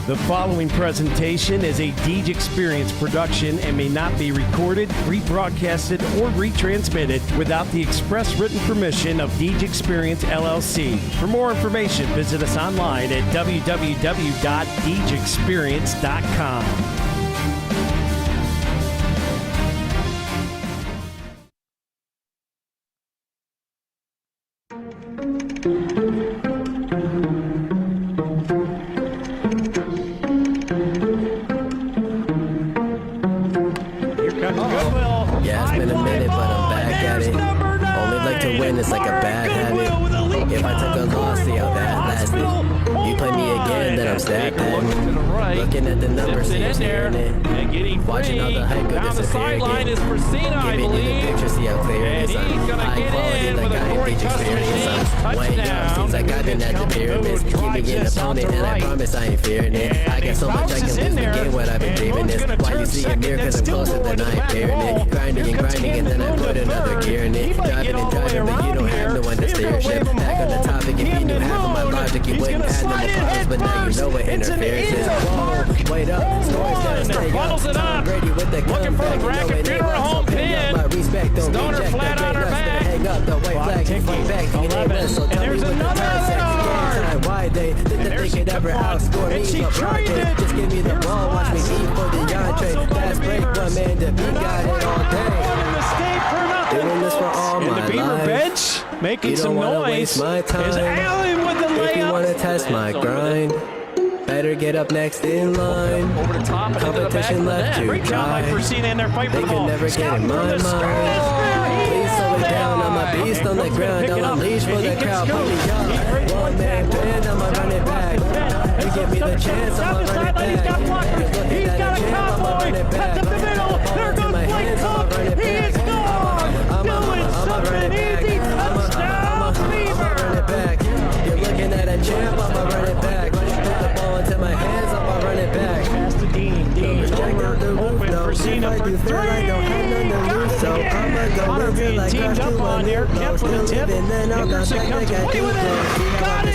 The following presentation is a Deej Experience production and may not be recorded, rebroadcasted, or retransmitted without the express written permission of Deej Experience, LLC. For more information, visit us online at www.deejexperience.com. It's like a bad habit. If I took a loss, see how that lasted. You play me again, then I'm snapping. Looking at the numbers, see I'm staring it. Watching all the hype go disappear again. Give me the picture, see how clear it is. High quality like I am Deej Experience. I'm weighing up, seems like I've been at the pyramids. Keeping an opponent, and I promise I ain't fearing it. I got so much I can lose the game, what I've been dreaming is. Why you see it near, cause I'm closer than I ain't fearing it. Grinding and grinding, and then I put another gear in it. Driving and driving, but you don't have no one to steer shit. Back on the topic, if you knew half of my logic, you wouldn't have no more problems, but now you know what interference is. Whoa, wait up, stories gotta stay up. Tom Brady with the comeback, you know it ain't up, so pay up my respect, don't reject that great nuts, better hang up the white flag, and fight back, you ain't us, so tell me what the turn sex again. Why they didn't think they could ever outscore me, but Bronte, just give me the ball, watch me eat for the entree, fast break, one man to beat, got it all day. Doing this for all my life. The Beaver bench making some noise. My time. Is Allen with the layup. If you want to test my grind, better get up next in line. Over the top. Competition left to try. They can never get in my mind. Please slow it down. I'm a beast on the ground. I'll unleash for the crowd. Put me up. One man band. I'ma run it back. You give me the chance. I'ma run it back. He's got a cowboy. That's up the middle. There goes Blake Cook. He is gone. Doing something easy. Touchdown, Beavers. You're looking at a champ. I'ma run it back. Put the ball into my hands. I'ma run it back. Pass to Dean. Dean open for Cena for three. Got it again. Hunter being teamed up on there. Kept with a tip. Nickerson comes away with it. Got it.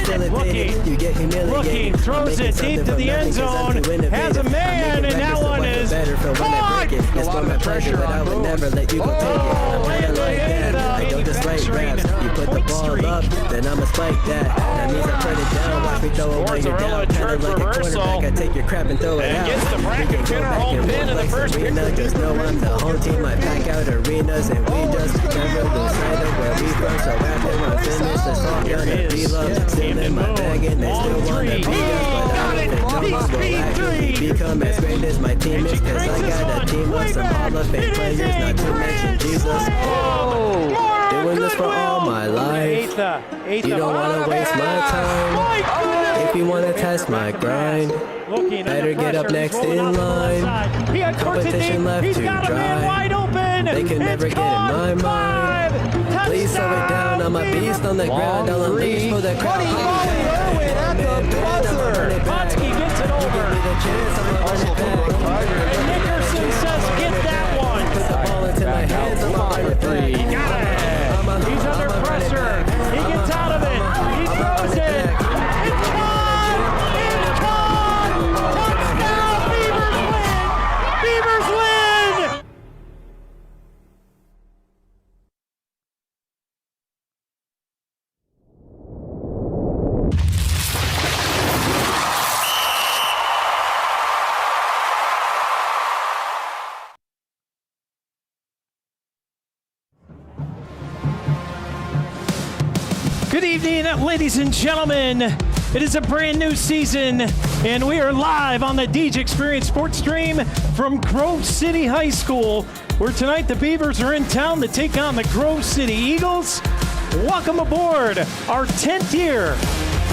Looking. Throws it deep to the end zone. Has a man, and that one is caught. It's for my pleasure, but I would never let you go take it. I'm kinda like that. I don't just like raps. You put the ball up, then I'ma spike that. That means I put it down. Watch me throw it when you're down. Kinda like a quarterback. I take your crap and throw it out. Gets the bracket winner home pin in the first arena. Just know I'm the home team. I pack out arenas, and we just never lose sight of where we from. So after I'm finished, the song gonna be loved. Still in my bag, and they still wanna be us, but I don't think Thomas will actually become as great as my team is. Cause I got a team of some Hall of Fame players, not to mention Jesus. Doing this for all my life. You don't wanna waste my time. If you wanna test my grind, better get up next in line. Competition left to dry. They can never get in my mind. Please slow it down. I'm a beast on the ground. I'll unleash for the crowd. Kotsky gets it over. And Nickerson says, get that one. Put the ball into my hands. I'm on the three. Got it. He's under pressure. He gets out of it. He throws it. It's caught. It's caught. Touchdown. Beavers win. Beavers win. Good evening, ladies and gentlemen. It is a brand new season, and we are live on the Deej Experience Sports Stream from Grove City High School, where tonight the Beavers are in town to take on the Grove City Eagles. Welcome aboard our 10th year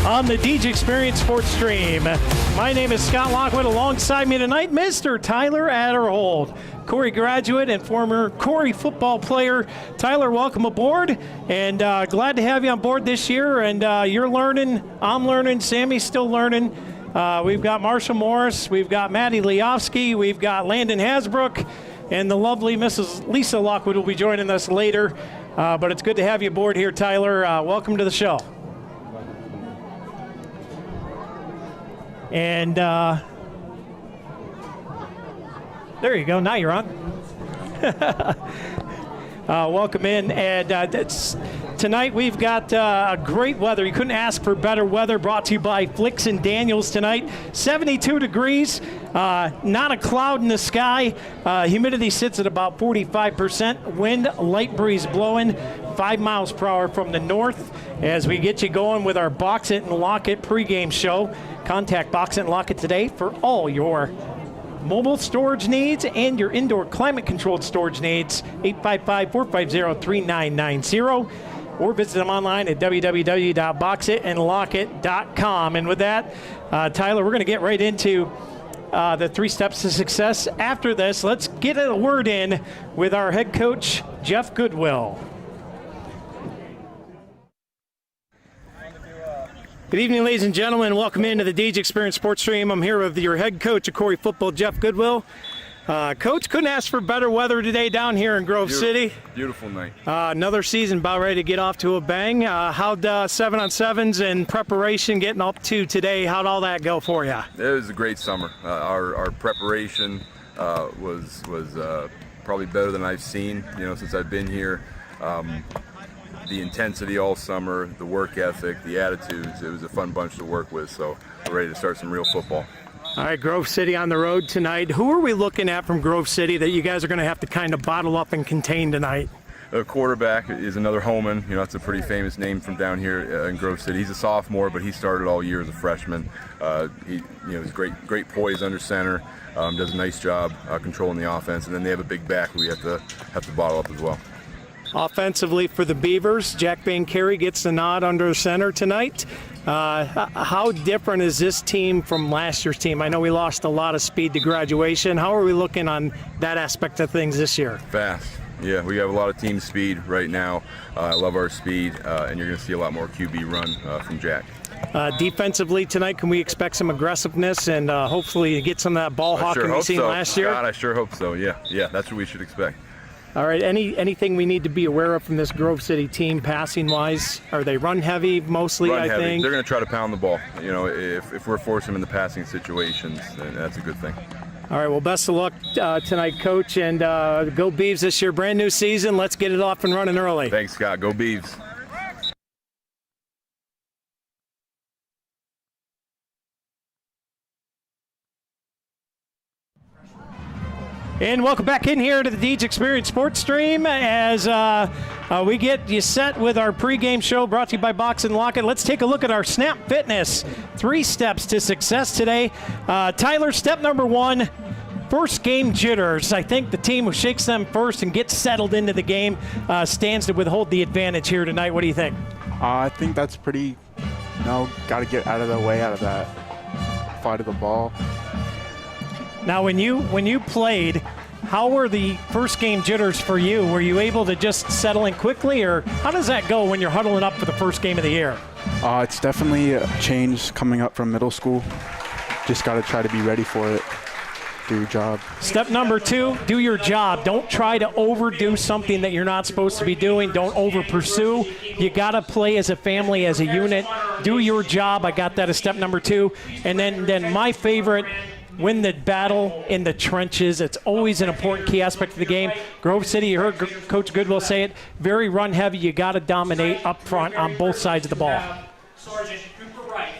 on the Deej Experience Sports Stream. My name is Scott Lockwood. Alongside me tonight, Mr. Tyler Adderhold, Corry graduate and former Corry football player. Tyler, welcome aboard, and glad to have you on board this year. And you're learning, I'm learning, Sammy's still learning. We've got Marshall Morris, we've got Maddie Leofsky, we've got Landon Hasbrook, and the lovely Mrs. Lisa Lockwood will be joining us later. But it's good to have you aboard here, Tyler. Welcome to the show. And there you go. Now you're on. Welcome in. And tonight we've got great weather. You couldn't ask for better weather. Brought to you by Flicks and Daniels tonight. 72 degrees. Not a cloud in the sky. Humidity sits at about 45%. Wind, light breeze blowing 5 miles per hour from the north as we get you going with our Box It and Lock It pregame show. Contact Box It and Lock It today for all your mobile storage needs and your indoor climate-controlled storage needs. 855-450-3990. Or visit them online at www.boxitandlockit.com. And with that, Tyler, we're going to get right into the 3 steps to success. After this, let's get a word in with our head coach, Jeff Goodwill. Good evening, ladies and gentlemen. Welcome into the DJ Experience Sports Stream. I'm here with your head coach of Corry football, Jeff Goodwill. Coach, couldn't ask for better weather today down here in Grove City. Beautiful night. Another season about ready to get off to a bang. How'd 7-on-7s and preparation getting up to today, how'd all that go for you? It was a great summer. Our preparation was probably better than I've seen, since I've been here. The intensity all summer, the work ethic, the attitudes, it was a fun bunch to work with, so we're ready to start some real football. All right, Grove City on the road tonight. Who are we looking at from Grove City that you guys are going to have to kind of bottle up and contain tonight? The quarterback is another Homan. That's a pretty famous name from down here in Grove City. He's a sophomore, but he started all year as a freshman. He's great poise under center, does a nice job controlling the offense, and then they have a big back who we have to bottle up as well. Offensively for the Beavers, Jack Carey gets the nod under center tonight. How different is this team from last year's team? I know we lost a lot of speed to graduation. How are we looking on that aspect of things this year? Fast. Yeah, we have a lot of team speed right now. I love our speed, and you're going to see a lot more QB run from Jack. Defensively tonight, can we expect some aggressiveness and hopefully get some of that ball hawking we've seen last year? God, I sure hope so. Yeah, that's what we should expect. All right, anything we need to be aware of from this Grove City team passing-wise? Are they run-heavy mostly, I think? They're going to try to pound the ball. If we're forcing them into passing situations, then that's a good thing. All right, well, best of luck tonight, Coach, and go Beavs this year. Brand new season. Let's get it off and running early. Thanks, Scott. Go Beavs. And welcome back in here to the DJ Experience Sports Stream as we get you set with our pregame show brought to you by Box and Lock It. Let's take a look at our Snap Fitness 3 steps to success today. Tyler, step number 1, first game jitters. I think the team who shakes them first and gets settled into the game stands to withhold the advantage here tonight. What do you think? I think that's pretty, got to get out of the way, out of that fight of the ball. Now, when you played, how were the first game jitters for you? Were you able to just settle in quickly, or how does that go when you're huddling up for the first game of the year? It's definitely a change coming up from middle school. Just got to try to be ready for it. Do your job. Step number 2, do your job. Don't try to overdo something that you're not supposed to be doing. Don't over pursue. You got to play as a family, as a unit. Do your job. I got that as step number 2. And then my favorite, win the battle in the trenches. It's always an important key aspect of the game. Grove City, you heard Coach Goodwill say it, very run heavy. You got to dominate up front on both sides of the ball. Sergeant Cooper Wright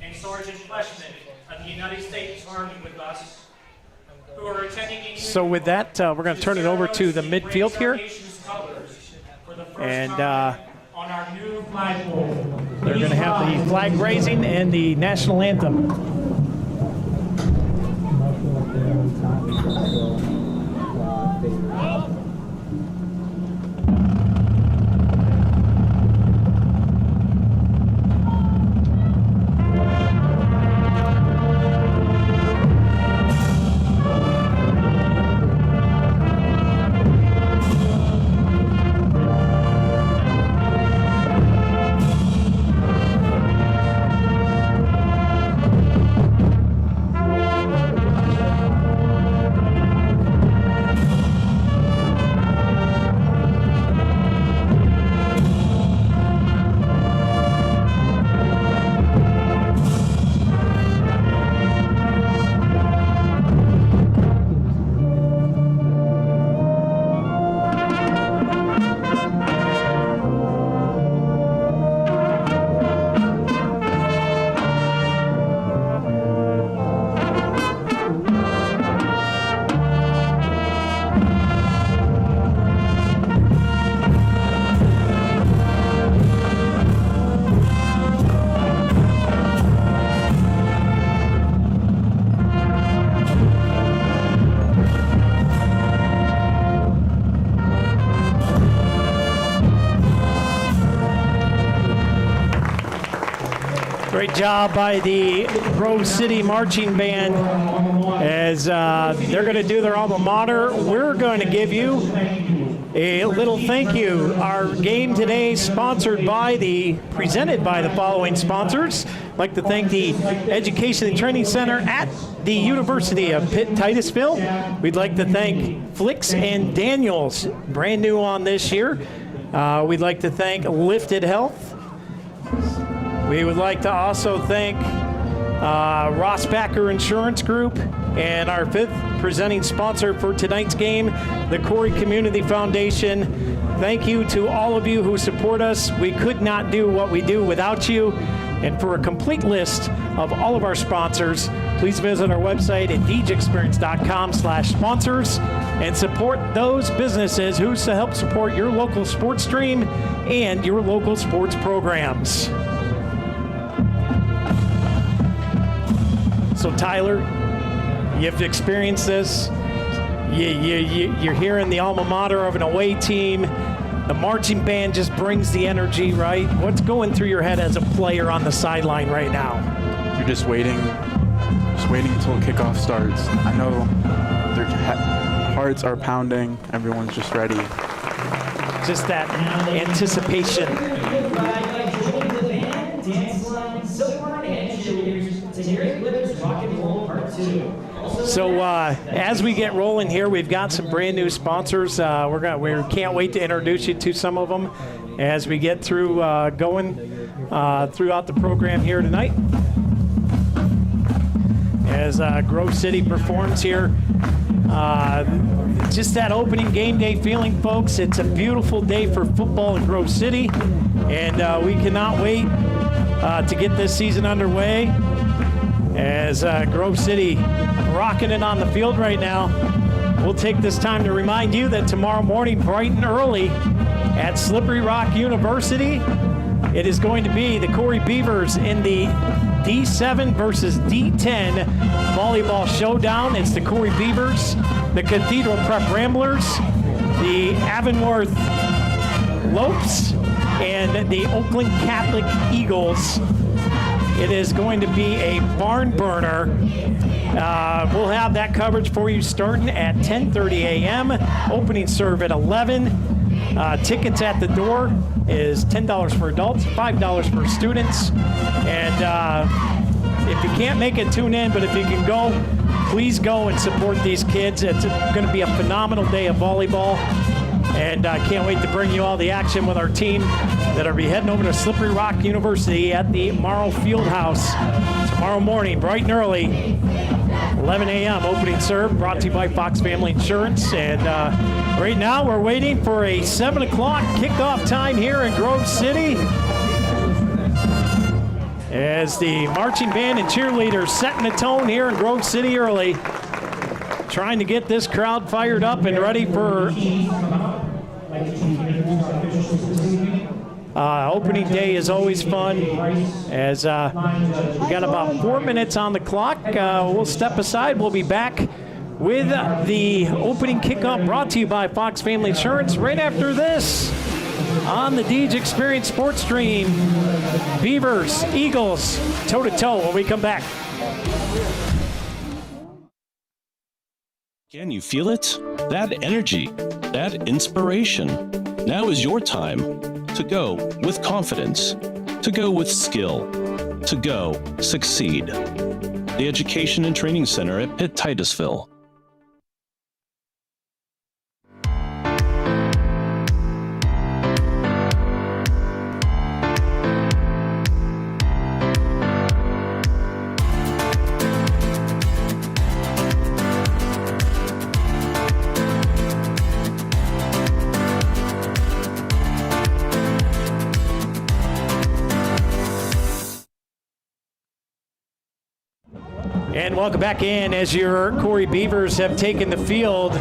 and Sergeant Fleshman of the United States Army with us, who are attending. So with that, we're going to turn it over to the midfield here. And on our new flagpole, they're going to have the flag raising and the national anthem. Great job by the Grove City Marching Band as they're going to do their alma mater. We're going to give you a little thank you. Our game today presented by the following sponsors. I'd like to thank the Education and Training Center at the University of Pitt-Titusville. We'd like to thank Flicks and Daniels, brand new on this year. We'd like to thank Lifted Health. We would like to also thank Rossbacher Insurance Group, and our fifth presenting sponsor for tonight's game, the Corry Community Foundation. Thank you to all of you who support us. We could not do what we do without you. And for a complete list of all of our sponsors, please visit our website at djexperience.com/sponsors and support those businesses who help support your local sports stream and your local sports programs. So Tyler, you've experienced this. You're hearing the alma mater of an away team. The marching band just brings the energy, right? What's going through your head as a player on the sideline right now? You're just waiting until kickoff starts. I know their hearts are pounding. Everyone's just ready. Just that anticipation. So as we get rolling here, we've got some brand new sponsors. We can't wait to introduce you to some of them as we get through going throughout the program here tonight. As Grove City performs here, just that opening game day feeling, folks. It's a beautiful day for football in Grove City, and we cannot wait to get this season underway. As Grove City rocking it on the field right now. We'll take this time to remind you that tomorrow morning, bright and early, at Slippery Rock University, it is going to be the Corry Beavers in the D7 versus D10 volleyball showdown. It's the Corry Beavers, the Cathedral Prep Ramblers, the Avonworth Lopes, and the Oakland Catholic Eagles. It is going to be a barn burner. We'll have that coverage for you starting at 10:30 a.m., opening serve at 11. Tickets at the door is $10 for adults, $5 for students. And if you can't make it, tune in, but if you can go, please go and support these kids. It's going to be a phenomenal day of volleyball. And I can't wait to bring you all the action with our team that'll be heading over to Slippery Rock University at the Morrow Fieldhouse tomorrow morning, bright and early, 11 a.m. opening serve, brought to you by Fox Family Insurance. And right now we're waiting for a 7 o'clock kickoff time here in Grove City as the marching band and cheerleaders setting the tone here in Grove City early, trying to get this crowd fired up and ready for opening day. Is always fun. As we got about 4 minutes on the clock, we'll step aside. We'll be back with the opening kickoff brought to you by Fox Family Insurance right after this on the Deej Experience Sports Stream. Beavers, Eagles, toe-to-toe when we come back. Can you feel it? That energy, that inspiration. Now is your time to go with confidence, to go with skill, to go succeed. The Education and Training Center at Pitt-Titusville. And welcome back in as your Corry Beavers have taken the field.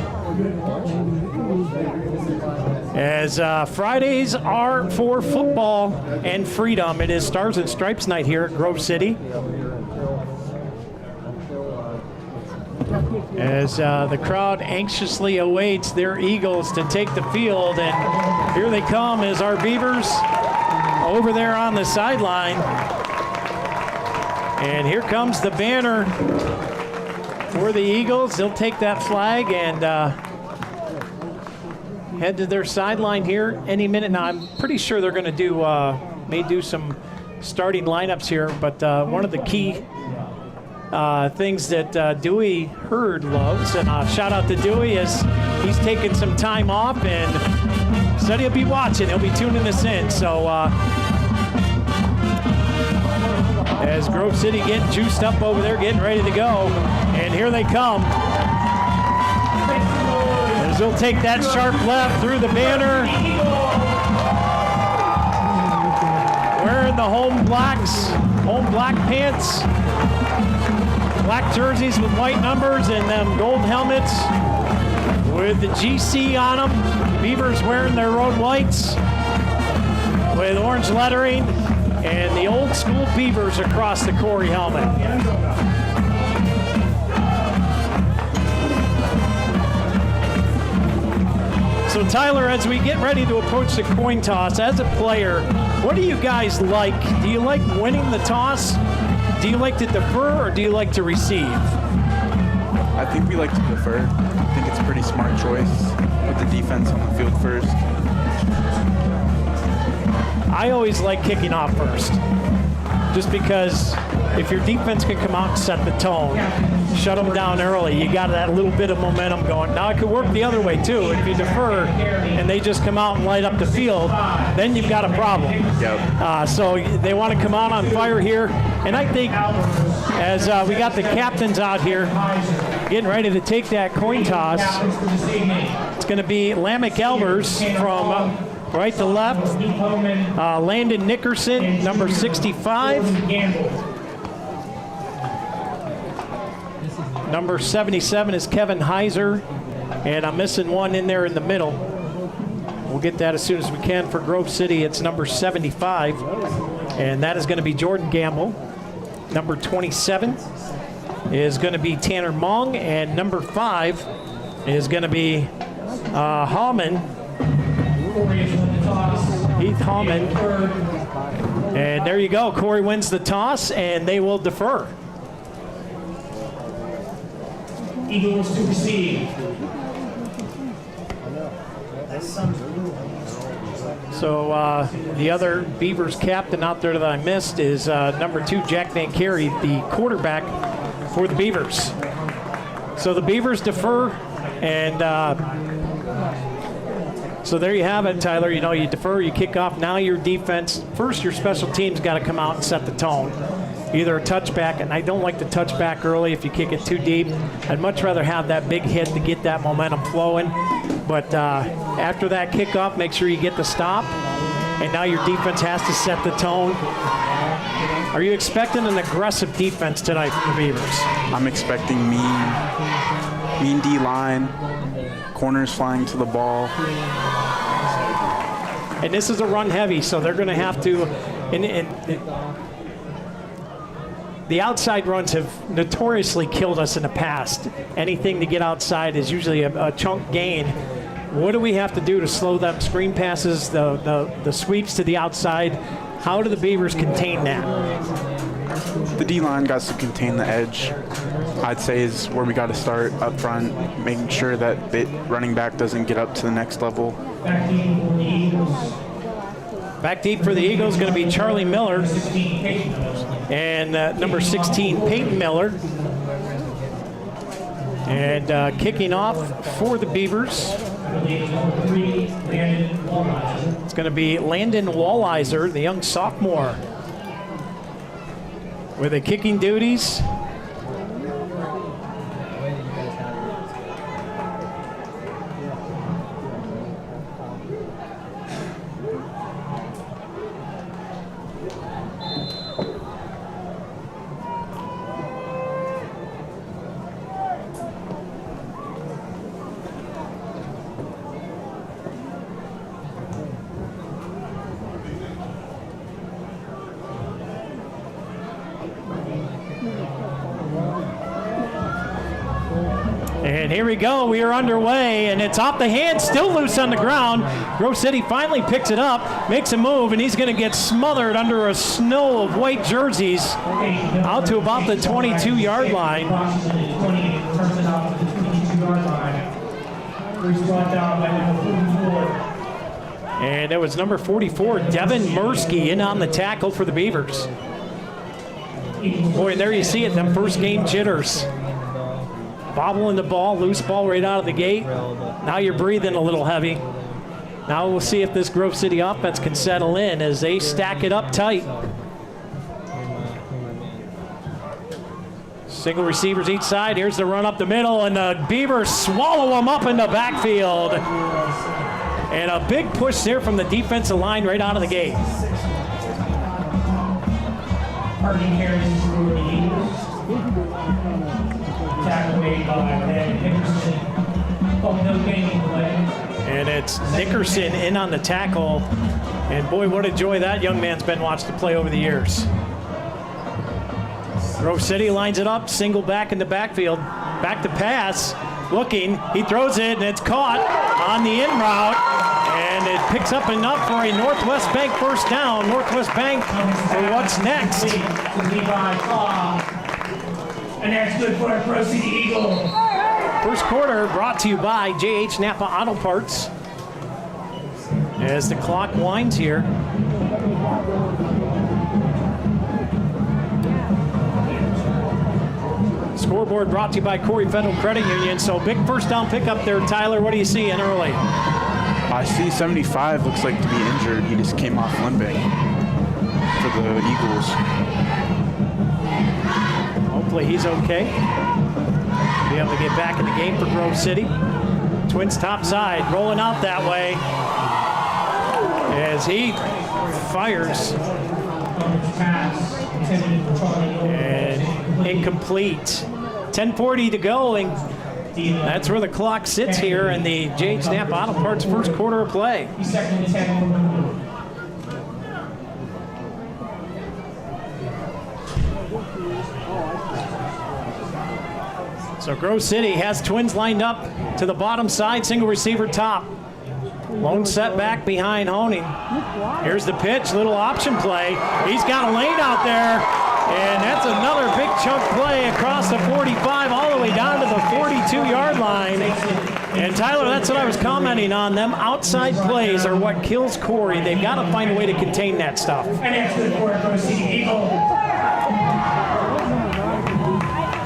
As Fridays are for football and freedom. It is Stars and Stripes night here at Grove City. As the crowd anxiously awaits their Eagles to take the field. And here they come as our Beavers over there on the sideline. And here comes the banner for the Eagles. They'll take that flag and head to their sideline here any minute. Now, I'm pretty sure they're going to may do some starting lineups here, but one of the key things that Dewey Hurd loves, and shout out to Dewey, is he's taking some time off and said he'll be watching. He'll be tuning us in. So as Grove City getting juiced up over there, getting ready to go, and here they come. As they'll take that sharp left through the banner. Wearing the home black pants, black jerseys with white numbers, and them gold helmets with the GC on them. Beavers wearing their road whites with orange lettering, and the old school Beavers across the Corry helmet. So Tyler, as we get ready to approach the coin toss, as a player, what do you guys like? Do you like winning the toss? Do you like to defer, or do you like to receive? I think we like to defer. I think it's a pretty smart choice with the defense on the field first. I always like kicking off first, just because if your defense can come out and set the tone, shut them down early, you got that little bit of momentum going. Now it could work the other way too. If you defer and they just come out and light up the field, then you've got a problem. Yep. So they want to come out on fire here. And I think as we got the captains out here getting ready to take that coin toss, it's going to be Lamech Elvers from right to left, Landon Nickerson, number 65. Number 77 is Kevin Heiser, and I'm missing one in there in the middle. We'll get that as soon as we can for Grove City. It's number 75, and that is going to be Jordan Gamble. Number 27 is going to be Tanner Mong, and number 5 is going to be Hallman, Heath Hallman. And there you go. Corry wins the toss, and they will defer. Eagles to receive. So the other Beavers captain out there that I missed is number 2, Jack Van Carey, the quarterback for the Beavers. So the Beavers defer, and so there you have it, Tyler. You know, you defer, you kick off. Now your defense, first your special teams got to come out and set the tone. Either a touchback, and I don't like the touchback early if you kick it too deep. I'd much rather have that big hit to get that momentum flowing. But after that kickoff, make sure you get the stop. And now your defense has to set the tone. Are you expecting an aggressive defense tonight from the Beavers? I'm expecting mean D-line, corners flying to the ball. And this is a run heavy, so they're going to have to. The outside runs have notoriously killed us in the past. Anything to get outside is usually a chunk gain. What do we have to do to slow them screen passes, the sweeps to the outside? How do the Beavers contain that? The D-line got to contain the edge, I'd say, is where we got to start up front, making sure that the running back doesn't get up to the next level. Back deep for the Eagles going to be Charlie Miller and number 16, Peyton Miller. And kicking off for the Beavers, it's going to be Landon Walliser, the young sophomore, with the kicking duties. And here we go. We are underway, and it's off the hand, still loose on the ground. Grove City finally picks it up, makes a move, and he's going to get smothered under a snow of white jerseys out to about the 22-yard line. And it was number 44, Devin Mursky, in on the tackle for the Beavers. Boy, and there you see it, them first game jitters. Bobbling the ball, loose ball right out of the gate. Now you're breathing a little heavy. Now we'll see if this Grove City offense can settle in as they stack it up tight. Single receivers each side. Here's the run up the middle, and the Beavers swallow them up in the backfield. And a big push there from the defensive line right out of the gate. Tackle made by Nickerson. Oh, no gaining play. And it's Nickerson in on the tackle. And boy, what a joy that young man's been watched to play over the years. Grove City lines it up, single back in the backfield. Back to pass, looking, he throws it, and it's caught on the in route. And it picks up enough for a Northwest Bank first down. Northwest Bank for what's next. And that's good for a Grove City Eagle. First quarter brought to you by J.H. Napa Auto Parts. As the clock winds here. Scoreboard brought to you by Corry Federal Credit Union. So big first down pickup there, Tyler. What do you see in early? I see 75 looks like to be injured. He just came off limping for the Eagles. Hopefully he's okay. Be able to get back in the game for Grove City. Twins top side, rolling out that way as he fires. And incomplete. 10:40 to go, and that's where the clock sits here in the J.H. Napa Auto Parts first quarter of play. So Grove City has Twins lined up to the bottom side, single receiver top. Lone setback behind Honing. Here's the pitch, little option play. He's got a lane out there, and that's another big chunk play across the 45 all the way down to the 42-yard line. And Tyler, that's what I was commenting on. Them outside plays are what kills Corry. They've got to find a way to contain that stuff. And that's good for a Grove City Eagle.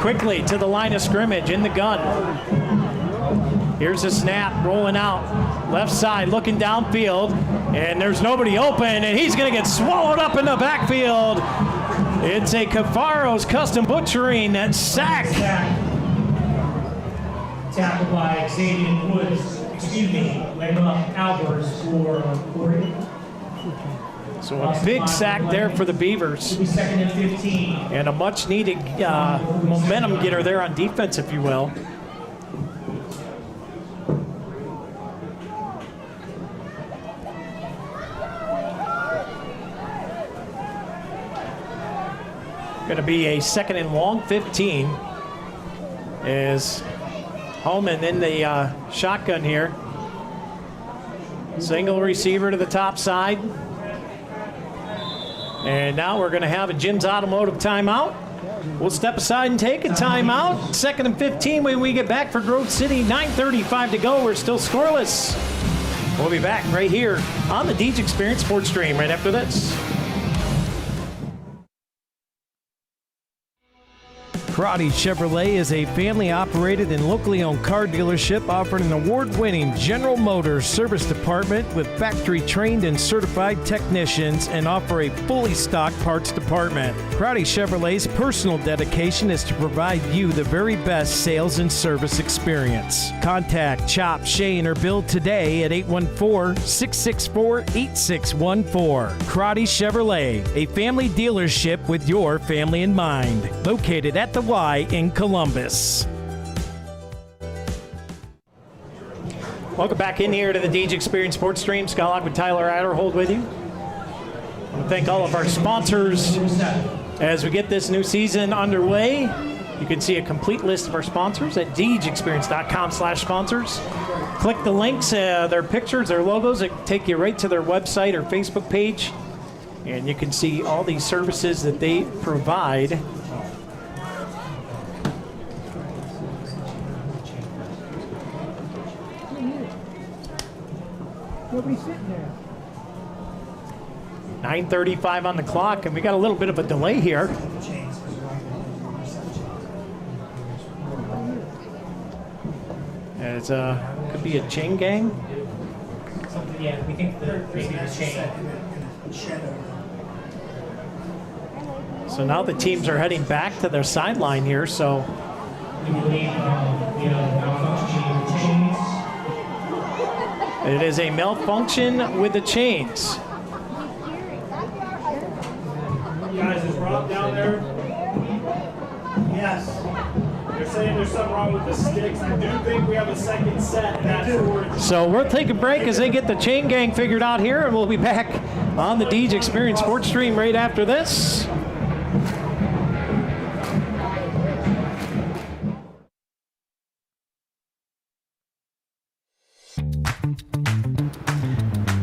Quickly to the line of scrimmage in the gun. Here's a snap, rolling out. Left side, looking downfield, and there's nobody open, and he's going to get swallowed up in the backfield. It's a Cafaro's Custom Butchering that sack. Tackled by Xavier Woods, Layla Albers for Corry. So a big sack there for the Beavers. Second and 15. And a much-needed momentum getter there on defense, if you will. Going to be a second and long, 15. Is Holman in the shotgun here. Single receiver to the top side. And now we're going to have a Jim's Automotive timeout. We'll step aside and take a timeout. Second and 15 when we get back for Grove City. 9:35 to go. We're still scoreless. We'll be back right here on the Deej Experience Sports Stream right after this. Karate Chevrolet is a family-operated and locally owned car dealership offering an award-winning General Motors service department with factory-trained and certified technicians and offer a fully stocked parts department. Karate Chevrolet's personal dedication is to provide you the very best sales and service experience. Contact Chop, Shane, or Bill today at 814-664-8614. Karate Chevrolet, a family dealership with your family in mind. Located at the Y in Columbus. Welcome back in here to the Deej Experience Sports Stream. Scott with Tyler Adderhold with you. I want to thank all of our sponsors as we get this new season underway. You can see a complete list of our sponsors at deegeexperience.com/sponsors. Click the links, their pictures, their logos, that take you right to their website or Facebook page. And you can see all these services that they provide. Nobody sitting there. 9:35 on the clock, and we got a little bit of a delay here. It's could be a chain gang. Yeah, we think that maybe the chain. So now the teams are heading back to their sideline here. So We believe malfunctioning with chains. it is a malfunction with the chains. Guys, is Rob down there? Yes. They're saying there's something wrong with the sticks. I do think we have a second set. That's where So we'll take a break as they get the chain gang figured out here, and we'll be back on the Deej Experience Sports Stream right after this.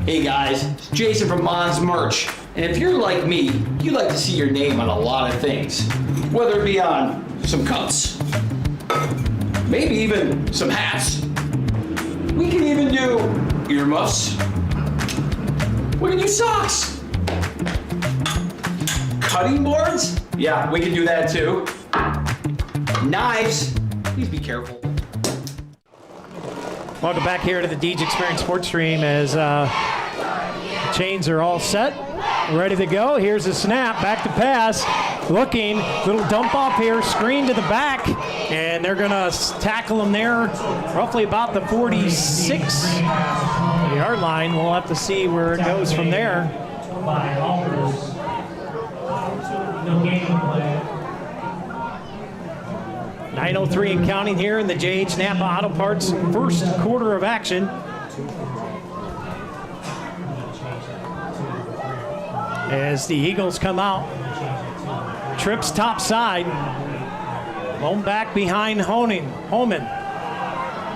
Hey guys, it's Jason from Mon's Merch. And if you're like me, you like to see your name on a lot of things. Whether it be on some cups, maybe even some hats. We can even do earmuffs. We can do socks. Cutting boards? Yeah, we can do that too. Knives. Please be careful. Welcome back here to the Deej Experience Sports Stream as chains are all set, ready to go. Here's a snap, back to pass, looking, little dump off here, screen to the back, and they're gonna tackle him there, roughly about the 46-yard line. We'll have to see where it goes from there. By Alders. No game play. 9:03 and counting here in the J.H. Napa Auto Parts first quarter of action. As the Eagles come out, trips top side, home back behind Homan.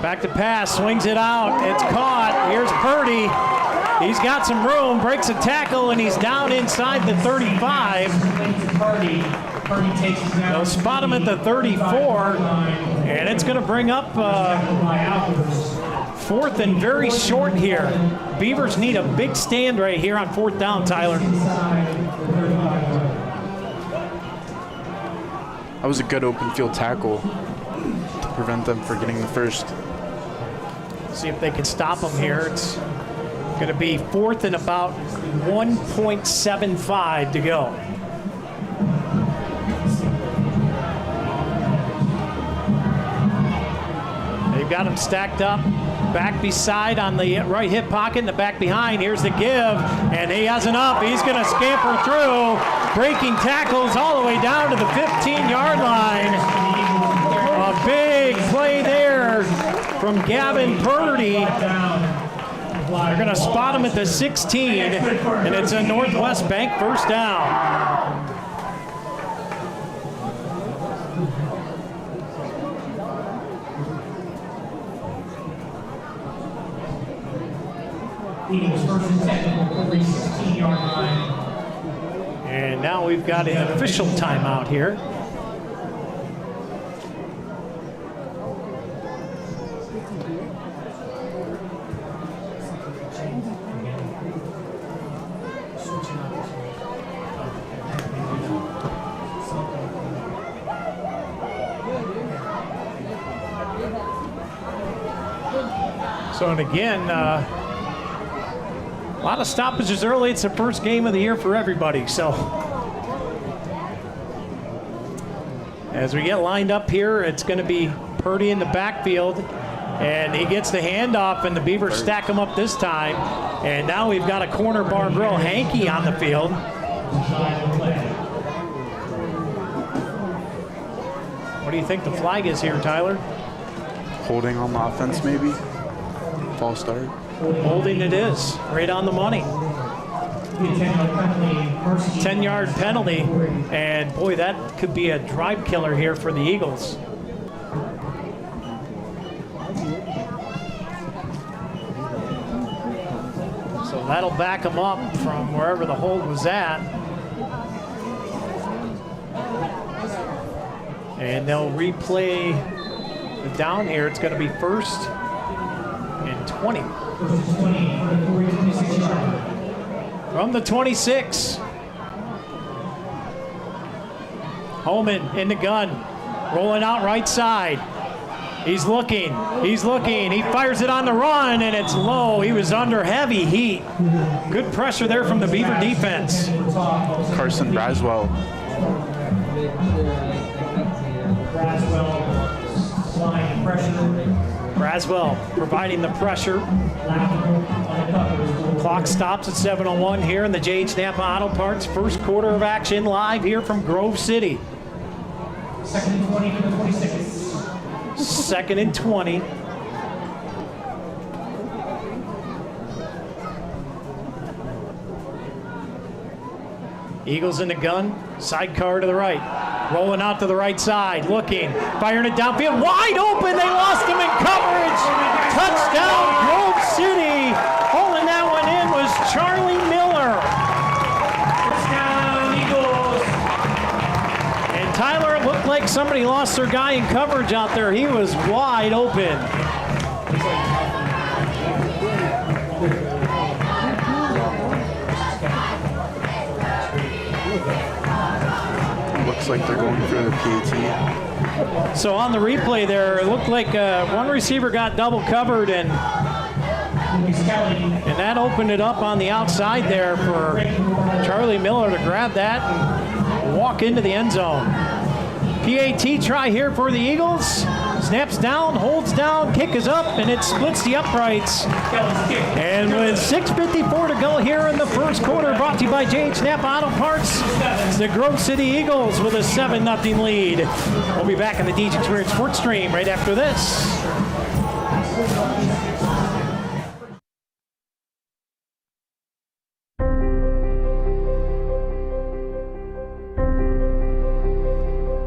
Back to pass, swings it out, it's caught. Here's Purdy. He's got some room, breaks a tackle, and he's down inside the 35. They'll spot him at the 34, and it's going to bring up fourth and very short here. Beavers need a big stand right here on fourth down, Tyler. That was a good open field tackle to prevent them from getting the first. See if they can stop him here. It's going to be fourth and about 1.75 to go. They've got him stacked up, back beside on the right hip pocket and the back behind. Here's the give, and he has an up. He's going to scamper through, breaking tackles all the way down to the 15-yard line. A big play there from Gavin Purdy. They're going to spot him at the 16, and it's a Northwest Bank first down. Eagles first and 10 for the 16-yard line. And now we've got an official timeout here. So, and again, a lot of stoppages early. It's the first game of the year for everybody. So as we get lined up here, it's going to be Purdy in the backfield. And he gets the handoff, and the Beavers stack him up this time. And now we've got a corner bar girl, Hanky, on the field. What do you think the flag is here, Tyler? Holding on the offense, maybe. False start. Holding it is, right on the money. 10-yard penalty, and boy, that could be a drive killer here for the Eagles. So that'll back them up from wherever the hold was at. And they'll replay the down here. It's going to be 1st and 20. From the 26. Holman in the gun, rolling out right side. He's looking, he fires it on the run, and it's low. He was under heavy heat. Good pressure there from the Beaver defense. Carson Braswell. Braswell providing the pressure. Clock stops at 7:01 here in the J.H. Napa Auto Parts first quarter of action live here from Grove City. 2nd and 20 for the 26. 2nd and 20. Eagles in the gun, sidecar to the right. Rolling out to the right side, looking, firing it downfield, wide open, they lost him in coverage. Touchdown, Grove City. Holding that one in was Charlie Miller. Touchdown, Eagles. And Tyler, it looked like somebody lost their guy in coverage out there. He was wide open. Looks like they're going for the PAT. So on the replay there, it looked like one receiver got double covered, and that opened it up on the outside there for Charlie Miller to grab that and walk into the end zone. PAT try here for the Eagles. Snaps down, holds down, kick is up, and it splits the uprights. And with 6:54 to go here in the first quarter, brought to you by J.H. Napa Auto Parts, it's the Grove City Eagles with a 7-0 lead. We'll be back in the DJ Experience Sports Stream right after this.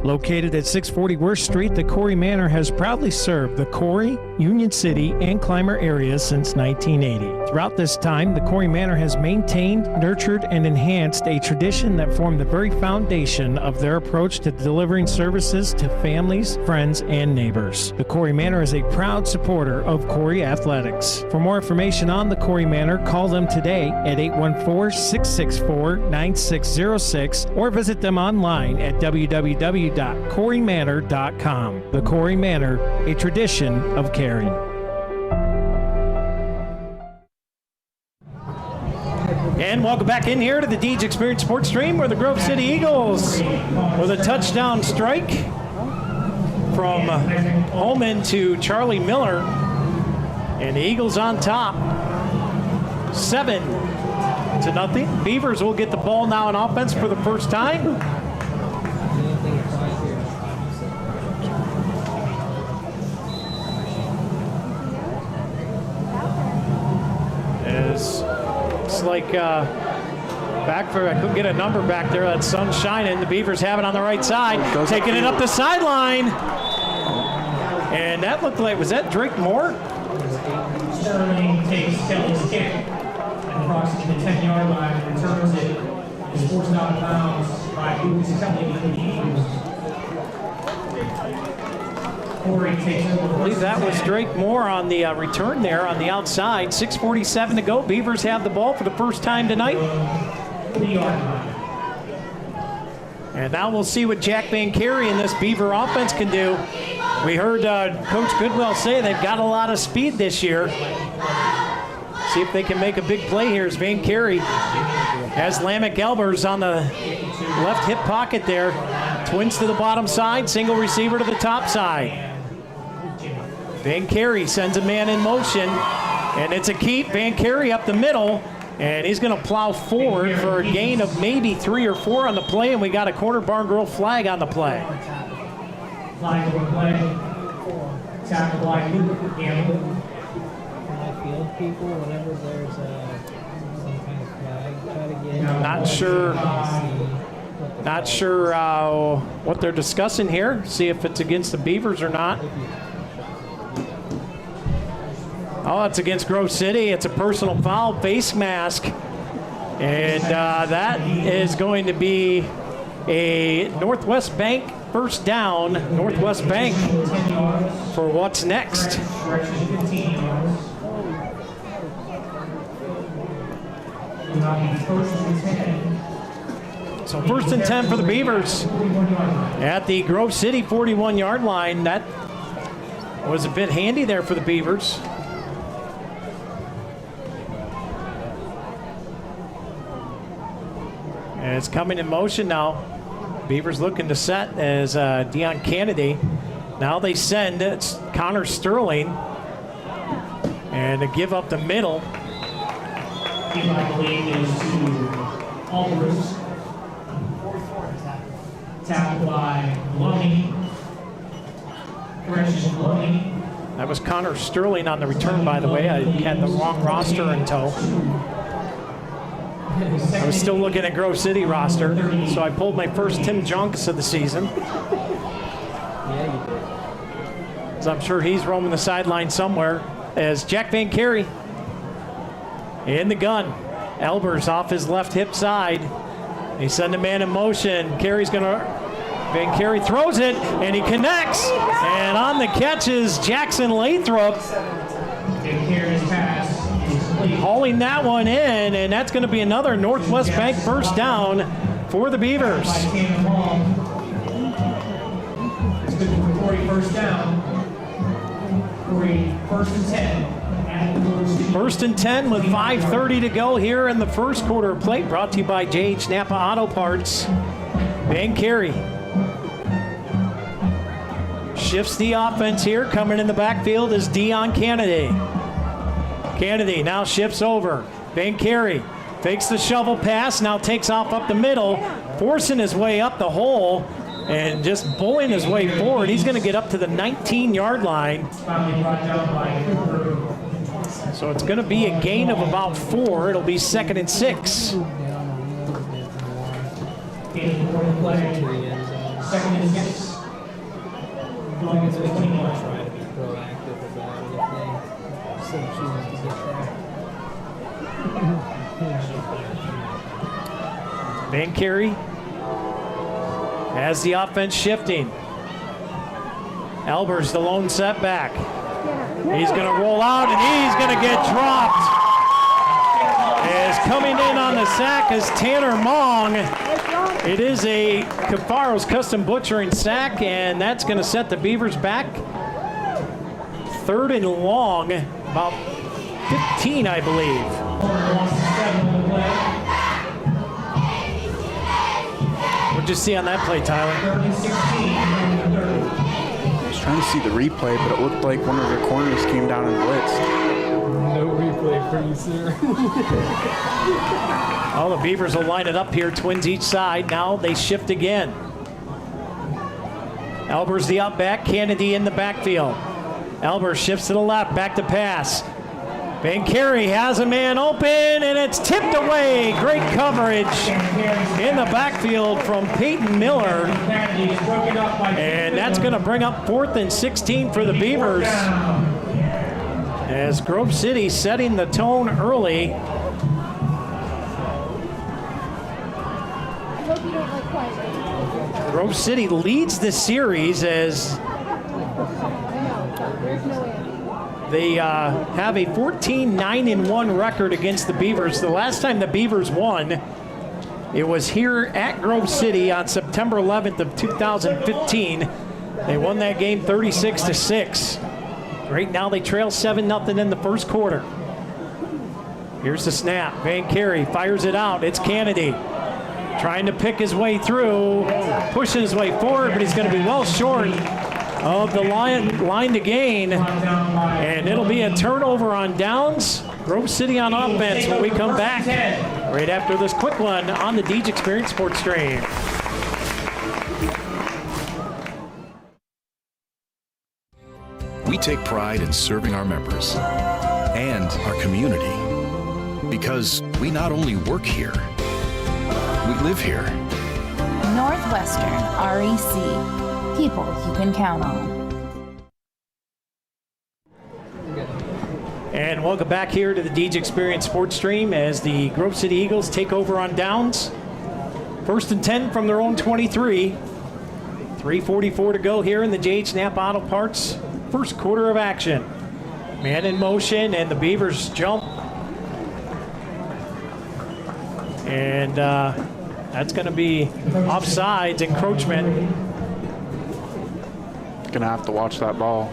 Located at 640 Worst Street, the Corry Manor has proudly served the Corry, Union City, and Clymer areas since 1980. Throughout this time, the Corry Manor has maintained, nurtured, and enhanced a tradition that formed the very foundation of their approach to delivering services to families, friends, and neighbors. The Corry Manor is a proud supporter of Corry Athletics. For more information on the Corry Manor, call them today at 814-664-9606 or visit them online at www.corrymanor.com. The Corry Manor, a tradition of caring. And welcome back in here to the Deej Experience Sports Stream, where the Grove City Eagles with a touchdown strike from Holman to Charlie Miller. And the Eagles on top, 7-0. Beavers will get the ball now on offense for the first time. Looks like back for, I couldn't get a number back there. That sun's shining. The Beavers have it on the right side, taking it up the sideline. And that looked like, was that Drake Moore? Sterling takes Kelly's kick at approximately the 10-yard line and returns it. Is forced out of bounds by Lucas Kelly for the Eagles. Corry takes over. I believe that was Drake Moore on the return there on the outside. 6:47 to go. Beavers have the ball for the first time tonight. And now we'll see what Jack Van Carey and this Beaver offense can do. We heard Coach Goodwill say they've got a lot of speed this year. See if they can make a big play here as Van Carey has Lamech Elbers on the left hip pocket there. Twins to the bottom side, single receiver to the top side. Van Carey sends a man in motion, and it's a keep. Van Carey up the middle, and he's going to plow forward for a gain of maybe 3 or 4 on the play, and we got a quarter barn girl flag on the play. Flag on the play. Tackle by Luke Gamble. Field people, whenever there's some kind of flag, Not sure what they're discussing here. See if it's against the Beavers or not. Oh, it's against Grove City. It's a personal foul, face mask. And that is going to be a Northwest Bank first down. Northwest Bank for what's next. So first and 10 for the Beavers at the Grove City 41-yard line. That was a bit handy there for the Beavers. And it's coming in motion now. Beavers looking to set as Dion Kennedy. Now they send it's Connor Sterling. And to give up the middle. I believe is to Alders. Tackled by Maloney. Correction, Maloney. That was Connor Sterling on the return, by the way. I had the wrong roster in tow. I was still looking at Grove City roster, so I pulled my first Tim Junks of the season. So I'm sure he's roaming the sideline somewhere as Jack Van Carey in the gun. Elbers off his left hip side. He sent a man in motion. Carey's Van Carey throws it, and he connects. And on the catch is Jackson Lathrop. Van Carey's pass. Hauling that one in, and that's going to be another Northwest Bank first down for the Beavers. It's good for Corry first down. Corry first and 10. First and 10 with 5:30 to go here in the first quarter of play. Brought to you by J.H. Napa Auto Parts. Van Carey shifts the offense here. Coming in the backfield is Dion Kennedy. Kennedy now shifts over. Van Carey fakes the shovel pass, now takes off up the middle, forcing his way up the hole and just bullying his way forward. He's going to get up to the 19-yard line. So it's going to be a gain of about 4. It'll be 2nd and 6. 2nd and 6. Going to the 21. Van Carey has the offense shifting. Elbers the lone setback. He's going to roll out and he's going to get dropped. As coming in on the sack is Tanner Mong. It is a Cafaro's Custom Butchering sack, and that's going to set the Beavers back. 3rd and long, about 15, I believe. What'd you see on that play, Tyler? I was trying to see the replay, but it looked like one of their corners came down and blitzed. No replay for you, sir. All the Beavers will line it up here, twins each side. Now they shift again. Elbers the up back, Kennedy in the backfield. Elbers shifts to the left, back to pass. Van Carey has a man open, and it's tipped away. Great coverage in the backfield from Peyton Miller. And that's going to bring up 4th and 16 for the Beavers. As Grove City setting the tone early. Grove City leads the series as they have a 14-9-1 record against the Beavers. The last time the Beavers won, it was here at Grove City on September 11th of 2015. They won that game 36-6. Right now they trail 7-0 in the first quarter. Here's the snap. Van Carey fires it out. It's Kennedy trying to pick his way through, pushing his way forward, but he's going to be well short of the line to gain, and it'll be a turnover on downs. Grove City on offense when we come back right after this quick one on the Deej Experience Sports Stream. We take pride in serving our members and our community. Because we not only work here, we live here. Northwestern REC. People you can count on. And welcome back here to the Deej Experience Sports Stream as the Grove City Eagles take over on downs. 1st and 10 from their own 23. 3:44 to go here in the J.H. Knapp Auto Parts first quarter of action. Man in motion, and the Beavers jump. And that's going to be offsides, encroachment. Gonna have to watch that ball.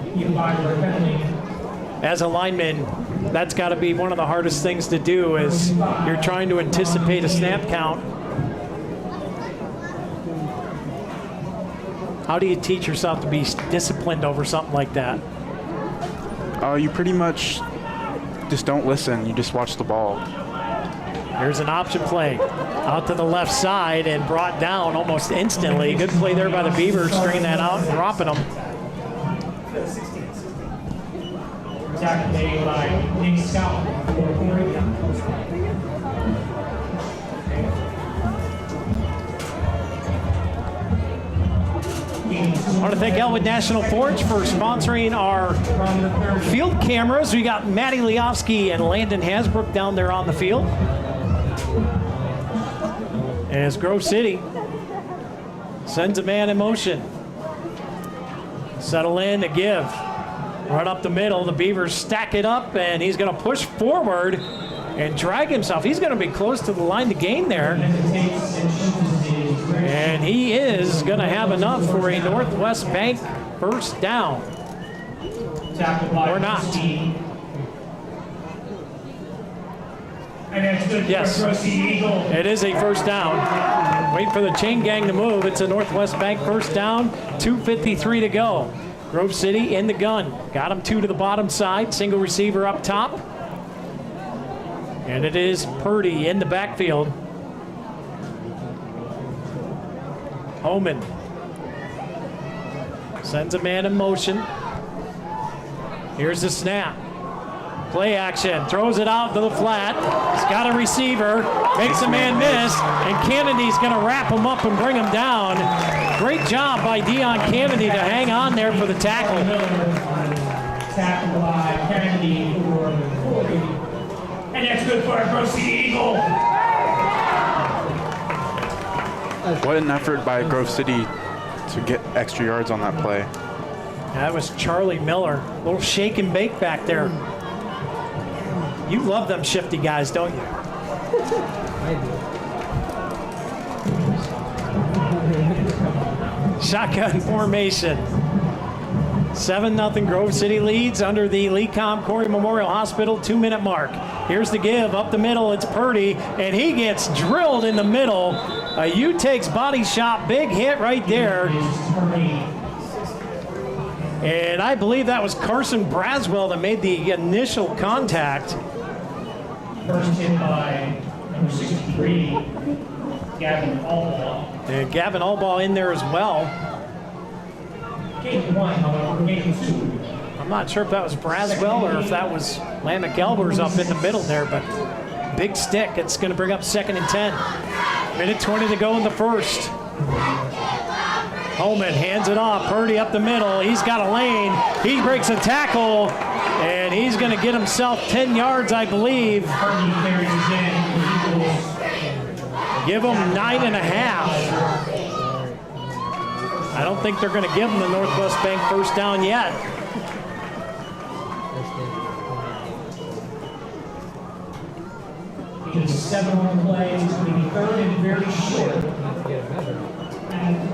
As a lineman, that's got to be one of the hardest things to do, is you're trying to anticipate a snap count. How do you teach yourself to be disciplined over something like that? You pretty much just don't listen. You just watch the ball. Here's an option play out to the left side and brought down almost instantly. Good play there by the Beavers, stringing that out and dropping them. Attack made by Nick Scout for Corry. I want to thank Elwood National Forge for sponsoring our field cameras. We got Matty Leofsky and Landon Hasbrook down there on the field. As Grove City sends a man in motion. Settle in to give. Run up the middle. The Beavers stack it up, and he's going to push forward and drag himself. He's going to be close to the line to gain there. And he is going to have enough for a Northwest Bank first down. Or not. Yes, it is a first down. Wait for the chain gang to move. It's a Northwest Bank first down. 2:53 to go. Grove City in the gun. Got him 2 to the bottom side. Single receiver up top. And it is Purdy in the backfield. Homan sends a man in motion. Here's the snap. Play action. Throws it out to the flat. He's got a receiver. Makes a man miss. And Kennedy's going to wrap him up and bring him down. Great job by Dion Kennedy to hang on there for the tackle. Tackled by Kennedy for Corry. And that's good for a Grove City Eagle. What an effort by Grove City to get extra yards on that play. That was Charlie Miller. A little shake and bake back there. You love them shifty guys, don't you? I do. Shotgun formation. 7-0 Grove City leads under the Lecom Corry Memorial Hospital 2-minute mark. Here's the give up the middle. It's Purdy, and he gets drilled in the middle. A U-Takes body shot, big hit right there. And I believe that was Carson Braswell that made the initial contact. First hit by number 63, Gavin Allball. And Gavin Allball in there as well. Game 1, however, game 2. I'm not sure if that was Braswell or if that was Lamech Elbers up in the middle there, but big stick. It's going to bring up 2nd and 10. Minute 20 to go in the first. Holman hands it off. Purdy up the middle. He's got a lane. He breaks a tackle, and he's going to get himself 10 yards, I believe. Purdy carries in. Give him 9.5. I don't think they're going to give him the Northwest Bank first down yet. Because 7 on the play. It's going to be 3rd and very short. And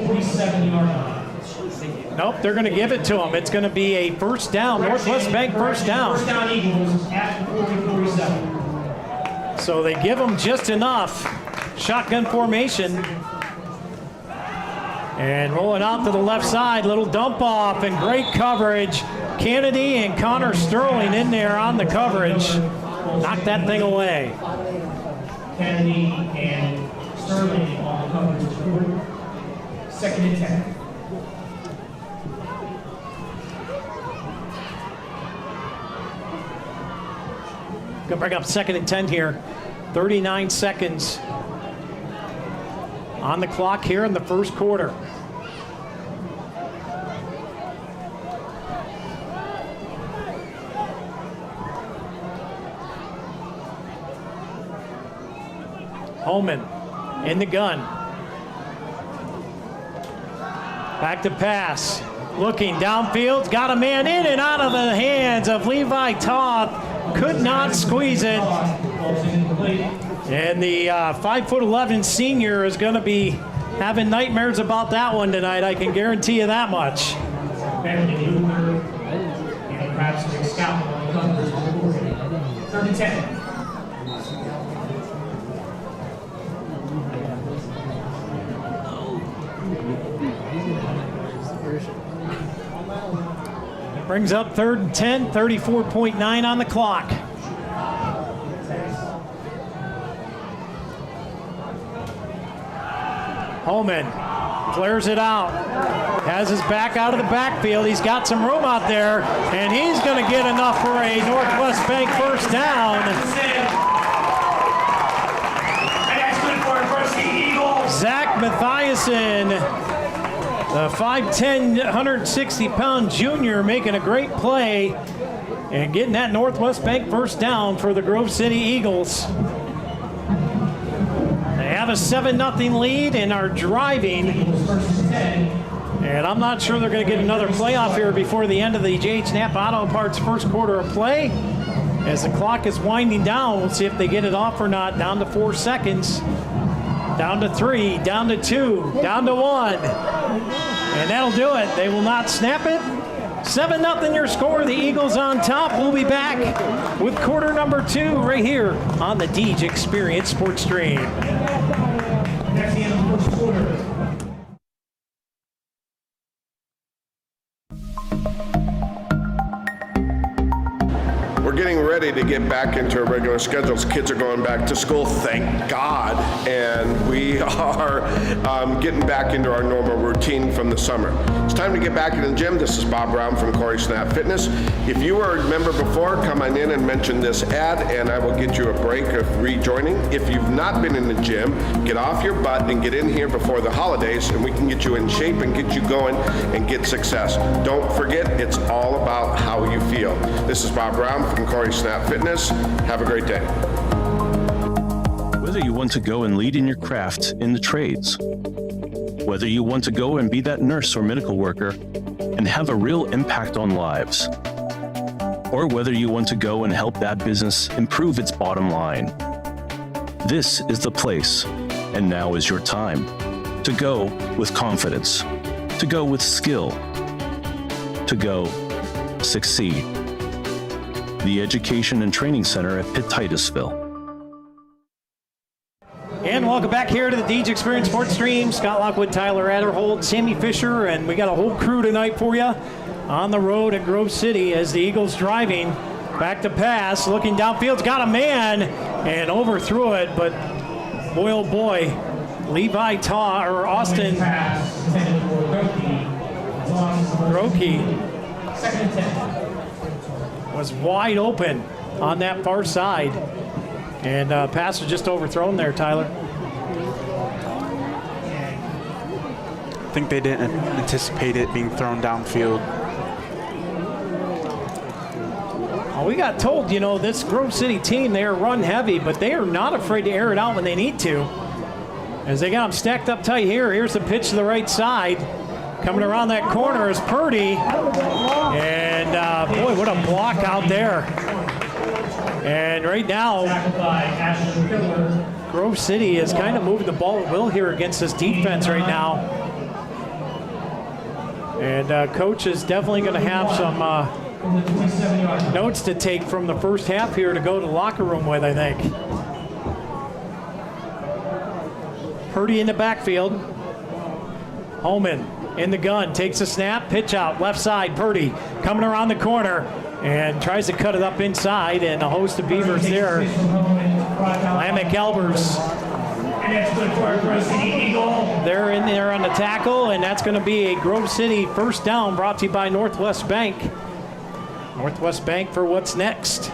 47-yard line. Nope, they're going to give it to him. It's going to be a first down. Northwest Bank first down. First down Eagles at 47. So they give him just enough. Shotgun formation. And rolling out to the left side, little dump off and great coverage. Kennedy and Connor Sterling in there on the coverage. Knock that thing away. Kennedy and Sterling on the coverage. 2nd and 10. Gonna bring up 2nd and 10 here. 39 seconds on the clock here in the first quarter. Holman in the gun. Back to pass. Looking downfield. Got a man in and out of the hands of Levi Toth. Could not squeeze it. And the 5'11" senior is going to be having nightmares about that one tonight. I can guarantee you that much. Third and 10. Brings up 3rd and 10, 34.9 on the clock. Holman flares it out. Has his back out of the backfield. He's got some room out there, and he's going to get enough for a Northwest Bank first down. Zach Mathiasen, the 5'10", 160-pound junior, making a great play and getting that Northwest Bank first down for the Grove City Eagles. They have a 7-0 lead and are driving. And I'm not sure they're going to get another playoff here before the end of the J.H. Napa Auto Parts first quarter of play. As the clock is winding down, we'll see if they get it off or not. Down to 4 seconds. Down to 3, down to 2, down to 1. And that'll do it. They will not snap it. 7-0 your score. The Eagles on top. We'll be back with quarter number 2 right here on the Deej Experience Sports Stream. That's the end of the first quarter. We're getting ready to get back into our regular schedules. Kids are going back to school, thank God, and we are getting back into our normal routine from the summer. It's time to get back in the gym. This is Bob Brown from Corry Snap Fitness. If you were a member before, come on in and mention this ad, and I will get you a break of rejoining. If you've not been in the gym, get off your butt and get in here before the holidays, and we can get you in shape and get you going and get success. Don't forget, it's all about how you feel. This is Bob Brown from Corry Snap Fitness. Have a great day. Whether you want to go and lead in your craft in the trades, whether you want to go and be that nurse or medical worker and have a real impact on lives, or whether you want to go and help that business improve its bottom line, this is the place, and now is your time to go with confidence, to go with skill, to go succeed. The Education and Training Center at Pitt Titusville. And welcome back here to the Deej Experience Sports Stream. Scott Lockwood, Tyler Adderhold, Sammy Fisher, and we got a whole crew tonight for you on the road at Grove City as the Eagles driving. Back to pass, looking downfield, got a man and overthrew it, but boy oh boy, Levi Taw or Austin Grokey was wide open on that far side. And pass was just overthrown there, Tyler. I think they didn't anticipate it being thrown downfield. Well, we got told, you know, this Grove City team, they are run heavy, but they are not afraid to air it out when they need to. As they got them stacked up tight here. Here's the pitch to the right side. Coming around that corner is Purdy. And boy, what a block out there. And right now, Grove City is kind of moving the ball at will here against this defense right now. And coach is definitely going to have some notes to take from the first half here to go to the locker room with, I think. Purdy in the backfield. Holman in the gun, takes a snap, pitch out, left side, Purdy coming around the corner and tries to cut it up inside, and a host of Beavers there. Lamech Albers. They're in there on the tackle, and that's going to be a Grove City first down brought to you by Northwest Bank. Northwest Bank for what's next.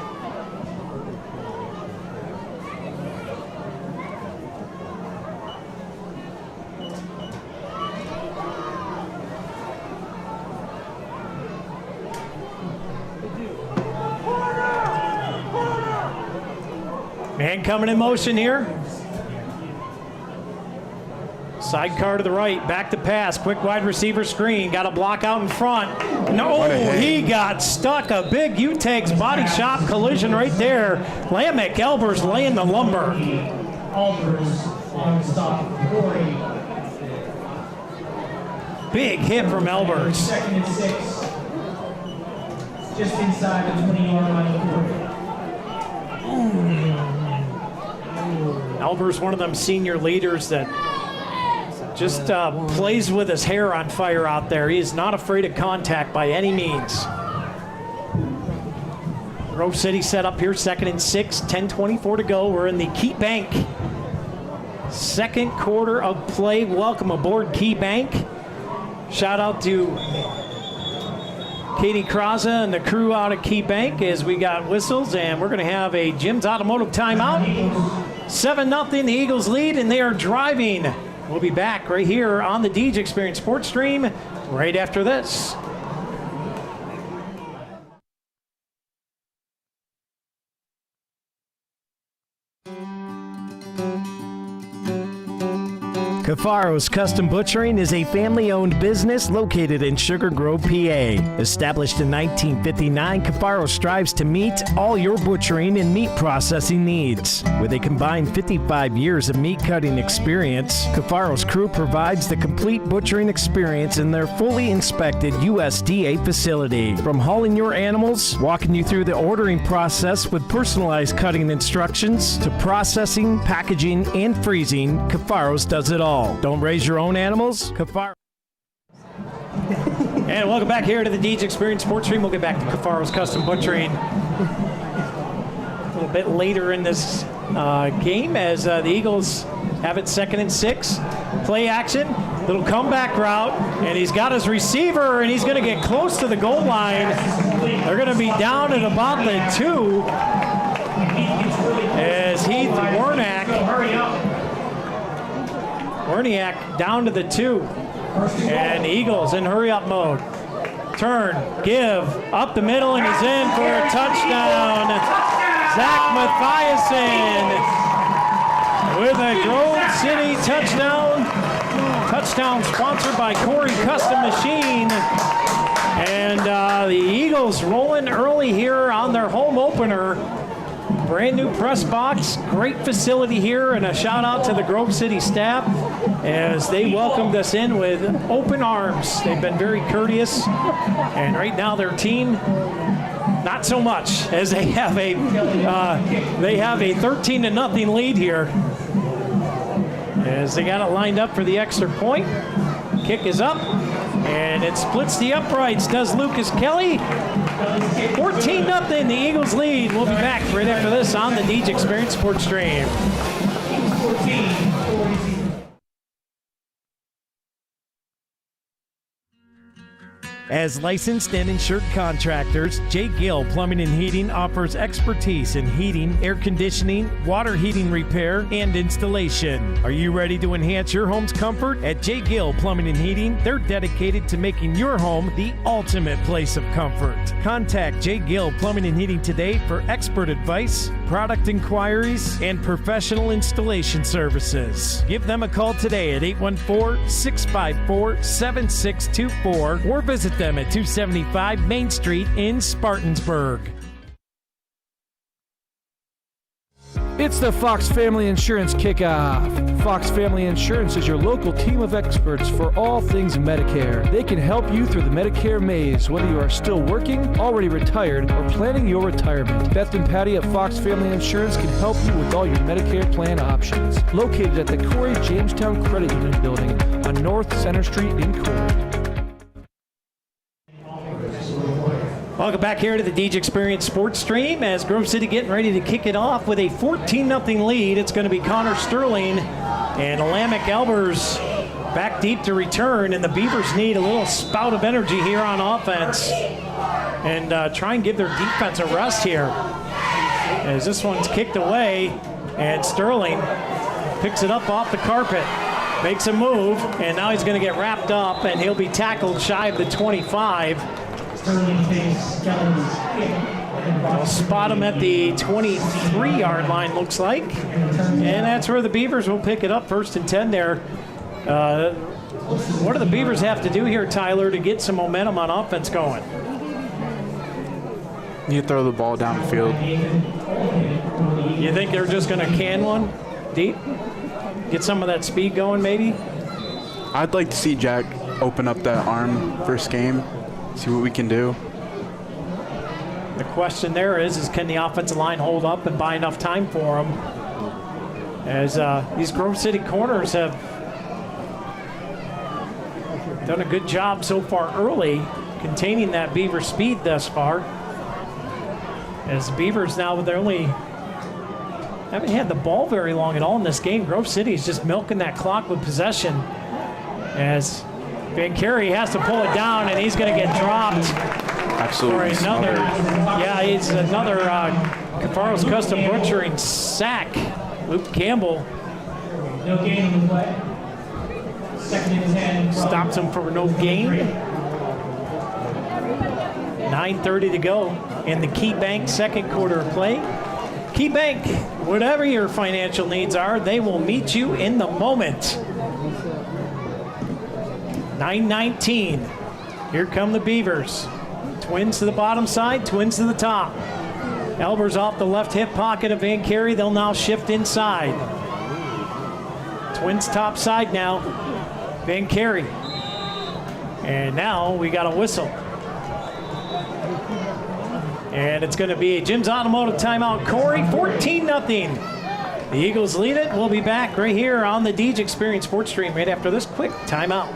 Man coming in motion here. Sidecar to the right, back to pass, quick wide receiver screen, got a block out in front. No, he got stuck. A big U-Tags body shop collision right there. Lamech Elbers laying the lumber. Albers on the stop for Corry. Big hit from Elbers. 2nd and 6. Just inside the 20-yard line of Corry. Elbers, one of them senior leaders that just plays with his hair on fire out there. He is not afraid of contact by any means. Grove City set up here, 2nd and 6, 10:24 to go. We're in the Key Bank. Second quarter of play. Welcome aboard Key Bank. Shout out to Katie Kraza and the crew out at Key Bank as we got whistles, and we're going to have a Jim's Automotive timeout. 7-0, the Eagles lead, and they are driving. We'll be back right here on the Deej Experience Sports Stream right after this. Cafaro's Custom Butchering is a family-owned business located in Sugar Grove, PA. Established in 1959, Cafaro strives to meet all your butchering and meat processing needs. With a combined 55 years of meat cutting experience, Cafaro's crew provides the complete butchering experience in their fully inspected USDA facility. From hauling your animals, walking you through the ordering process with personalized cutting instructions, to processing, packaging, and freezing, Cafaro's does it all. Don't raise your own animals? Cafaro. And welcome back here to the Deej Experience Sports Stream. We'll get back to Cafaro's Custom Butchering a little bit later in this game as the Eagles have it 2nd and 6. Play action, little comeback route, and he's got his receiver, and he's going to get close to the goal line. They're going to be down at about the 2 as Heath Werniak down to the 2. And the Eagles in hurry-up mode. Turn, give, up the middle, and he's in for a touchdown. Zach Mathiasen with a Grove City touchdown. Touchdown sponsored by Corry Custom Machine. And the Eagles rolling early here on their home opener. Brand new press box, great facility here, and a shout out to the Grove City staff as they welcomed us in with open arms. They've been very courteous, and right now their team, not so much, as they have a 13-0 lead here. As they got it lined up for the extra point, kick is up, and it splits the uprights. Does Lucas Kelly? 14-0, the Eagles lead. We'll be back right after this on the Deej Experience Sports Stream. As licensed and insured contractors, J. Gill Plumbing and Heating offers expertise in heating, air conditioning, water heating repair, and installation. Are you ready to enhance your home's comfort? At J. Gill Plumbing and Heating, they're dedicated to making your home the ultimate place of comfort. Contact J. Gill Plumbing and Heating today for expert advice, product inquiries, and professional installation services. Give them a call today at 814-654-7624 or visit them at 275 Main Street in Spartansburg. It's the Fox Family Insurance Kickoff. Fox Family Insurance is your local team of experts for all things Medicare. They can help you through the Medicare maze, whether you are still working, already retired, or planning your retirement. Beth and Patty at Fox Family Insurance can help you with all your Medicare plan options. Located at the Corry Jamestown Credit Union Building on North Center Street in Corry. Welcome back here to the Deej Experience Sports Stream as Grove City getting ready to kick it off with a 14-0 lead. It's going to be Connor Sterling and Lamech Elbers back deep to return, and the Beavers need a little spout of energy here on offense and try and give their defense a rest here as this one's kicked away, and Sterling picks it up off the carpet, makes a move, and now he's going to get wrapped up, and he'll be tackled shy of the 25. Sterling takes Kelly's kick They'll spot him at the 23-yard line, looks like. And that's where the Beavers will pick it up, 1st and 10 there. What do the Beavers have to do here, Tyler, to get some momentum on offense going? You throw the ball downfield. You think they're just going to can one deep? Get some of that speed going, maybe? I'd like to see Jack open up that arm first game, see what we can do. The question there is can the offensive line hold up and buy enough time for them? As these Grove City corners have done a good job so far early containing that Beaver speed thus far. As the Beavers now, they only haven't had the ball very long at all in this game. Grove City is just milking that clock with possession as Van Carey has to pull it down, and he's going to get dropped. Absolutely. For another, he's another Cafaro's Custom Butchering sack. Luke Campbell No gain in the play. 2nd and 10. stops him for no gain. 9:30 to go in the Key Bank second quarter of play. Key Bank, whatever your financial needs are, they will meet you in the moment. 9:19. Here come the Beavers. Twins to the bottom side, twins to the top. Elbers off the left hip pocket of Van Carey. They'll now shift inside. Twins top side now. Van Carey. And now we got a whistle. And it's going to be a Jim's Automotive timeout. Corey, 14-0. The Eagles lead it. We'll be back right here on the Deej Experience Sports Stream right after this quick timeout.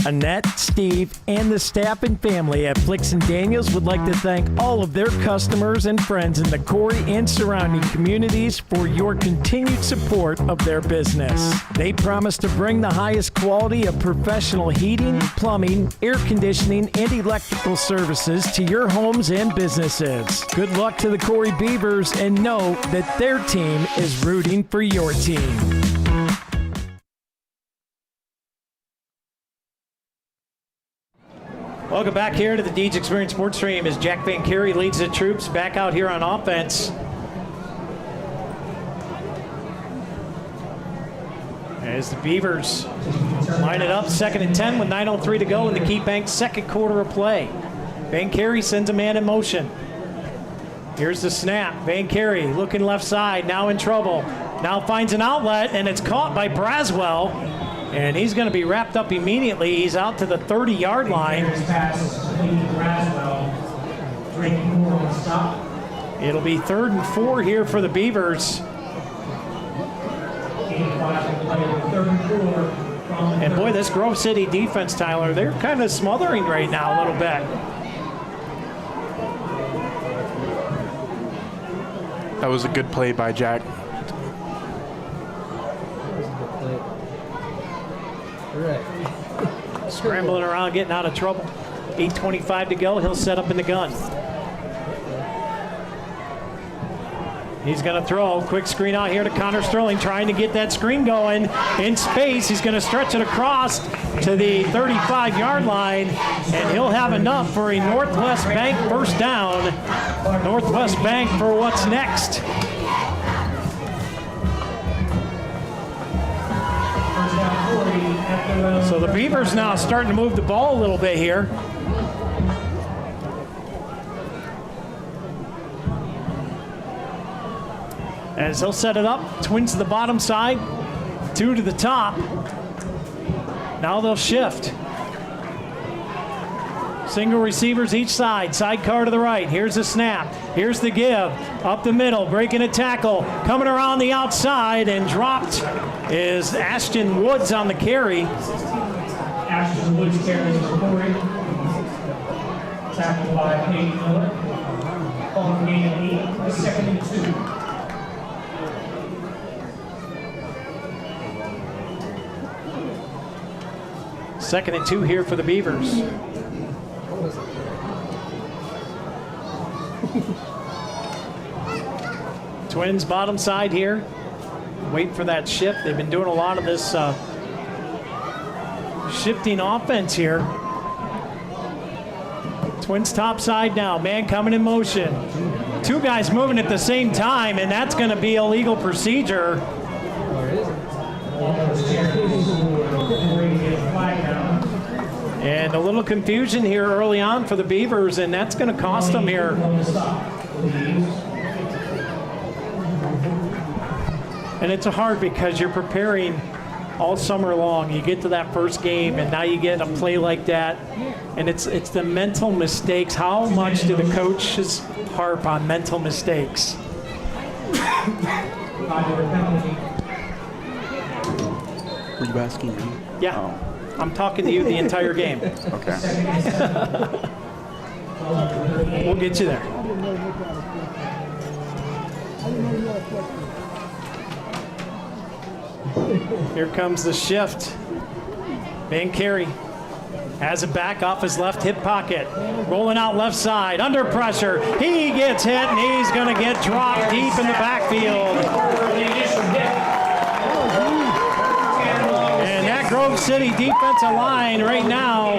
Annette, Steve, and the staff and family at Flicks and Daniels would like to thank all of their customers and friends in the Corry and surrounding communities for your continued support of their business. They promise to bring the highest quality of professional heating, plumbing, air conditioning, and electrical services to your homes and businesses. Good luck to the Corry Beavers, and know that their team is rooting for your team. Welcome back here to the Deej Experience Sports Stream as Jack Van Carey leads the troops back out here on offense. As the Beavers line it up, 2nd and 10 with 9:03 to go in the Key Bank second quarter of play. Van Carey sends a man in motion. Here's the snap. Van Carey looking left side, now in trouble. Now finds an outlet, and it's caught by Braswell. And he's going to be wrapped up immediately. He's out to the 30-yard line. It'll be 3rd and 4 here for the Beavers. And boy, this Grove City defense, Tyler, they're kind of smothering right now a little bit. That was a good play by Jack. Scrambling around, getting out of trouble. 8:25 to go. He'll set up in the gun. He's going to throw. Quick screen out here to Connor Sterling, trying to get that screen going in space. He's going to stretch it across to the 35-yard line, and he'll have enough for a Northwest Bank first down. Northwest Bank for what's next. So the Beavers now starting to move the ball a little bit here. As he'll set it up, twins to the bottom side, 2 to the top. Now they'll shift. Single receivers each side, sidecar to the right. Here's the snap. Here's the give. Up the middle, breaking a tackle. Coming around the outside and dropped is Ashton Woods on the carry. Ashton Woods carries for Corry. Tackled by Peyton Miller. Calling gain of 8, 2nd and 2. Second and 2 here for the Beavers. Twins bottom side here. Wait for that shift. They've been doing a lot of this shifting offense here. Twins top side now. Man coming in motion. Two guys moving at the same time, and that's going to be a legal procedure. And a little confusion here early on for the Beavers, and that's going to cost them here. And it's hard because you're preparing all summer long. You get to that first game, and now you get a play like that. And it's the mental mistakes. How much do the coaches harp on mental mistakes? Were you asking me? Yeah. Oh. I'm talking to you the entire game. Okay. We'll get you there. Here comes the shift. Van Carey has it back off his left hip pocket. Rolling out left side, under pressure. He gets hit, and he's going to get dropped deep in the backfield. And that Grove City defensive line right now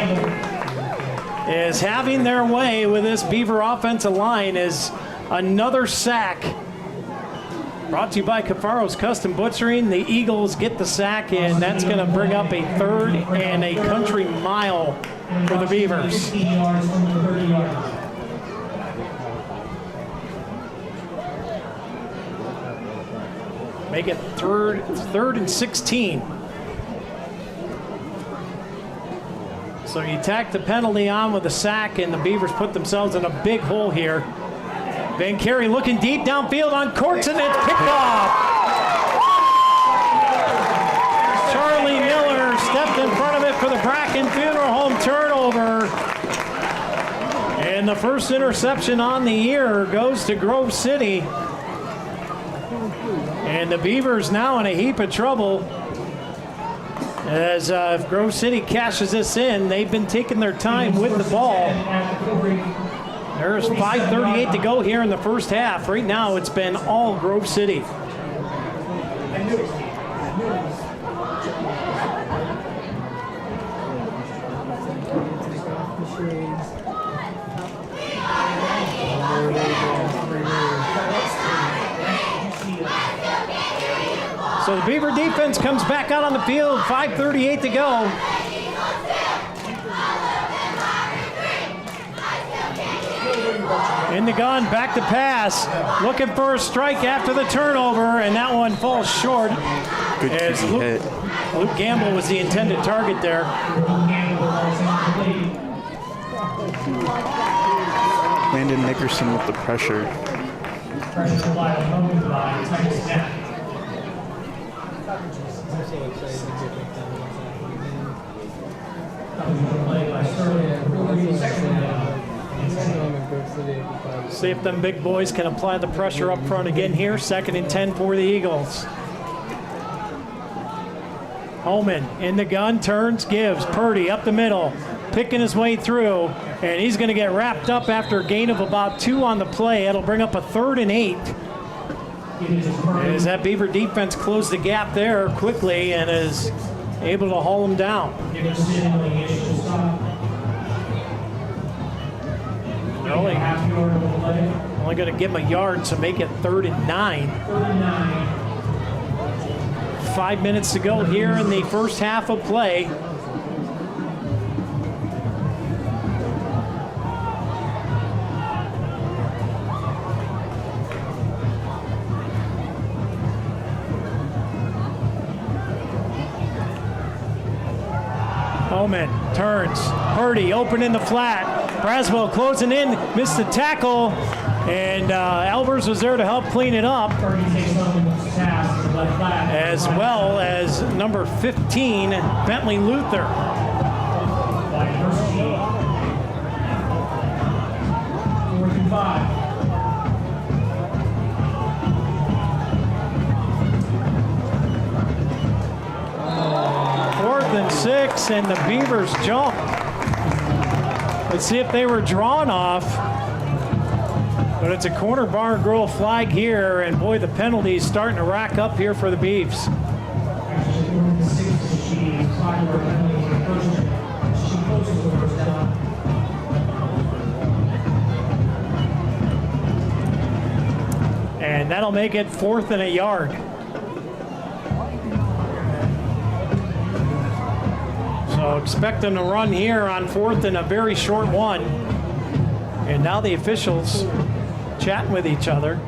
is having their way with this Beaver offensive line as another sack. Brought to you by Cafaro's Custom Butchering. The Eagles get the sack, and that's going to bring up a third and a country mile for the Beavers. Make it third and 16. So you tack the penalty on with a sack, and the Beavers put themselves in a big hole here. Van Carey looking deep downfield on courts, and it's picked off. Charlie Miller stepped in front of it for the Bracken Funeral Home turnover. And the first interception on the year goes to Grove City. And the Beavers now in a heap of trouble. As if Grove City cashes this in, they've been taking their time with the ball. There's 5:38 to go here in the first half. Right now, it's been all Grove City. So the Beaver defense comes back out on the field, 5:38 to go. In the gun, back to pass, looking for a strike after the turnover, and that one falls short. Good as hit. Luke Gamble was the intended target there. Landon Nickerson with the pressure. See if them big boys can apply the pressure up front again here. 2nd and 10 for the Eagles. Holman in the gun, turns, gives. Purdy up the middle, picking his way through, and he's going to get wrapped up after a gain of about 2 on the play. It'll bring up a 3rd and 8. As that Beaver defense closed the gap there quickly and is able to haul him down. They're only going to give him a yard, so make it 3rd and 9. 5 minutes to go here in the first half of play. Holman turns. Purdy open in the flat. Braswell closing in, missed the tackle, and Albers was there to help clean it up, as well as number 15, Bentley Luther. Fourth and 6, and the Beavers jump. Let's see if they were drawn off. But it's a corner bar girl flag here, and boy, the penalties starting to rack up here for the Beavs. And that'll make it 4th and a yard. So expect them to run here on 4th and a very short one. And now the officials chatting with each other.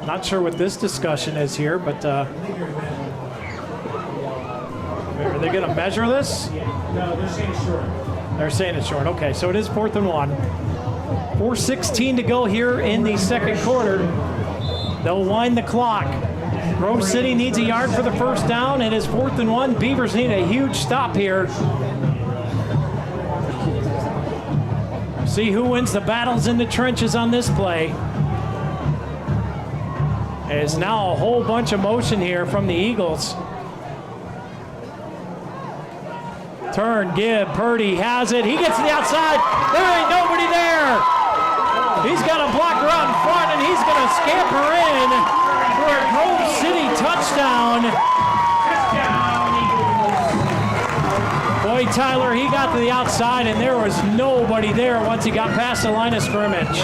Not sure what this discussion is here, but are they going to measure this? No, they're saying it's short. They're saying it's short. Okay, so it is 4th and 1. 4:16 to go here in the second quarter. They'll wind the clock. Grove City needs a yard for the first down. It is 4th and 1. Beavers need a huge stop here. See who wins the battles in the trenches on this play. There's now a whole bunch of motion here from the Eagles. Turn, give, Purdy has it. He gets to the outside. There ain't nobody there. He's got a blocker out in front, and he's going to scamper in for a Grove City touchdown. Boy, Tyler, he got to the outside, and there was nobody there once he got past the line of scrimmage.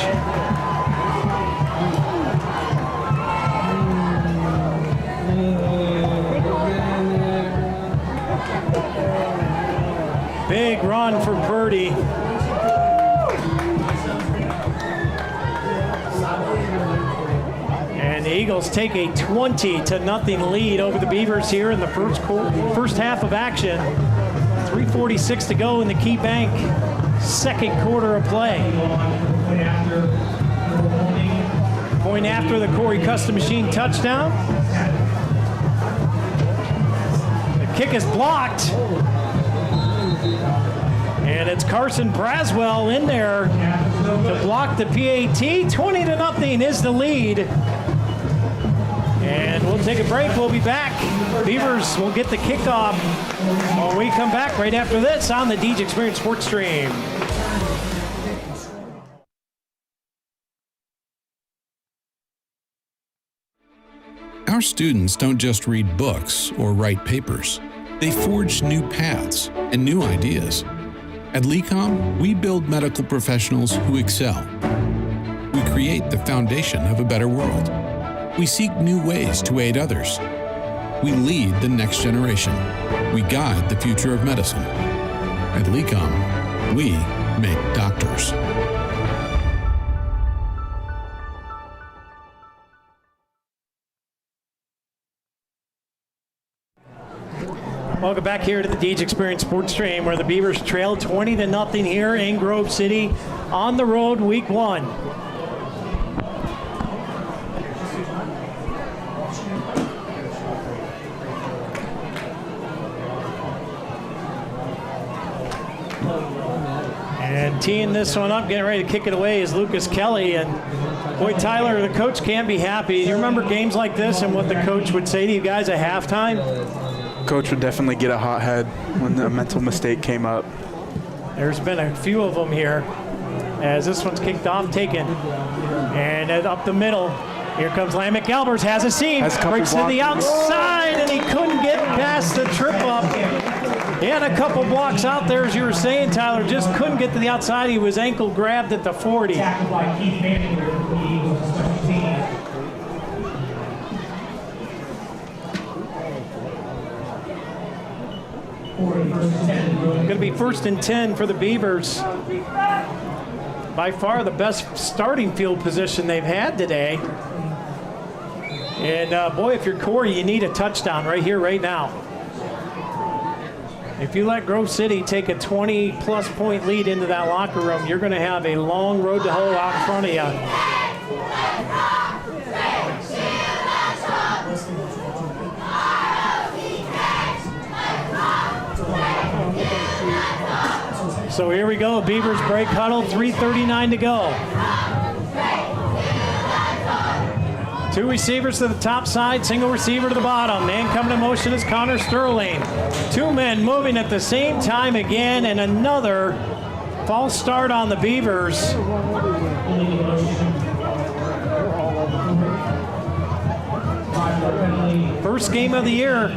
Big run for Purdy. And the Eagles take a 20-0 lead over the Beavers here in the first half of action. 3:46 to go in the Key Bank second quarter of play. Point after the Corry Custom Machine touchdown. The kick is blocked. And it's Carson Braswell in there to block the PAT. 20-0 is the lead. And we'll take a break. We'll be back. Beavers will get the kickoff when we come back right after this on the DJ Experience Sports Stream. Our students don't just read books or write papers. They forge new paths and new ideas. At LECOM, we build medical professionals who excel. We create the foundation of a better world. We seek new ways to aid others. We lead the next generation. We guide the future of medicine. At LECOM, we make doctors. Welcome back here to the DJ Experience Sports Stream, where the Beavers trail 20-0 here in Grove City on the road week 1. And teeing this one up, getting ready to kick it away is Lucas Kelly. And boy, Tyler, the coach can't be happy. Do you remember games like this and what the coach would say to you guys at halftime? Coach would definitely get a hot head when a mental mistake came up. There's been a few of them here as this one's kicked off, taken. And up the middle, here comes Lamb McElbers, has a seam, breaks to the outside, and he couldn't get past the trip up. He had a couple blocks out there, as you were saying, Tyler, just couldn't get to the outside. He was ankle grabbed at the 40. Going to be 1st and 10 for the Beavers. By far the best starting field position they've had today. And boy, if you're Corry, you need a touchdown right here, right now. If you let Grove City take a 20-plus point lead into that locker room, you're going to have a long road to hoe out in front of you. So here we go, Beavers break huddle, 3:39 to go. 2 receivers to the top side, single receiver to the bottom. Man coming in motion is Connor Sterling. 2 men moving at the same time again, and another false start on the Beavers. First game of the year.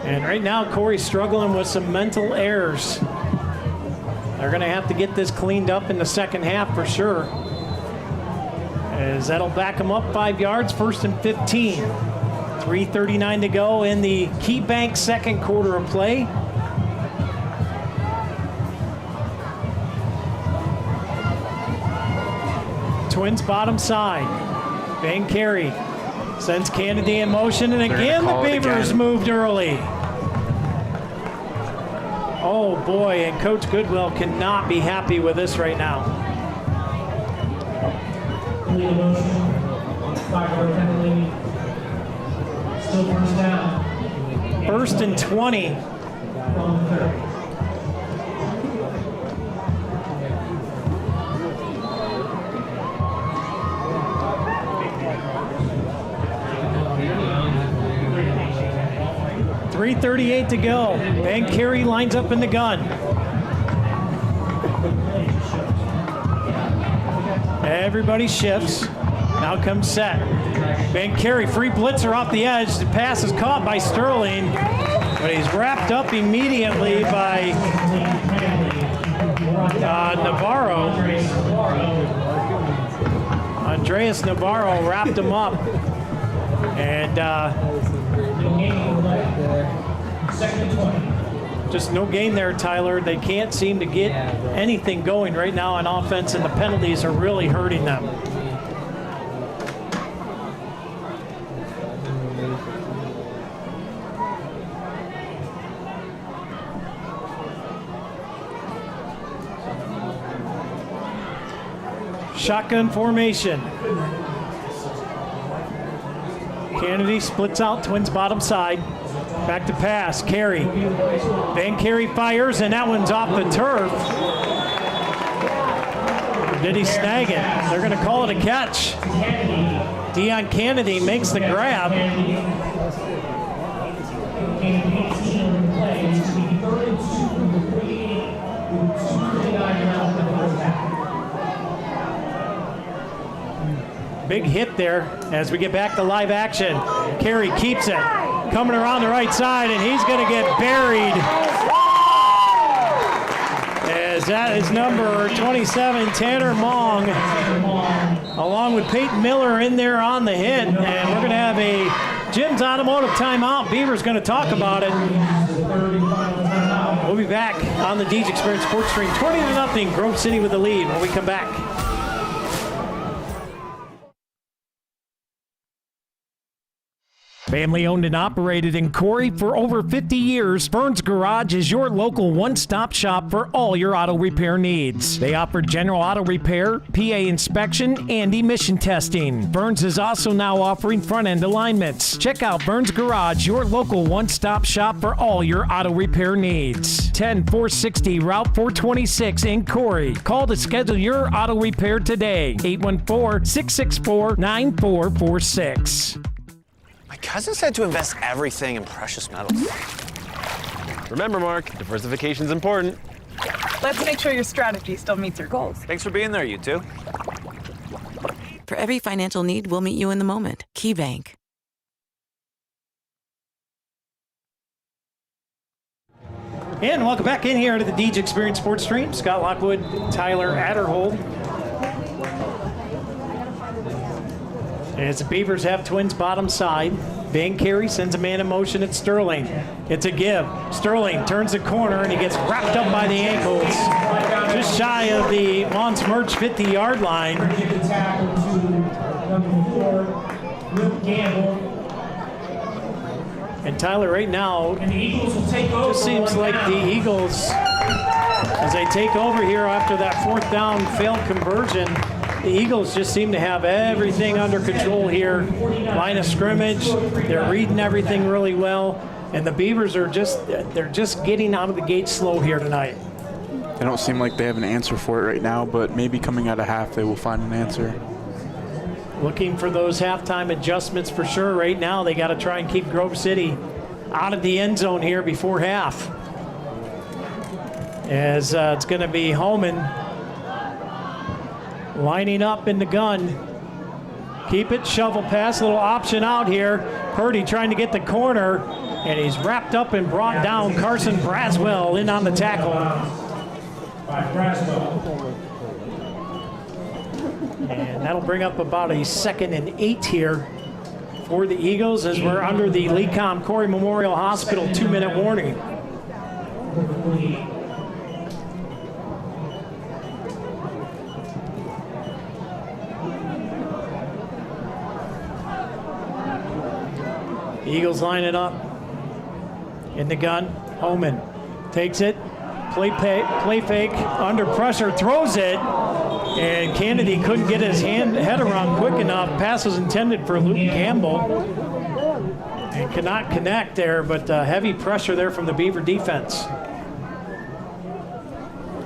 And right now, Corey's struggling with some mental errors. They're going to have to get this cleaned up in the second half for sure. As that'll back them up 5 yards, 1st and 15. 3:39 to go in the KeyBank second quarter of play. Twins bottom side. Van Carey sends Kennedy in motion, and again the Beavers moved early. Oh boy, and Coach Goodwill cannot be happy with this right now. Still first down. 1st and 20. From the 30. .338 to go. Van Carey lines up in the gun. Everybody shifts. Now comes set. Van Carey, free blitzer off the edge. The pass is caught by Sterling, but he's wrapped up immediately by Navarro. Andreas Navarro wrapped him up. And just no gain there, Tyler. They can't seem to get anything going right now on offense, and the penalties are really hurting them. Shotgun formation. Kennedy splits out, Twins bottom side. Back to pass, Carey. Van Carey fires, and that one's off the turf. Or did he snag it? They're going to call it a catch. Deion Kennedy makes the grab. Big hit there as we get back to live action. Carey keeps it. Coming around the right side, and he's going to get buried. As that is number 27, Tanner Mong, along with Peyton Miller in there on the hit. And we're going to have a Jim's Automotive timeout. Beaver's going to talk about it. We'll be back on the Deej Experience Sports Stream. 20-0, Grove City with the lead when we come back. Family owned and operated in Corry for over 50 years, Vern's Garage is your local one-stop shop for all your auto repair needs. They offer general auto repair, PA inspection, and emission testing. Vern's is also now offering front-end alignments. Check out Vern's Garage, your local one-stop shop for all your auto repair needs. 10460 Route 426 in Corry. Call to schedule your auto repair today. 814-664-9446. My cousin said to invest everything in precious metals. Remember, Mark, diversification's important. Let's make sure your strategy still meets your goals. Thanks for being there, you two. For every financial need, we'll meet you in the moment. KeyBank. And welcome back in here to the Deej Experience Sports Stream. Scott Lockwood, Tyler Adderhold. As the Beavers have Twins bottom side, Van Carey sends a man in motion at Sterling. It's a give. Sterling turns the corner and he gets wrapped up by the ankles. Just shy of the Mons Merch 50-yard line. And Tyler, right now, it just seems like the Eagles, as they take over here after that 4th down failed conversion, the Eagles just seem to have everything under control here. Line of scrimmage, they're reading everything really well, and the Beavers are they're just getting out of the gate slow here tonight. They don't seem like they have an answer for it right now, but maybe coming out of half they will find an answer. Looking for those halftime adjustments for sure. Right now they got to try and keep Grove City out of the end zone here before half. As it's going to be Holman lining up in the gun. Keep it, shovel pass, little option out here. Purdy trying to get the corner, and he's wrapped up and brought down. Carson Braswell in on the tackle. By Braswell. And that'll bring up about a 2nd and 8 here for the Eagles as we're under the Lecom Corry Memorial Hospital 2-minute warning. Eagles line it up. In the gun, Homan takes it. Play fake, under pressure, throws it. And Kennedy couldn't get his head around quick enough. Pass was intended for Luke Campbell. And cannot connect there, but heavy pressure there from the Beaver defense.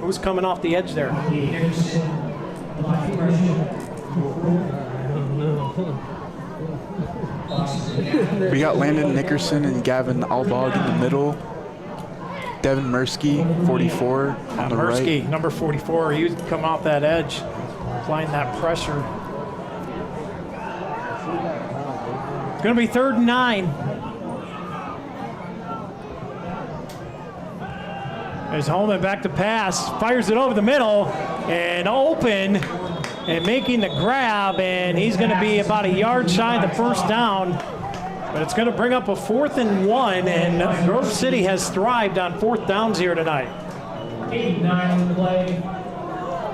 Who's coming off the edge there? We got Landon Nickerson and Gavin Albog in the middle. Devin Mursky, 44, on the Mursky, right. number 44, he would come off that edge, applying that pressure. It's going to be 3rd and 9. There's Holman back to pass, fires it over the middle, and open, and making the grab, and he's going to be about a yard shy of the first down. But it's going to bring up a 4th and 1, and Grove City has thrived on 4th downs here tonight. 89 in the play.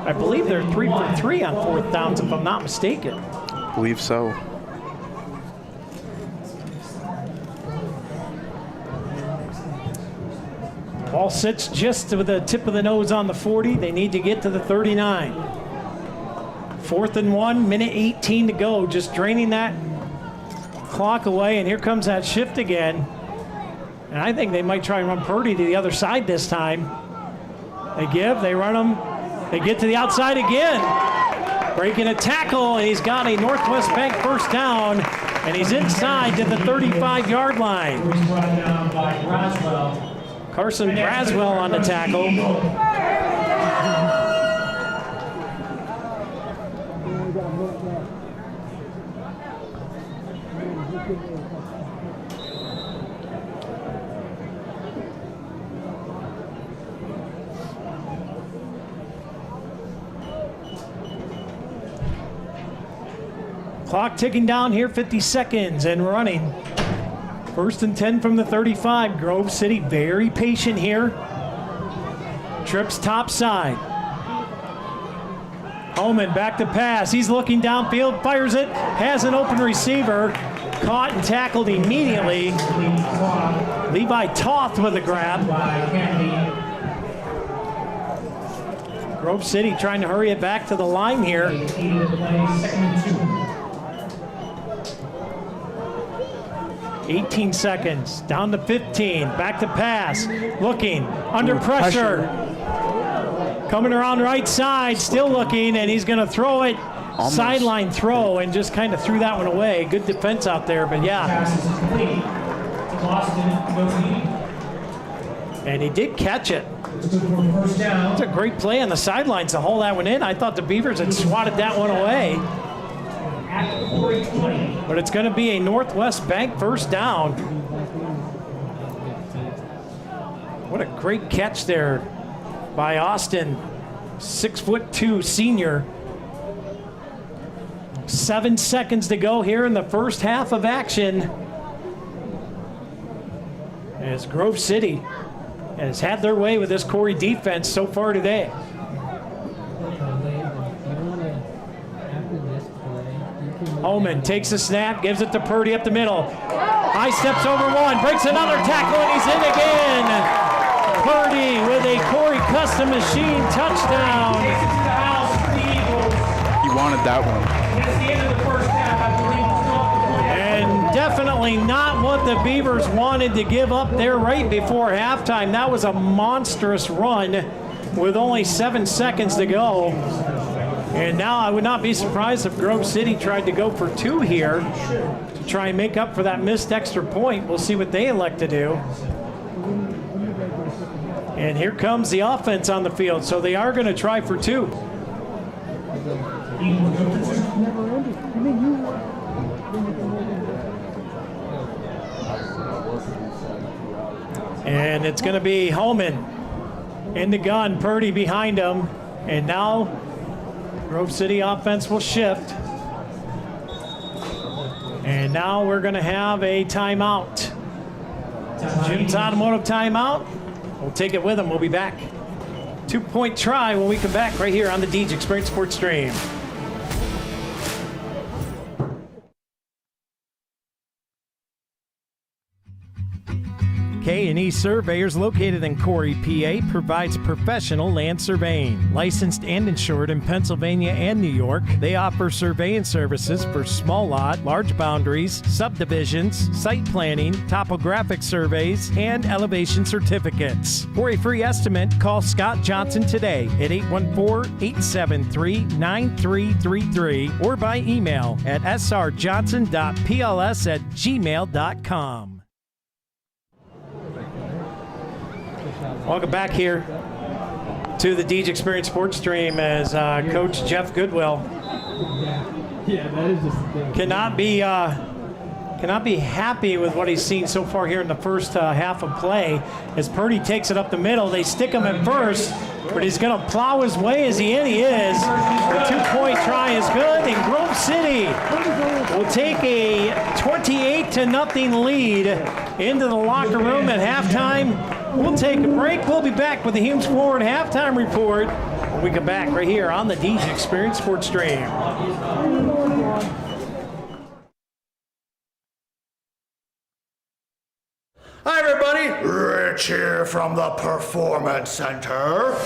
I believe they're 3 for 3 on 4th downs, if I'm not mistaken. I believe so. Ball sits just with the tip of the nose on the 40. They need to get to the 39. 4th and 1, minute 18 to go, just draining that clock away, and here comes that shift again. And I think they might try and run Purdy to the other side this time. They give, they run him, they get to the outside again. Breaking a tackle, and he's got a Northwest Bank first down, and he's inside to the 35-yard line. Carson Braswell on the tackle. Clock ticking down here, 50 seconds and running. 1st and 10 from the 35. Grove City very patient here. Trips top side. Holman back to pass. He's looking downfield, fires it, has an open receiver. Caught and tackled immediately. Levi Toth with a grab. Grove City trying to hurry it back to the line here. 18 seconds, down to 15, back to pass, looking, under pressure. Coming around right side, still looking, and he's going to throw it. Almost. Sideline throw, and just kind of threw that one away. Good defense out there, but yeah. And he did catch it. It's a great play on the sidelines to haul that one in. I thought the Beavers had swatted that one away. But it's going to be a Northwest Bank first down. What a great catch there by Austin, 6'2" senior. 7 seconds to go here in the first half of action. As Grove City has had their way with this Corry defense so far today. Holman takes a snap, gives it to Purdy up the middle. High steps over one, breaks another tackle, and he's in again. Purdy with a Corry Custom Machine touchdown. He wanted that one. And definitely not what the Beavers wanted to give up there right before halftime. That was a monstrous run with only 7 seconds to go. And now I would not be surprised if Grove City tried to go for 2 here to try and make up for that missed extra point. We'll see what they elect to do. And here comes the offense on the field, so they are going to try for 2. it's going to be Holman in the gun, Purdy behind him. And now Grove City offense will shift. And now we're going to have a timeout. Jim's Automotive timeout. We'll take it with him. We'll be back. 2-point try when we come back right here on the Deej Experience Sports Stream. K&E Surveyors, located in Corry, PA, provides professional land surveying. Licensed and insured in Pennsylvania and New York, they offer surveying services for small lot, large boundaries, subdivisions, site planning, topographic surveys, and elevation certificates. For a free estimate, call Scott Johnson today at 814-873-9333 or by email at srjohnson.pls@gmail.com. Welcome back here to the Deej Experience Sports Stream as Coach Jeff Goodwill cannot be happy with what he's seen so far here in the first half of play. As Purdy takes it up the middle, they stick him at first, but he's going to plow his way as he is. The 2-point try is good, and Grove City will take a 28-0 lead into the locker room at halftime. We'll take a break. We'll be back with the Humes Forward halftime report when we come back right here on the Deej Experience Sports Stream. Hi, everybody. Rich here from the Performance Center.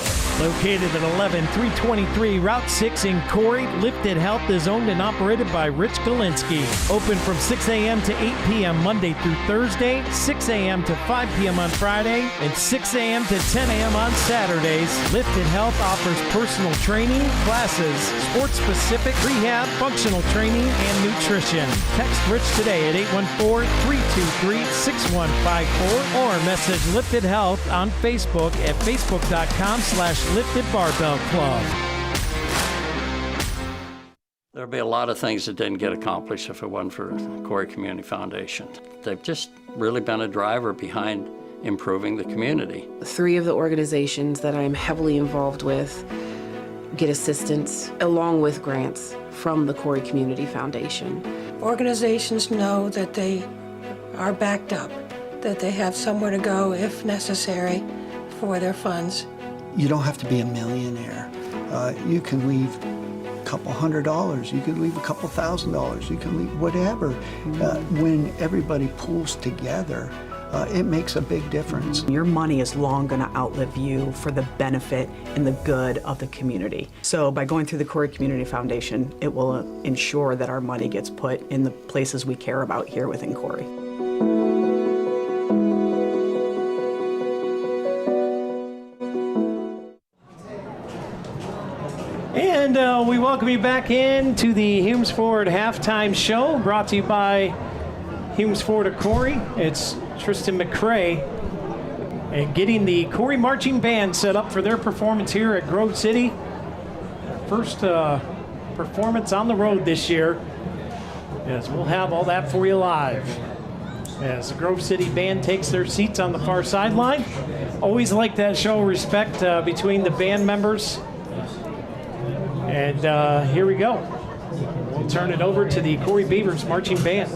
Located at 11323 Route 6 in Corry, Lifted Health is owned and operated by Rich Galinsky. Open from 6 a.m. to 8 p.m. Monday through Thursday, 6 a.m. to 5 p.m. on Friday, and 6 a.m. to 10 a.m. on Saturdays. Lifted Health offers personal training, classes, sports-specific rehab, functional training, and nutrition. Text Rich today at 814-323-6154 or message Lifted Health on Facebook at facebook.com/Lifted Barbell Club. There'll be a lot of things that didn't get accomplished if it wasn't for Corry Community Foundation. They've just really been a driver behind improving the community. 3 of the organizations that I'm heavily involved with get assistance along with grants from the Corry Community Foundation. Organizations know that they are backed up, that they have somewhere to go if necessary for their funds. You don't have to be a millionaire. You can leave a couple $100, you can leave a couple $1,000, you can leave whatever. When everybody pulls together, it makes a big difference. Your money is long going to outlive you for the benefit and the good of the community. So by going through the Corry Community Foundation, it will ensure that our money gets put in the places we care about here within Corry. And we welcome you back in to the Humes Forward halftime show, brought to you by Humes Forward of Corry. It's Tristan McCrae and getting the Corry Marching Band set up for their performance here at Grove City. First performance on the road this year. Yes, we'll have all that for you live as the Grove City Band takes their seats on the far sideline. Always like that show respect between the band members. And here we go. We'll turn it over to the Corry Beavers Marching Band.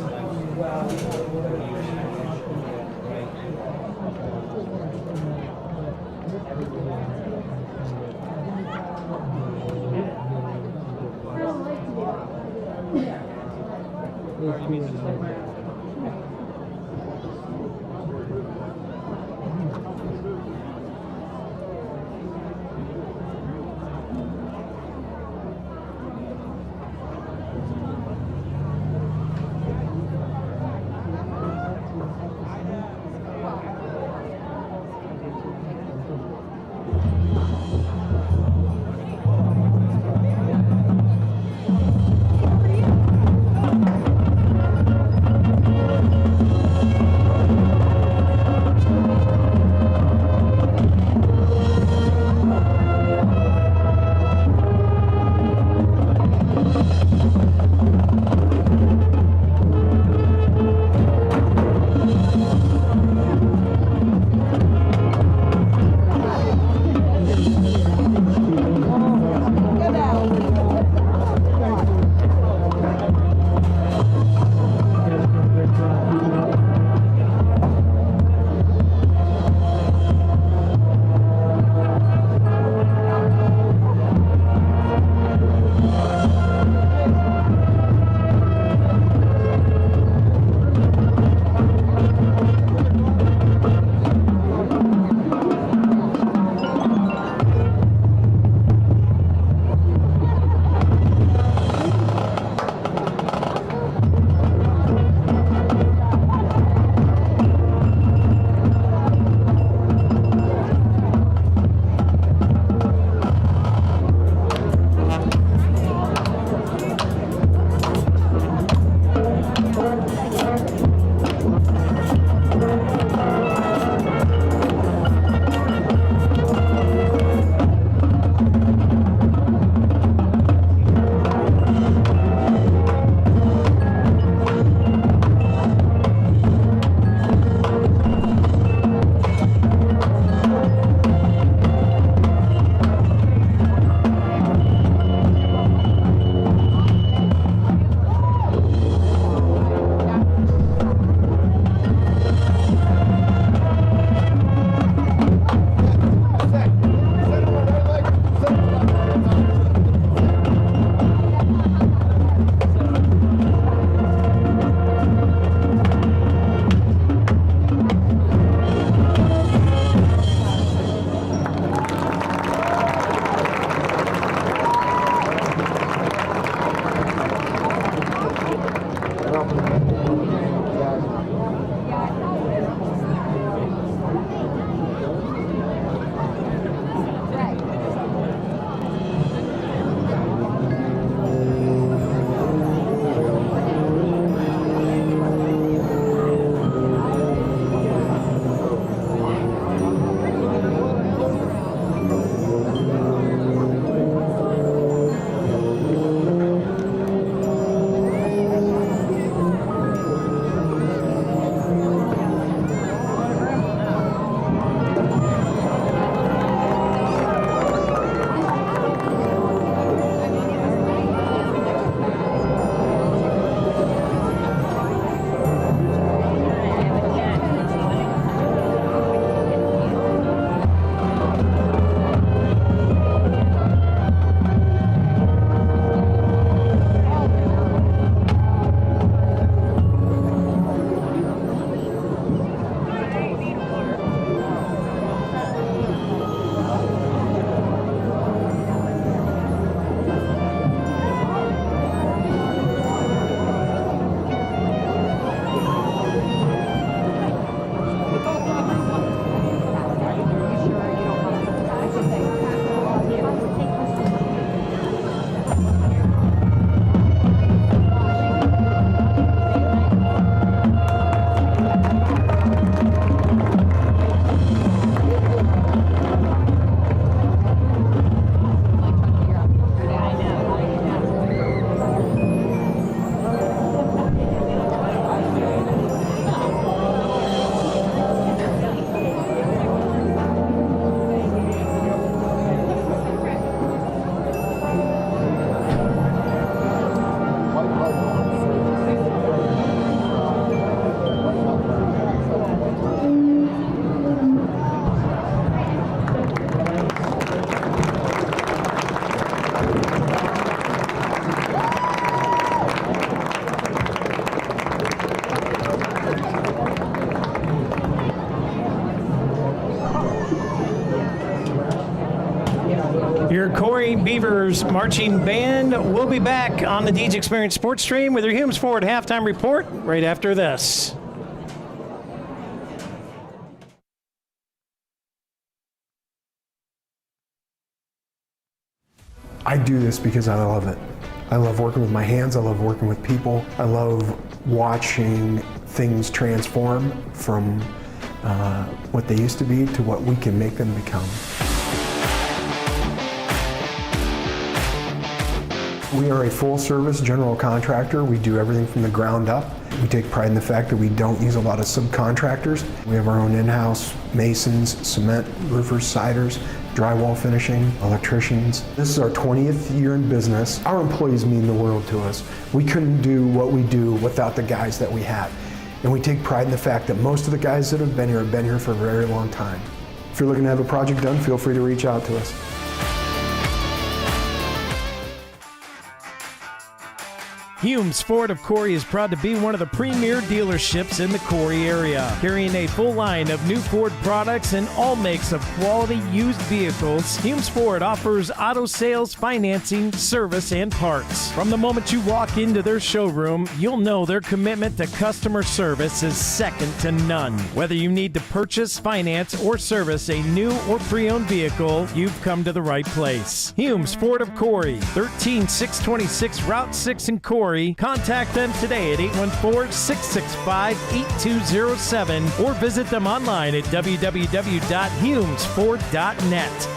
Your Corry Beavers marching band will be back on the Deej Experience Sports Stream with your Humes Ford halftime report right after this. I do this because I love it. I love working with my hands. I love working with people. I love watching things transform from what they used to be to what we can make them become. We are a full-service general contractor. We do everything from the ground up. We take pride in the fact that we don't use a lot of subcontractors. We have our own in-house masons, cement, roofers, siders, drywall finishing, electricians. This is our 20th year in business. Our employees mean the world to us. We couldn't do what we do without the guys that we have. And we take pride in the fact that most of the guys that have been here for a very long time. If you're looking to have a project done, feel free to reach out to us. Humes Ford of Corry is proud to be one of the premier dealerships in the Corry area, carrying a full line of new Ford products and all makes of quality used vehicles. Humes Ford offers auto sales, financing, service, and parts. From the moment you walk into their showroom, you'll know their commitment to customer service is second to none. Whether you need to purchase, finance, or service a new or pre-owned vehicle, you've come to the right place. Humes Ford of Corry, 13626 Route 6 in Corry. Contact them today at 814-665-8207 or visit them online at www.humesford.net.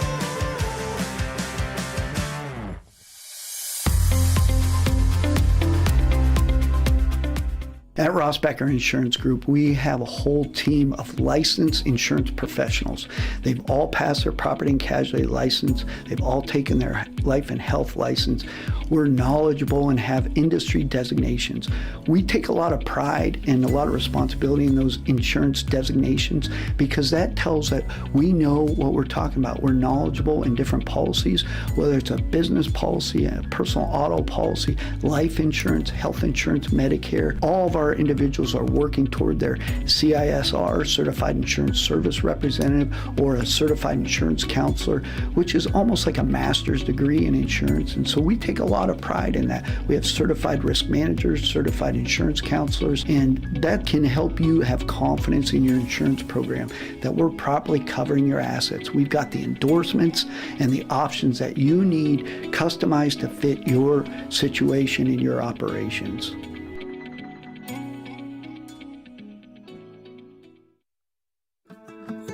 At Ross Becker Insurance Group, we have a whole team of licensed insurance professionals. They've all passed their property and casualty license. They've all taken their life and health license. We're knowledgeable and have industry designations. We take a lot of pride and a lot of responsibility in those insurance designations because that tells that we know what we're talking about. We're knowledgeable in different policies, whether it's a business policy, a personal auto policy, life insurance, health insurance, Medicare. All of our individuals are working toward their CISR, Certified Insurance Service Representative, or a Certified Insurance Counselor, which is almost like a master's degree in insurance. And so we take a lot lot of pride in that. We have certified risk managers, certified insurance counselors, and that can help you have confidence in your insurance program that we're properly covering your assets. We've got the endorsements and the options that you need customized to fit your situation and your operations.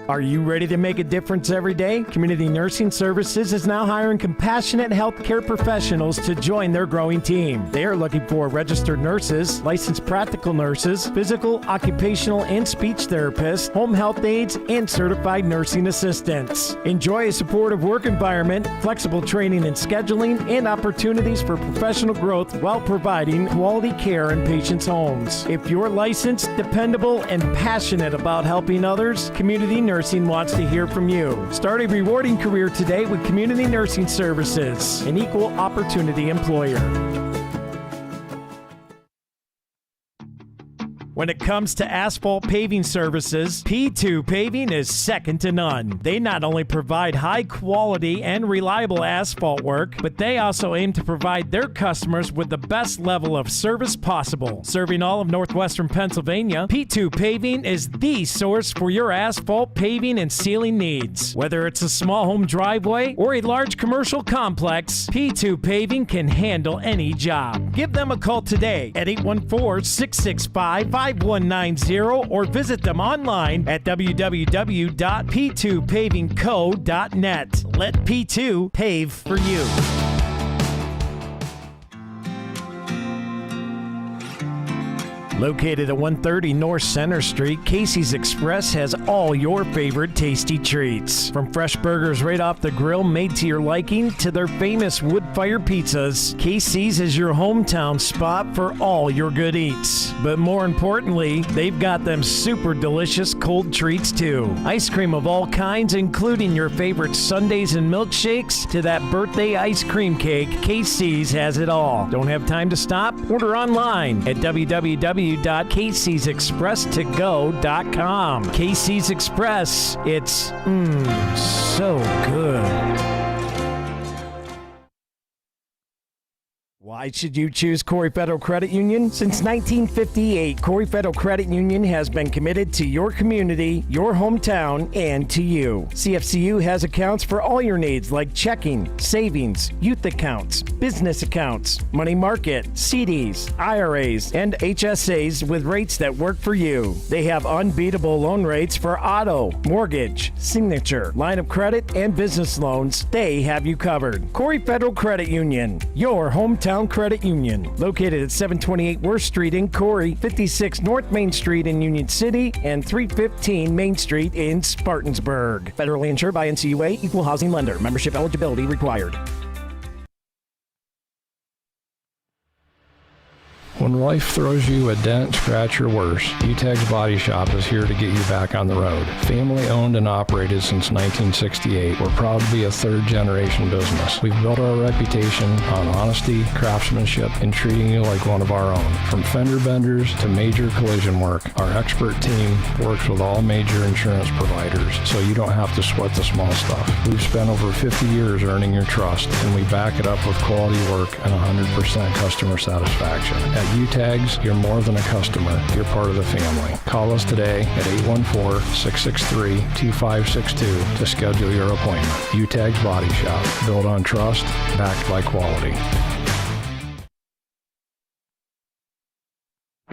Are you ready to make a difference every day? Community Nursing Services is now hiring compassionate healthcare professionals to join their growing team. They are looking for registered nurses, licensed practical nurses, physical, occupational, and speech therapists, home health aides, and certified nursing assistants. Enjoy a supportive work environment, flexible training and scheduling, and opportunities for professional growth while providing quality care in patients' homes. If you're licensed, dependable, and passionate about helping others, Community Nursing wants to hear from you. Start a rewarding career today with Community Nursing Services, an equal opportunity employer. When it comes to asphalt paving services, P2 Paving is second to none. They not only provide high quality and reliable asphalt work, but they also aim to provide their customers with the best level of service possible. Serving all of northwestern Pennsylvania, P2 Paving is the source for your asphalt paving and sealing needs. Whether it's a small home driveway or a large commercial complex, P2 Paving can handle any job. Give them a call today at 814-665-5190 or visit them online at www.p2pavingco.net. Let P2 pave for you. Located at 130 North Center Street, Casey's Express has all your favorite tasty treats. From fresh burgers right off the grill made to your liking to their famous wood-fired pizzas, Casey's is your hometown spot for all your good eats. But more importantly, they've got them super delicious cold treats too. Ice cream of all kinds, including your favorite sundaes and milkshakes to that birthday ice cream cake, Casey's has it all. Don't have time to stop? Order online at www.caseysexpresstogo.com. Casey's Express, it's so good. Why should you choose Corry Federal Credit Union? Since 1958, Corry Federal Credit Union has been committed to your community, your hometown, and to you. CFCU has accounts for all your needs like checking, savings, youth accounts, business accounts, money market, CDs, IRAs, and HSAs with rates that work for you. They have unbeatable loan rates for auto, mortgage, signature, line of credit, and business loans. They have you covered. Corry Federal Credit Union, your hometown credit union, located at 728 Worth Street in Corry, 56 North Main Street in Union City, and 315 Main Street in Spartansburg. Federally insured by NCUA, equal housing lender. Membership eligibility required. When life throws you a dent, scratch, or worse, UTAG's Body Shop is here to get you back on the road. Family owned and operated since 1968, we're proud to be a third-generation business. We've built our reputation on honesty, craftsmanship, and treating you like one of our own. From fender benders to major collision work, our expert team works with all major insurance providers, so you don't have to sweat the small stuff. We've spent over 50 years earning your trust, and we back it up with quality work and 100% customer satisfaction. At UTAGS, you're more than a customer. You're part of the family. Call us today at 814-663-2562 to schedule your appointment. UTAGS Body Shop. Built on trust, backed by quality.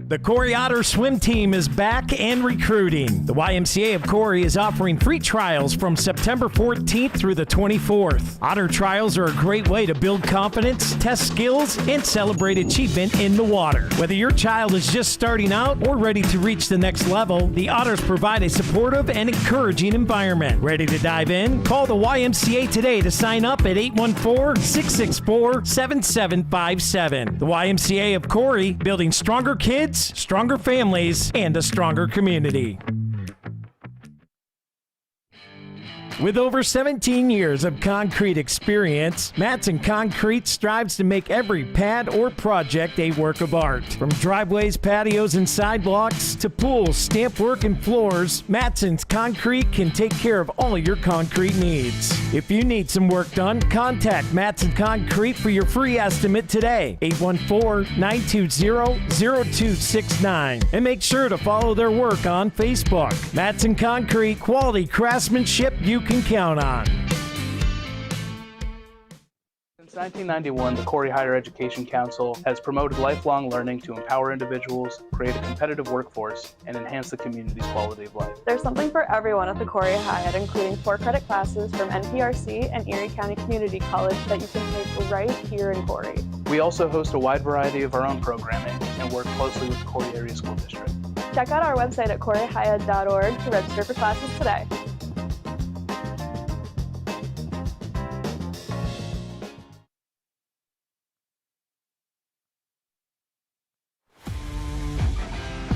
The Corry Otter swim team is back and recruiting. The YMCA of Corry is offering free trials from September 14th through the 24th. Otter trials are a great way to build confidence, test skills, and celebrate achievement in the water. Whether your child is just starting out or ready to reach the next level, the Otters provide a supportive and encouraging environment. Ready to dive in? Call the YMCA today to sign up at 814-664-7757. The YMCA of Corry, building stronger kids, stronger families, and a stronger community. With over 17 years of concrete experience, Matson Concrete strives to make every pad or project a work of art. From driveways, patios, and sidewalks to pools, stamp work, and floors, Matson's Concrete can take care of all your concrete needs. If you need some work done, contact Matson Concrete for your free estimate today, 814-920-0269. And make sure to follow their work on Facebook. Matson Concrete, quality craftsmanship you can count on. Since 1991, the Corry Higher Education Council has promoted lifelong learning to empower individuals, create a competitive workforce, and enhance the community's quality of life. There's something for everyone at the Corry Hyatt, including 4-credit classes from NPRC and Erie County Community College that you can take right here in Corry. We also host a wide variety of our own programming and work closely with the Corry Area School District. Check out our website at corryhyatt.org to register for classes today.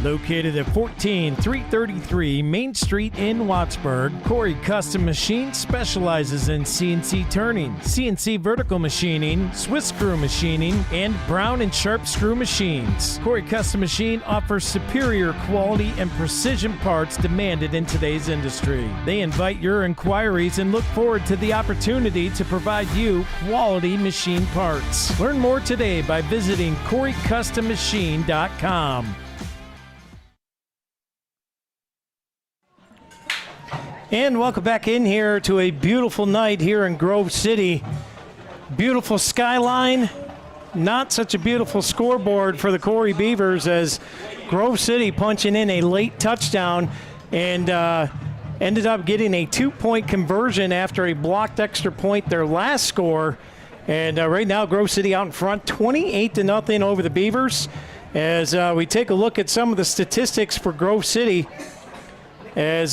Located at 14333 Main Street in Wattsburg, Corry Custom Machines specializes in CNC turning, CNC vertical machining, Swiss screw machining, and Brown and Sharp screw machines. Corry Custom Machine offers superior quality and precision parts demanded in today's industry. They invite your inquiries and look forward to the opportunity to provide you quality machine parts. Learn more today by visiting CorryCustomMachine.com. And welcome back in here to a beautiful night here in Grove City. Beautiful skyline, not such a beautiful scoreboard for the Corry Beavers as Grove City punching in a late touchdown and ended up getting a 2-point conversion after a blocked extra point, their last score. And right now Grove City out in front, 28-0 over the Beavers. As we take a look at some of the statistics for Grove City, as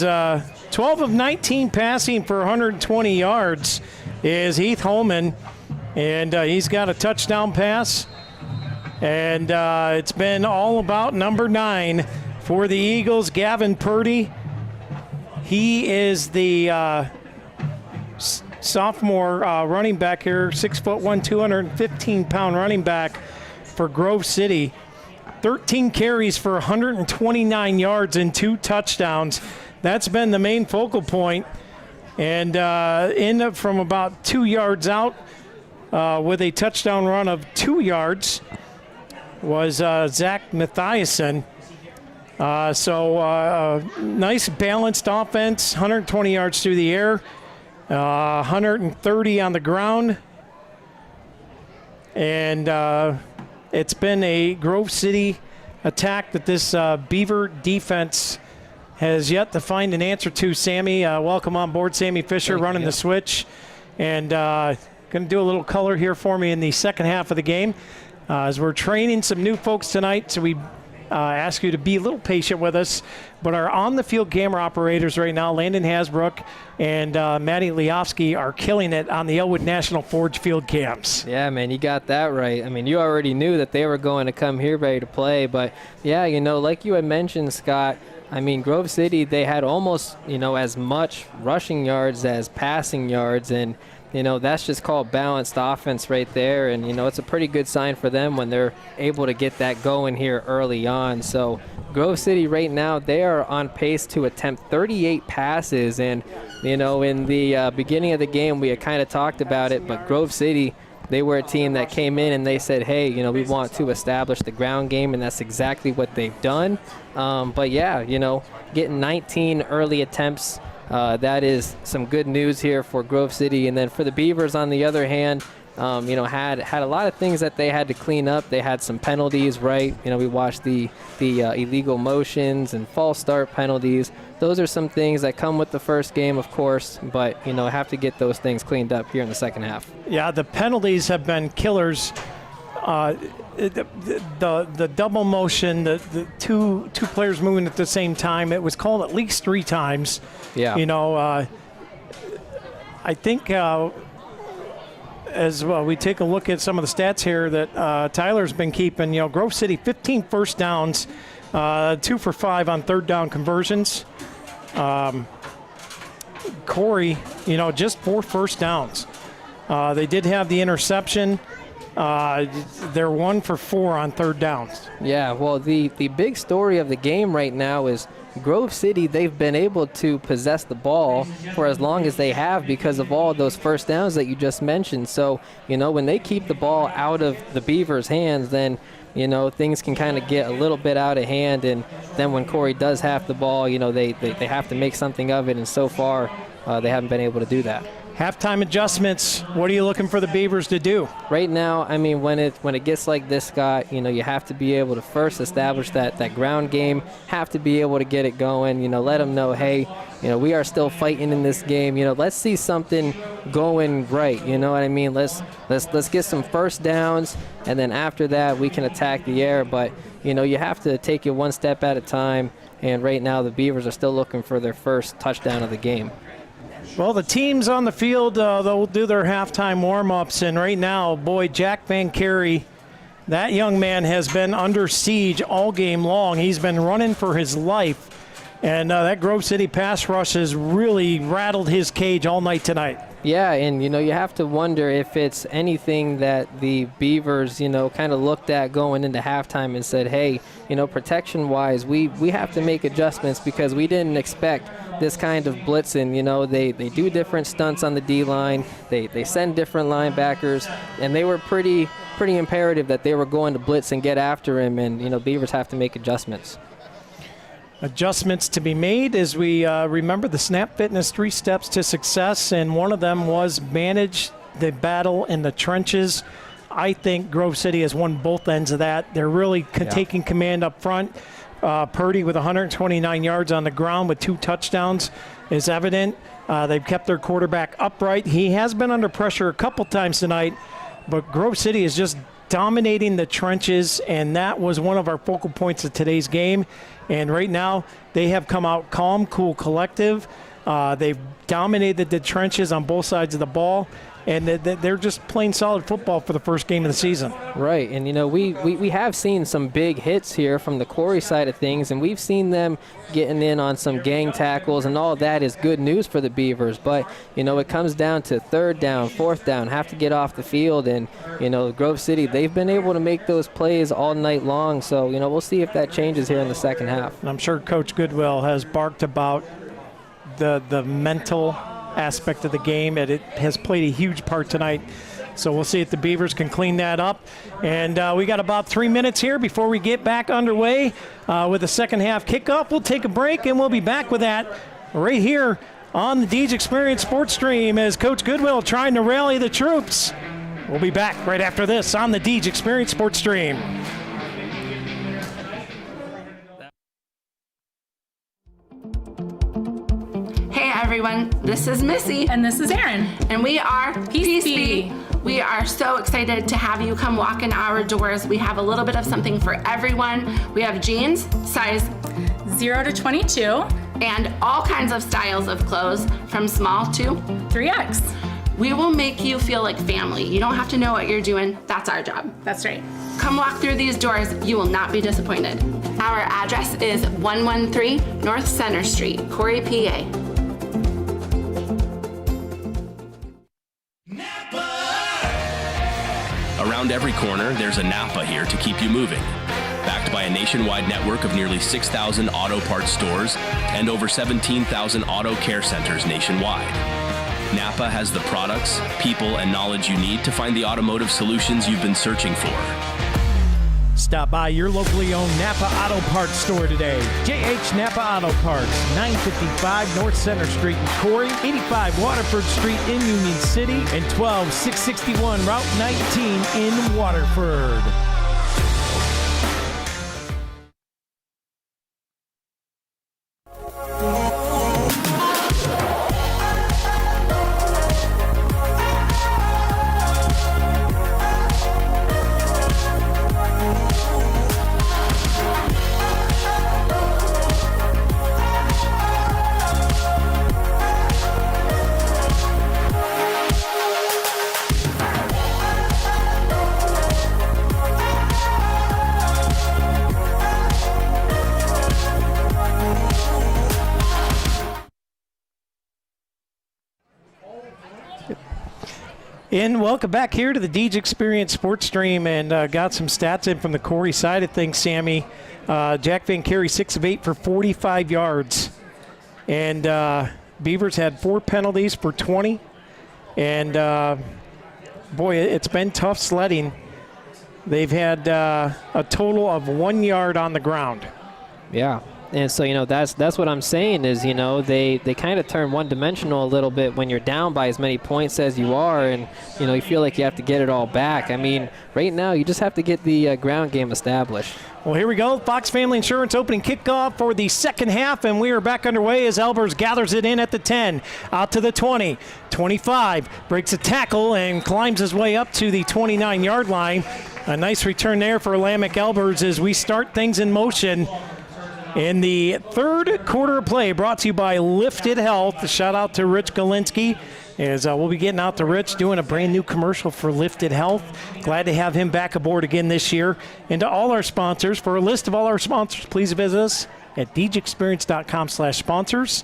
12 of 19 passing for 120 yards is Heath Holman, and he's got a touchdown pass. And it's been all about number 9 for the Eagles, Gavin Purdy. He is the sophomore running back here, 6'1", 215-pound running back for Grove City. 13 carries for 129 yards and 2 touchdowns. That's been the main focal point. And ended up from about 2 yards out with a touchdown run of 2 yards was Zach Mathiasen. Nice balanced offense, 120 yards through the air, 130 on the ground. And it's been a Grove City attack that this Beaver defense has yet to find an answer to. Sammy, welcome on board. Sammy Fisher running the switch. And going to do a little color here for me in the second half of the game. As we're training some new folks tonight, so we ask you to be a little patient with us. But our on-the-field camera operators right now, Landon Hasbrook and Matty Leofsky, are killing it on the Elwood National Forge field cams. Yeah, man, you got that right. I mean, you already knew that they were going to come here ready to play. But, yeah, you know, like you had mentioned, Scott, I mean, Grove City, they had almost, you know, as much rushing yards as passing yards. And, you know, that's just called balanced offense right there. And, you know, it's a pretty good sign for them when they're able to get that going here early on. So Grove City right now, they are on pace to attempt 38 passes. And, you know, in the beginning of the game, we had kind of talked about it, but Grove City, they were a team that came in and they said, hey, you know, we want to establish the ground game, and that's exactly what they've done. But, yeah, you know, getting 19 early attempts, that is some good news here for Grove City. And then for the Beavers, on the other hand, you know, had a lot of things that they had to clean up. They had some penalties, right? You know, we watched the illegal motions and false start penalties. Those are some things that come with the first game, of course, but, you know, have to get those things cleaned up here in the second half. Yeah, the penalties have been killers. The double motion, the two players moving at the same time, it was called at least 3 times. Yeah. You know, I think as well, we take a look at some of the stats here that Tyler's been keeping. You know, Grove City 15 first downs, 2 for 5 on third down conversions. Corry just 4 first downs. They did have the interception. They're 1 for 4 on third downs. Yeah, well, the big story of the game right now is Grove City. They've been able to possess the ball for as long as they have because of all those first downs that you just mentioned. So, when they keep the ball out of the Beavers' hands, then, things can kind of get a little bit out of hand. And then when Corry does have the ball, they have to make something of it. And so far, they haven't been able to do that. Halftime adjustments, what are you looking for the Beavers to do? Right now, when it gets like this, Scott, you have to be able to first establish that ground game, have to be able to get it going, let them know, hey, we are still fighting in this game. Let's see something going right, you know what I mean? Let's get some first downs, and then after that, we can attack the air. But, you have to take it one step at a time, and right now the Beavers are still looking for their first touchdown of the game. Well, the teams on the field, they'll do their halftime warm-ups, and right now, boy, Jack Van Carey, that young man has been under siege all game long. He's been running for his life, and that Grove City pass rush has really rattled his cage all night tonight. Yeah, and, you have to wonder if it's anything that the Beavers, kind of looked at going into halftime and said, hey, protection-wise, we have to make adjustments because we didn't expect this kind of blitzing. They do different stunts on the D-line. They send different linebackers, and they were pretty imperative that they were going to blitz and get after him, and, Beavers have to make adjustments. Adjustments to be made as we remember the Snap Fitness 3 steps to success, and one of them was manage the battle in the trenches. I think Grove City has won both ends of that. They're really taking command up front. Purdy with 129 yards on the ground with 2 touchdowns is evident. They've kept their quarterback upright. He has been under pressure a couple times tonight, but Grove City is just dominating the trenches, and that was one of our focal points of today's game. And right now, they have come out calm, cool, collective. They've dominated the trenches on both sides of the ball, and they're just playing solid football for the first game of the season. Right, and we have seen some big hits here from the Corry side of things, and we've seen them getting in on some gang tackles, and all of that is good news for the Beavers. But, it comes down to third down, fourth down, have to get off the field, and, Grove City, they've been able to make those plays all night long. So, we'll see if that changes here in the second half. And I'm sure Coach Goodwill has barked about the mental aspect of the game, and it has played a huge part tonight. So we'll see if the Beavers can clean that up. And we got about 3 minutes here before we get back underway with the second half kickoff. We'll take a break, and we'll be back with that right here on the Deej Experience Sports Stream as Coach Goodwill trying to rally the troops. We'll be back right after this on the Deej Experience Sports Stream. Hey everyone, this is Missy. And this is Erin. And we are Peace Be. We are so excited to have you come walk in our doors. We have a little bit of something for everyone. We have jeans, size 0 to 22. And all kinds of styles of clothes from small to 3X. We will make you feel like family. You don't have to know what you're doing. That's our job. That's right. Come walk through these doors. You will not be disappointed. Our address is 113 North Center Street, Corry, PA. Around every corner, there's a Napa here to keep you moving. Backed by a nationwide network of nearly 6,000 auto parts stores and over 17,000 auto care centers nationwide. Napa has the products, people, and knowledge you need to find the automotive solutions you've been searching for. Stop by your locally owned Napa Auto Parts store today. JH Napa Auto Parts, 955 North Center Street in Corry, 85 Waterford Street in Union City, and 12661 Route 19 in Waterford. And welcome back here to the Deej Experience Sports Stream, and got some stats in from the Corry side of things, Sammy. Jack Van Carey, 6 of 8 for 45 yards. And Beavers had 4 penalties for 20. And, boy, it's been tough sledding. They've had a total of 1 yard on the ground. Yeah. And so, that's what I'm saying is, they kind of turn one-dimensional a little bit when you're down by as many points as you are, and, you feel like you have to get it all back. I mean, right now you just have to get the ground game established. Well, here we go. Fox Family Insurance opening kickoff for the second half, and we are back underway as Albers gathers it in at the 10, out to the 20, 25, breaks a tackle and climbs his way up to the 29-yard line. A nice return there for Lamech Albers as we start things in motion. In the third quarter of play, brought to you by Lifted Health. Shout out to Rich Galinsky, as we'll be getting out to Rich doing a brand new commercial for Lifted Health. Glad to have him back aboard again this year. And to all our sponsors, for a list of all our sponsors, please visit us at deejexperience.com/sponsors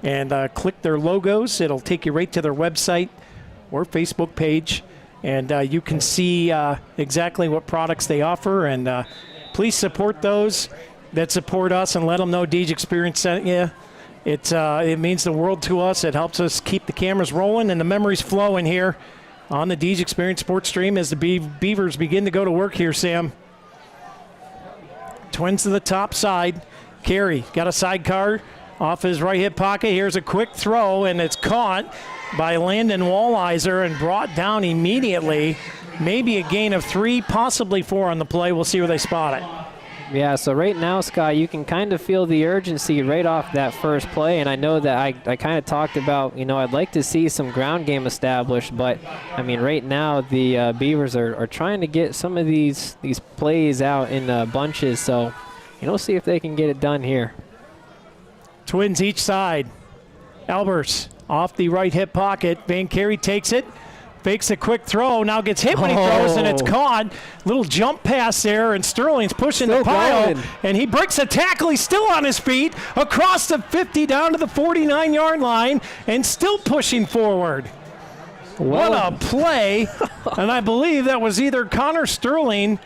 and click their logos. It'll take you right to their website or Facebook page, and you can see exactly what products they offer. And please support those that support us and let them know Deej Experience sent you. It means the world to us. It helps us keep the cameras rolling and the memories flowing here on the Deej Experience Sports Stream as the Beavers begin to go to work here, Sam. Twins to the top side. Carey got a sidecar off his right hip pocket. Here's a quick throw, and it's caught by Landon Walliser and brought down immediately. Maybe a gain of 3, possibly 4 on the play. We'll see where they spot it. Yeah, so right now, Scott, you can kind of feel the urgency right off that first play, and I know that I kind of talked about, I'd like to see some ground game established, but, I mean, right now the Beavers are trying to get some of these plays out in bunches, so, see if they can get it done here. Twins each side. Albers off the right hip pocket. Van Carey takes it. Fakes a quick throw, now gets hit when he throws, and it's caught. Little jump pass there, and Sterling's pushing the pile, and he breaks a tackle. He's still on his feet, across the 50, down to the 49-yard line, and still pushing forward. What a play, and I believe that was either Connor Sterling,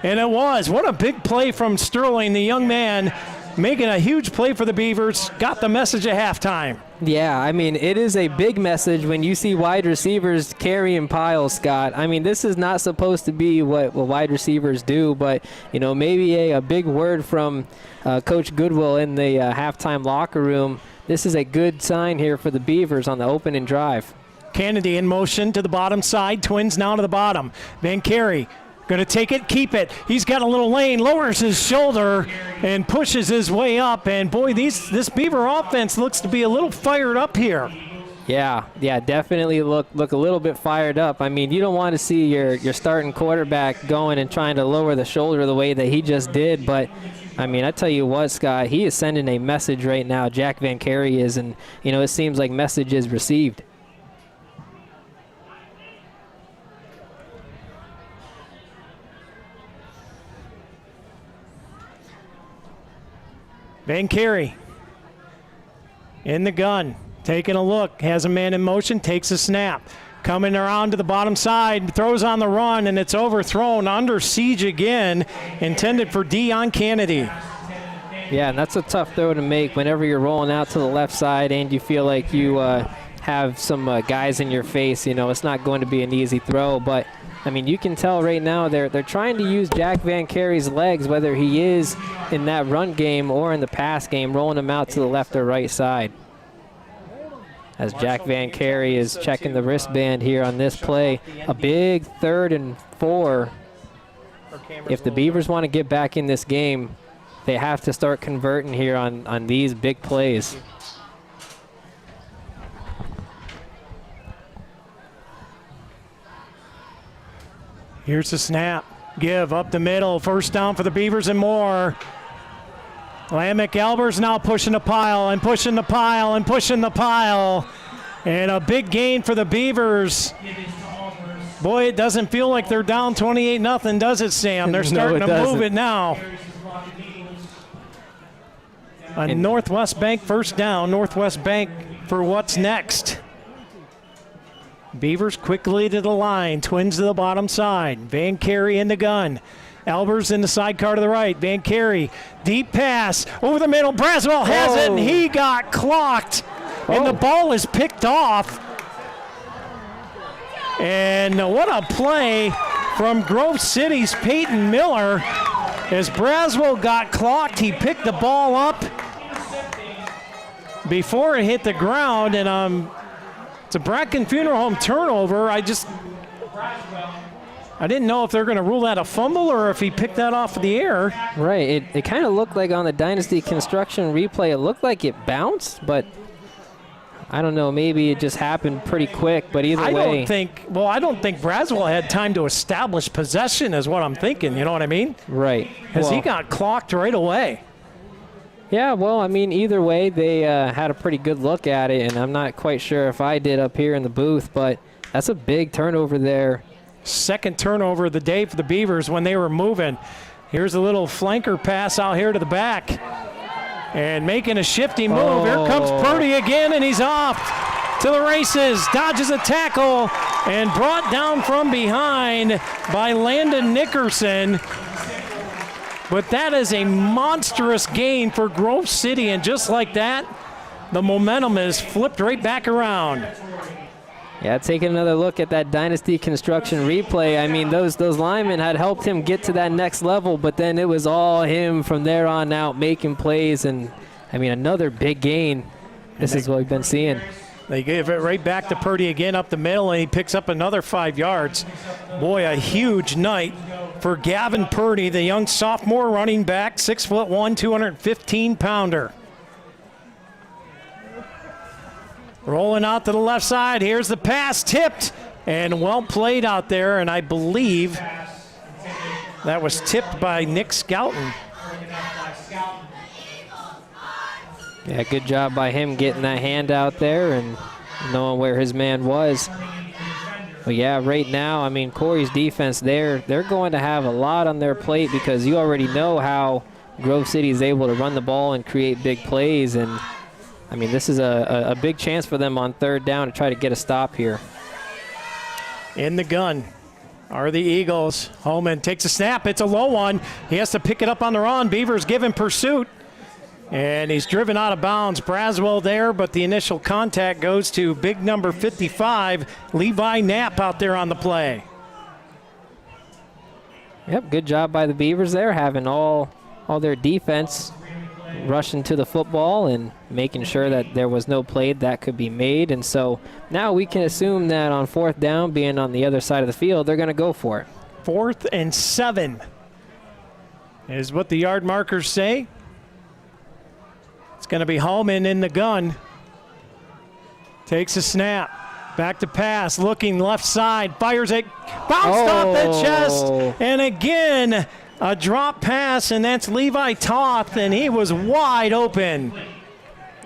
and it was. What a big play from Sterling, the young man, making a huge play for the Beavers, got the message at halftime. Yeah, I mean, it is a big message when you see wide receivers carrying piles, Scott. I mean, this is not supposed to be what wide receivers do, but, maybe a big word from Coach Goodwill in the halftime locker room. This is a good sign here for the Beavers on the opening drive. Kennedy in motion to the bottom side. Twins now to the bottom. Van Carey going to take it, keep it. He's got a little lane, lowers his shoulder, and pushes his way up. And, boy, this Beaver offense looks to be a little fired up here. Yeah, definitely look a little bit fired up. I mean, you don't want to see your starting quarterback going and trying to lower the shoulder the way that he just did. But, I mean, I tell you what, Scott, he is sending a message right now. Jack Van Carey is, and, it seems like message is received. Van Carey in the gun, taking a look, has a man in motion, takes a snap. Coming around to the bottom side, throws on the run, and it's overthrown, under siege again, intended for Dion Kennedy. Yeah, and that's a tough throw to make whenever you're rolling out to the left side and you feel like you have some guys in your face. It's not going to be an easy throw, but I mean, you can tell right now they're trying to use Jack Van Carey's legs, whether he is in that run game or in the pass game, rolling him out to the left or right side. As Jack Van Carey is checking the wristband here on this play. A big 3rd and 4. If the Beavers want to get back in this game, they have to start converting here on these big plays. Here's the snap. Give up the middle. First down for the Beavers and more. Lamech Albers now pushing the pile and pushing the pile and pushing the pile. And a big gain for the Beavers. Boy, it doesn't feel like they're down 28-0, does it, Sam? They're starting to move it now. A Northwest Bank first down. Northwest Bank for what's next. Beavers quickly to the line, twins to the bottom side. Van Carey in the gun. Albers in the sidecar to the right. Van Carey, deep pass over the middle. Braswell has it, and he got clocked. And the ball is picked off. And what a play from Grove City's Peyton Miller. As Braswell got clocked, he picked the ball up before it hit the ground. And it's a Bracken Funeral Home turnover. I didn't know if they're going to rule that a fumble or if he picked that off of the air. Right. It kind of looked like on the Dynasty Construction replay, it looked like it bounced, but I don't know. Maybe it just happened pretty quick, but either way. I don't think Braswell had time to establish possession is what I'm thinking. You know what I mean? Right. Because he got clocked right away. Yeah, well, I mean, either way, they had a pretty good look at it, and I'm not quite sure if I did up here in the booth, but that's a big turnover there. Second turnover of the day for the Beavers when they were moving. Here's a little flanker pass out here to the back. And making a shifty move. Here comes Purdy again, and he's off to the races. Dodges a tackle and brought down from behind by Landon Nickerson. But that is a monstrous gain for Grove City, and just like that, the momentum is flipped right back around. Yeah, taking another look at that Dynasty Construction replay. I mean, those linemen had helped him get to that next level, but then it was all him from there on out making plays. And, I mean, another big gain. This is what we've been seeing. They gave it right back to Purdy again up the middle, and he picks up another 5 yards. Boy, a huge night for Gavin Purdy, the young sophomore running back, 6'1", 215-pounder. Rolling out to the left side. Here's the pass, tipped, and well played out there. And I believe that was tipped by Nick Scouten. Yeah, good job by him getting that hand out there and knowing where his man was. But yeah, right now, I mean, Corry's defense, they're going to have a lot on their plate because you already know how Grove City is able to run the ball and create big plays. And I mean, this is a big chance for them on third down to try to get a stop here. In the gun are the Eagles. Holman takes a snap. It's a low one. He has to pick it up on the run. Beavers give him pursuit. And he's driven out of bounds. Braswell there, but the initial contact goes to big number 55, Levi Knapp out there on the play. Yep, good job by the Beavers there, having all their defense rushing to the football and making sure that there was no play that could be made. And so now we can assume that on fourth down, being on the other side of the field, they're going to go for it. 4th and 7 is what the yard markers say. It's going to be Hallman in the gun. Takes a snap. Back to pass. Looking left side. Fires it. Bounced off the chest. And again, a drop pass, and that's Levi Toth, and he was wide open.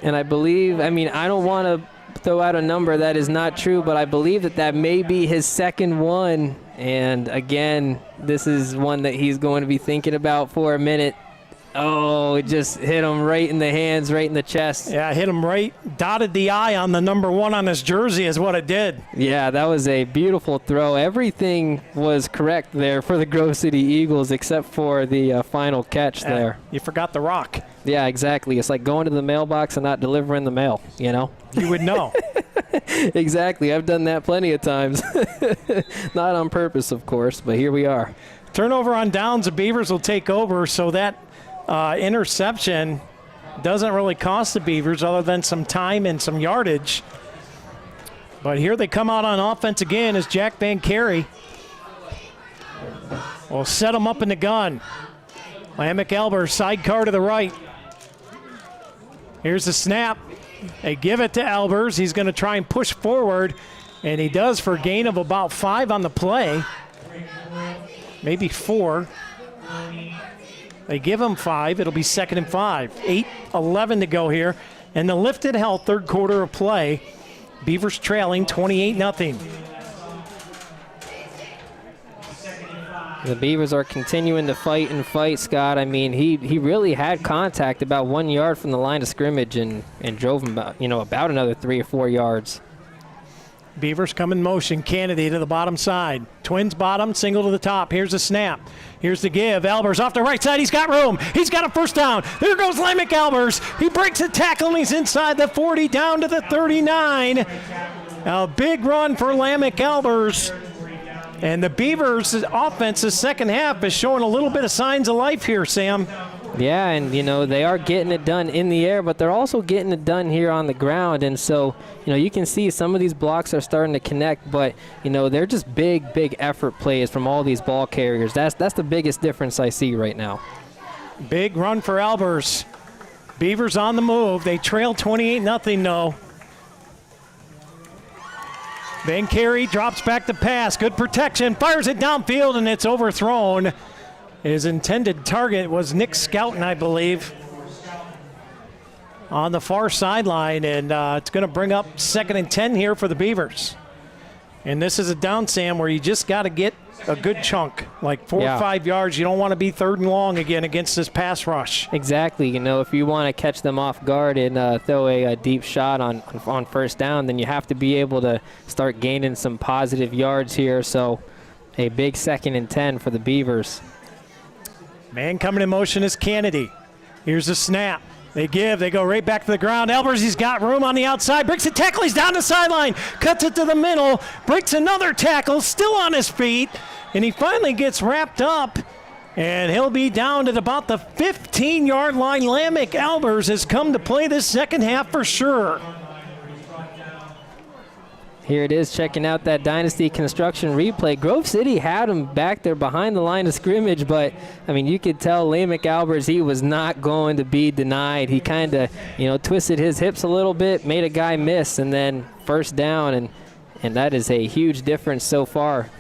And I believe, I mean, I don't want to throw out a number that is not true, but I believe that may be his second one. And again, this is one that he's going to be thinking about for a minute. Oh, it just hit him right in the hands, right in the chest. Yeah, hit him right, dotted the I on the number 1 on his jersey is what it did. Yeah, that was a beautiful throw. Everything was correct there for the Grove City Eagles except for the final catch there. You forgot the rock. Yeah, exactly. It's like going to the mailbox and not delivering the mail, you know? You would know. Exactly. I've done that plenty of times. Not on purpose, of course, but here we are. Turnover on downs, the Beavers will take over, so that interception doesn't really cost the Beavers other than some time and some yardage. But here they come out on offense again as Jack Van Carey will set them up in the gun. Lamech Elber, sidecar to the right. Here's the snap. They give it to Elbers. He's going to try and push forward, and he does for a gain of about 5 on the play. Maybe 4. They give him 5. It'll be 2nd and 5. 8:11 to go here. And the lifted held third quarter of play. Beavers trailing 28-0. The Beavers are continuing to fight, Scott. I mean, he really had contact about 1 yard from the line of scrimmage and drove him about another 3 or 4 yards. Beavers come in motion. Kennedy to the bottom side. Twins bottom, single to the top. Here's the snap. Here's the give. Albers off the right side. He's got room. He's got a first down. There goes Lamech Albers. He breaks a tackle and he's inside the 40 down to the 39. A big run for Lamech Albers. And the Beavers' offense, the second half, is showing a little bit of signs of life here, Sam. Yeah, and, they are getting it done in the air, but they're also getting it done here on the ground. And so, you can see some of these blocks are starting to connect, but, they're just big effort plays from all these ball carriers. That's the biggest difference I see right now. Big run for Albers. Beavers on the move. They trail 28-0, though. Van Carey drops back the pass. Good protection. Fires it downfield, and it's overthrown. His intended target was Nick Scouten, I believe, on the far sideline, and it's going to bring up 2nd and 10 here for the Beavers. And this is a down, Sam, where you just got to get a good chunk, like 4 or 5 yards. You don't want to be 3rd and long again against this pass rush. Exactly. If you want to catch them off guard and throw a deep shot on first down, then you have to be able to start gaining some positive yards here. So a big 2nd and 10 for the Beavers. Man coming in motion is Kennedy. Here's the snap. They go right back to the ground. Albers, he's got room on the outside. Breaks a tackle, he's down the sideline. Cuts it to the middle. Breaks another tackle, still on his feet. And he finally gets wrapped up. And he'll be down at about the 15-yard line. Lamech Albers has come to play this second half for sure. Here it is, checking out that Dynasty Construction replay. Grove City had him back there behind the line of scrimmage, but, you could tell Lamech Albers, he was not going to be denied. He kind of, twisted his hips a little bit, made a guy miss, and then first down, and that is a huge difference so far.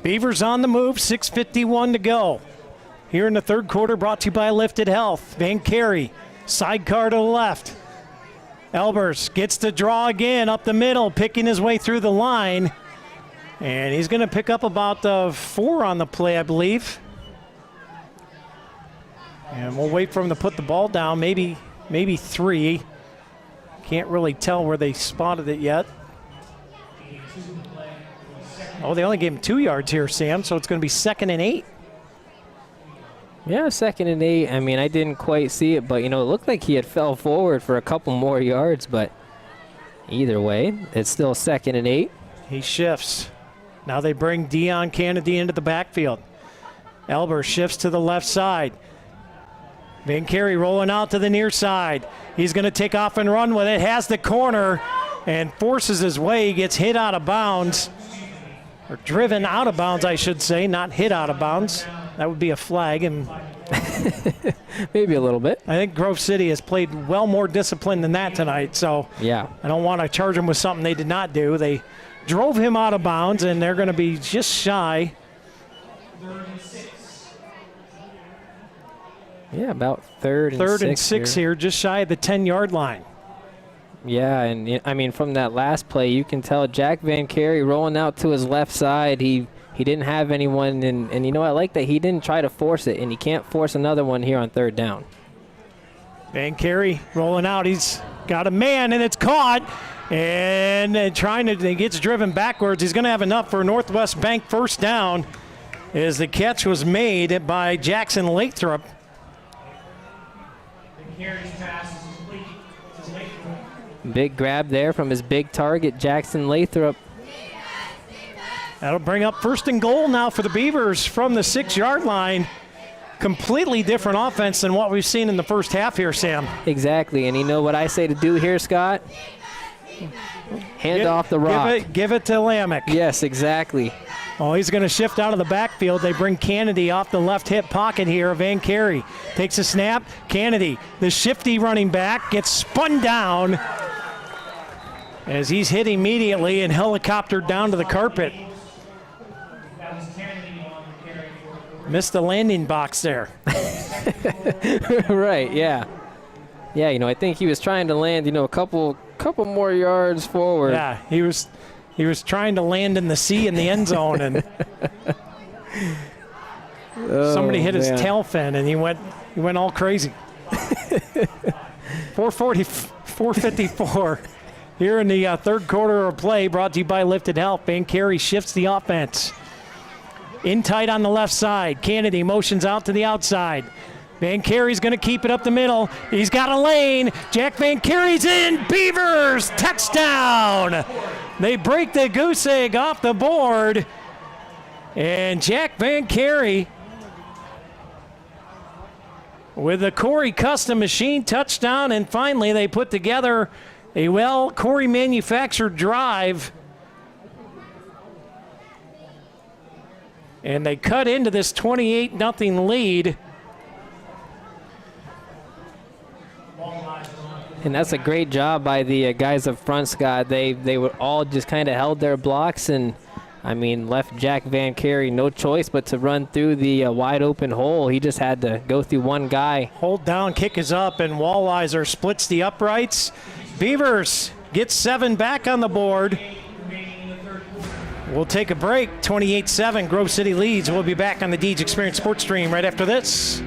Beavers on the move, 6:51 to go. Here in the third quarter, brought to you by Lifted Health. Van Carey, sidecar to the left. Albers gets to draw again up the middle, picking his way through the line. And he's going to pick up about 4 on the play, I believe. And we'll wait for him to put the ball down, maybe 3. Can't really tell where they spotted it yet. Oh, they only gave him 2 yards here, Sam, so it's going to be 2nd and 8. Yeah, 2nd and 8. I didn't quite see it, but, it looked like he had fell forward for a couple more yards, but either way, it's still 2nd and 8. He shifts. Now they bring Dion Kennedy into the backfield. Albers shifts to the left side. Van Carey rolling out to the near side. He's going to take off and run with it. Has the corner and forces his way. He gets hit out of bounds. Or driven out of bounds, I should say, not hit out of bounds. That would be a flag, and maybe a little bit. I think Grove City has played well more disciplined than that tonight, so yeah, I don't want to charge them with something they did not do. They drove him out of bounds, and they're going to be just shy. Yeah, about third and six here, just shy of the 10-yard line. Yeah, and from that last play, you can tell Jack Van Carey rolling out to his left side. He didn't have anyone, and I like that he didn't try to force it, and he can't force another one here on 3rd down. Van Carey rolling out. He's got a man, and it's caught. And he gets driven backwards. He's going to have enough for Northwest Bank first down as the catch was made by Jackson Lathrop. Big grab there from his big target, Jackson Lathrop. That'll bring up 1st and goal now for the Beavers from the 6-yard line. Completely different offense than what we've seen in the first half here, Sam. Exactly, and you know what I say to do here, Scott? Hand off the rock. Give it to Lamech. Yes, exactly. Oh, he's going to shift out of the backfield. They bring Kennedy off the left hip pocket here. Van Carey takes a snap. Kennedy, the shifty running back, gets spun down as he's hit immediately and helicoptered down to the carpet. Missed the landing box there. Right, yeah. Yeah, I think he was trying to land, a couple more yards forward. Yeah, he was trying to land in the sea in the end zone, and somebody hit his tail fin, and he went all crazy. 454 here in the third quarter of play, brought to you by Lifted Health. Van Carey shifts the offense. In tight on the left side. Kennedy motions out to the outside. Van Carey's going to keep it up the middle. He's got a lane. Jack Van Carey's in. Beavers, touchdown. They break the goose egg off the board. And Jack Van Carey with a Corry custom machine touchdown. And finally, they put together a Corry manufactured drive. And they cut into this 28-0 lead. And that's a great job by the guys up front, Scott. They were all just kind of held their blocks and, I mean, left Jack Van Carey no choice but to run through the wide open hole. He just had to go through one guy. Hold down, kick is up, and Wallweiser splits the uprights. Beavers get 7 back on the board. We'll take a break. 28-7, Grove City leads. We'll be back on the Deej Experience Sports Stream right after this.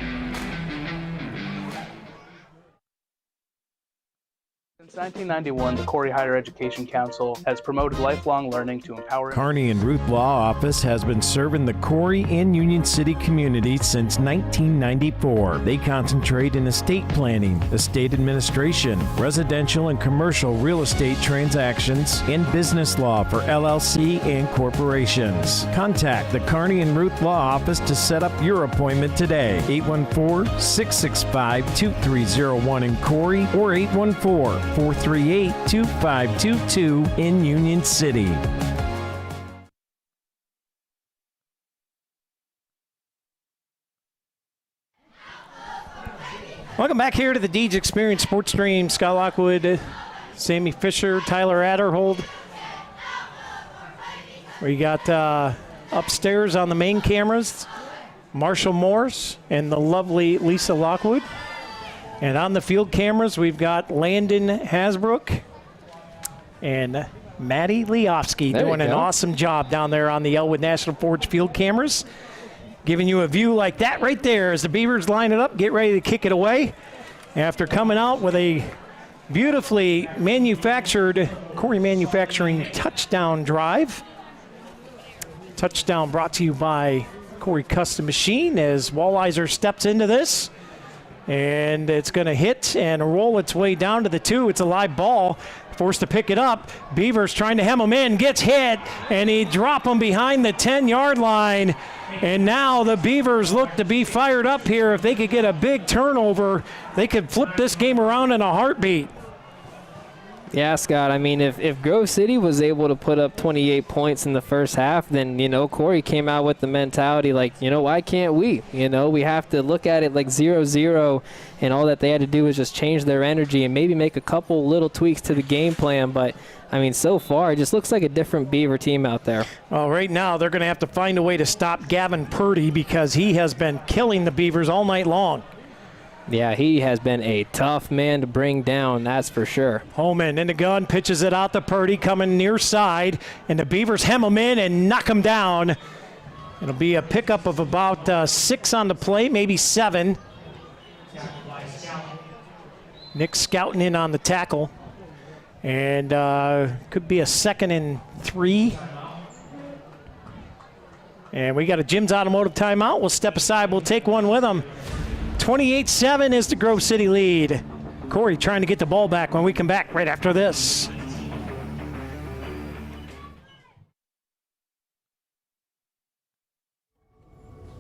Since 1991, the Corry Higher Education Council has promoted lifelong learning to empower. Kearney and Ruth Law Office has been serving the Corry and Union City community since 1994. They concentrate in estate planning, estate administration, residential and commercial real estate transactions, and business law for LLC and corporations. Contact the Kearney and Ruth Law Office to set up your appointment today. 814-665-2301 in Corry or 814-438-2522 in Union City. Welcome back here to the Deej Experience Sports Stream. Scott Lockwood, Sammy Fisher, Tyler Adderhold. We got upstairs on the main cameras, Marshall Morse and the lovely Lisa Lockwood. And on the field cameras, we've got Landon Hasbrook and Maddie Leofsky doing an awesome job down there on the Elwood National Forge field cameras. Giving you a view like that right there as the Beavers line it up, get ready to kick it away. After coming out with a beautifully manufactured Corry Manufacturing touchdown drive. Touchdown brought to you by Corry Custom Machine as Wallweiser steps into this. And it's going to hit and roll its way down to the 2. It's a live ball. Forced to pick it up. Beavers trying to hem him in. Gets hit. And he drop him behind the 10-yard line. And now the Beavers look to be fired up here. If they could get a big turnover, they could flip this game around in a heartbeat. Yeah, Scott, I mean, if Grove City was able to put up 28 points in the first half, then, you know, Corry came out with the mentality like, you know, why can't we? You know, we have to look at it like 0-0, and all that they had to do was just change their energy and maybe make a couple little tweaks to the game plan. But, I mean, so far, it just looks like a different Beaver team out there. Well, right now, they're going to have to find a way to stop Gavin Purdy because he has been killing the Beavers all night long. Yeah, he has been a tough man to bring down, that's for sure. Holman in the gun, pitches it out to Purdy, coming near side, and the Beavers hem him in and knock him down. It'll be a pickup of about 6 on the play, maybe 7. Nick scouting in on the tackle. And could be a 2nd and 3. And we got a Jim's Automotive timeout. We'll step aside, we'll take one with them. 28-7 is the Grove City lead. Corry trying to get the ball back when we come back right after this.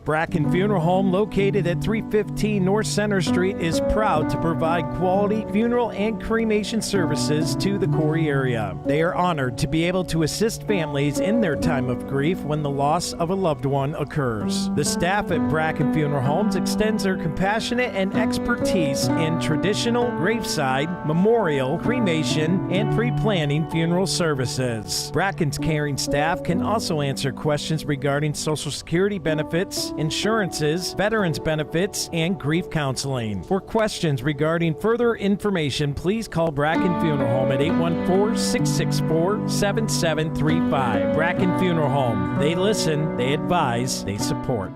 Bracken Funeral Home, located at 315 North Center Street, is proud to provide quality funeral and cremation services to the Corry area. They are honored to be able to assist families in their time of grief when the loss of a loved one occurs. The staff at Bracken Funeral Homes extends their compassionate and expertise in traditional, graveside, memorial, cremation, and pre-planning funeral services. Bracken's caring staff can also answer questions regarding Social Security benefits, insurances, veterans benefits, and grief counseling. For questions regarding further information, please call Bracken Funeral Home at 814-664-7735. Bracken Funeral Home. They listen, they advise, they support.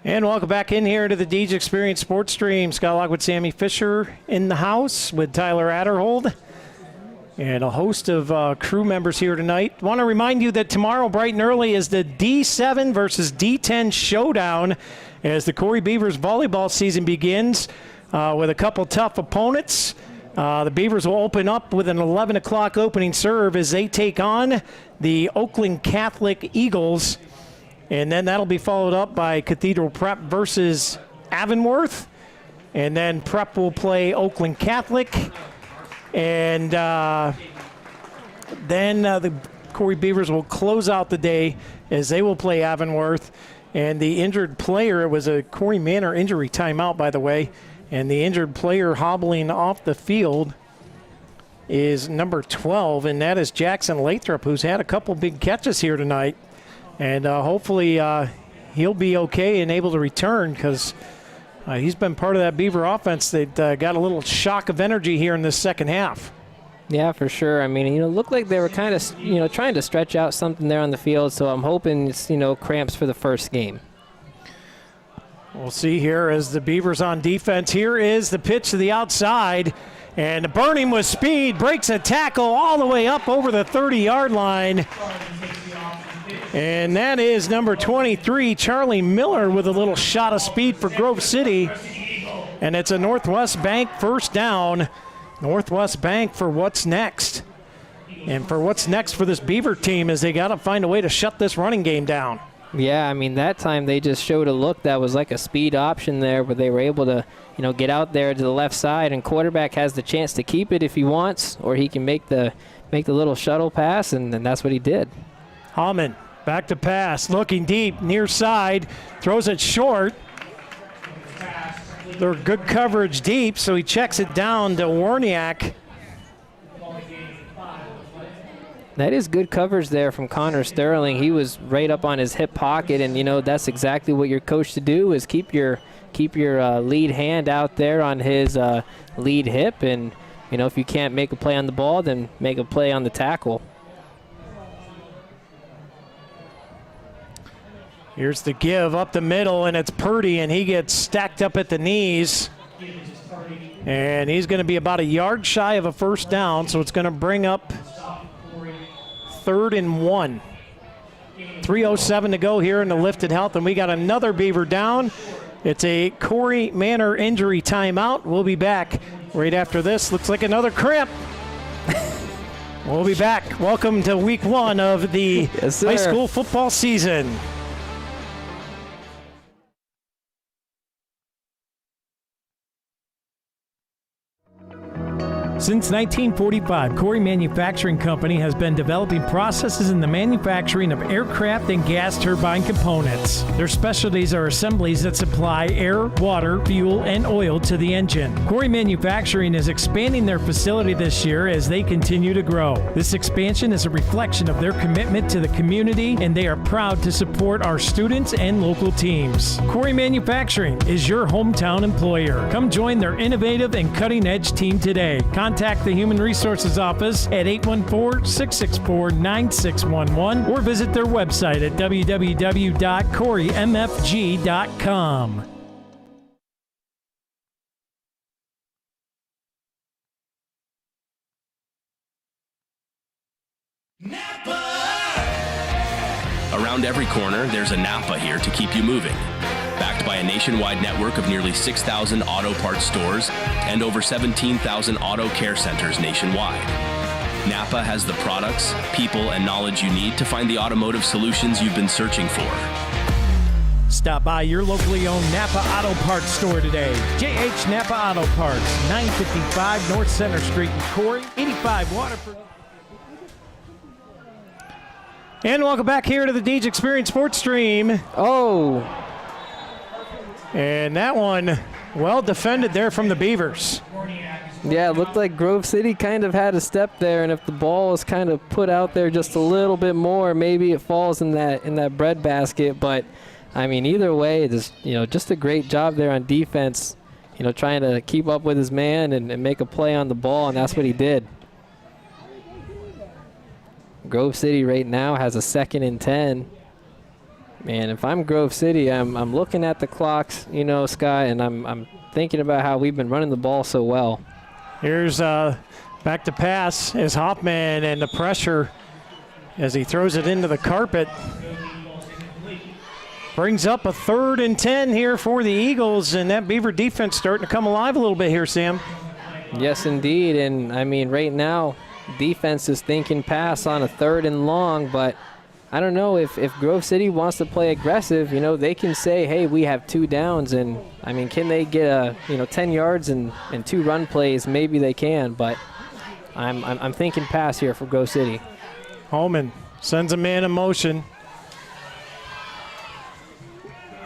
And welcome back in here to the Deej Experience Sports Stream. Scott Lockwood, Sammy Fisher in the house with Tyler Adderhold and a host of crew members here tonight. Want to remind you that tomorrow, bright and early, is the D7 versus D10 showdown as the Corry Beavers volleyball season begins with a couple tough opponents. The Beavers will open up with an 11 o'clock opening serve as they take on the Oakland Catholic Eagles. And then that'll be followed up by Cathedral Prep versus Avonworth. And then Prep will play Oakland Catholic. And then the Corry Beavers will close out the day as they will play Avonworth. And the injured player, it was a Corry Manor injury timeout, by the way. And the injured player hobbling off the field is number 12, and that is Jackson Lathrop, who's had a couple big catches here tonight. And hopefully he'll be okay and able to return because he's been part of that Beaver offense that got a little shock of energy here in this second half. Yeah, for sure. I mean, it looked like they were kind of, trying to stretch out something there on the field, so I'm hoping it's, cramps for the first game. We'll see here as the Beavers on defense. Here is the pitch to the outside, and Burning with speed breaks a tackle all the way up over the 30-yard line. And that is number 23, Charlie Miller, with a little shot of speed for Grove City. And it's a Northwest Bank first down. Northwest Bank for what's next. And for what's next for this Beaver team is they got to find a way to shut this running game down. Yeah, I mean, that time they just showed a look that was like a speed option there, but they were able to, get out there to the left side, and quarterback has the chance to keep it if he wants, or he can make the little shuttle pass, and that's what he did. Hammond back to pass, looking deep, near side, throws it short. They're good coverage deep, so he checks it down to Warniak. That is good coverage there from Connor Sterling. He was right up on his hip pocket, and that's exactly what you're coached to do is keep your lead hand out there on his lead hip, and if you can't make a play on the ball, then make a play on the tackle. Here's the give up the middle, and it's Purdy, and he gets stacked up at the knees. And he's going to be about a yard shy of a first down, so it's going to bring up 3rd and 1. 3:07 to go here in the lifted health, and we got another Beaver down. It's a Corry Manor injury timeout. We'll be back right after this. Looks like another cramp. We'll be back. Welcome to week 1 of the high school football season. Since 1945, Corry Manufacturing Company has been developing processes in the manufacturing of aircraft and gas turbine components. Their specialties are assemblies that supply air, water, fuel, and oil to the engine. Corry Manufacturing is expanding their facility this year as they continue to grow. This expansion is a reflection of their commitment to the community, and they are proud to support our students and local teams. Corry Manufacturing is your hometown employer. Come join their innovative and cutting-edge team today. Contact the Human Resources Office at 814-664-9611 or visit their website at www.corrymfg.com. Around every corner, there's a Napa here to keep you moving. Backed by a nationwide network of nearly 6,000 auto parts stores and over 17,000 auto care centers nationwide. Napa has the products, people, and knowledge you need to find the automotive solutions you've been searching for. Stop by your locally owned Napa Auto Parts store today. JH Napa Auto Parts, 955 North Center Street in Corry, 85 Waterford. And welcome back here to the Deej Experience Sports Stream. Oh. And that one, well defended there from the Beavers. Yeah, it looked like Grove City kind of had a step there, and if the ball is kind of put out there just a little bit more, maybe it falls in that breadbasket. But I mean, either way, just a great job there on defense. Trying to keep up with his man and make a play on the ball, and that's what he did. Grove City right now has a 2nd and 10. Man, if I'm Grove City, I'm looking at the clocks, you know, Scott, and I'm thinking about how we've been running the ball so well. Here's back to pass is Hoffman, and the pressure as he throws it into the carpet brings up a 3rd and 10 here for the Eagles, and that Beaver defense starting to come alive a little bit here, Sam. Yes, indeed, and I mean, right now, defense is thinking pass on a 3rd and long, but I don't know if Grove City wants to play aggressive, you know, they can say, hey, we have 2 downs, and I mean, can they get 10 yards and 2 run plays? Maybe they can, but I'm thinking pass here for Grove City. Holman sends a man in motion.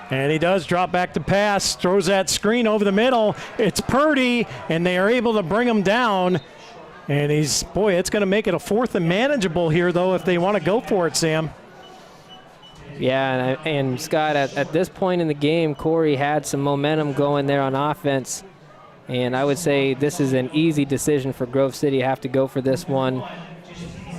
And he does drop back to pass, throws that screen over the middle. It's Purdy, and they are able to bring him down. And it's going to make it a 4th and manageable here, though, if they want to go for it, Sam. Yeah, and Scott, at this point in the game, Corry had some momentum going there on offense. And I would say this is an easy decision for Grove City. Have to go for this one.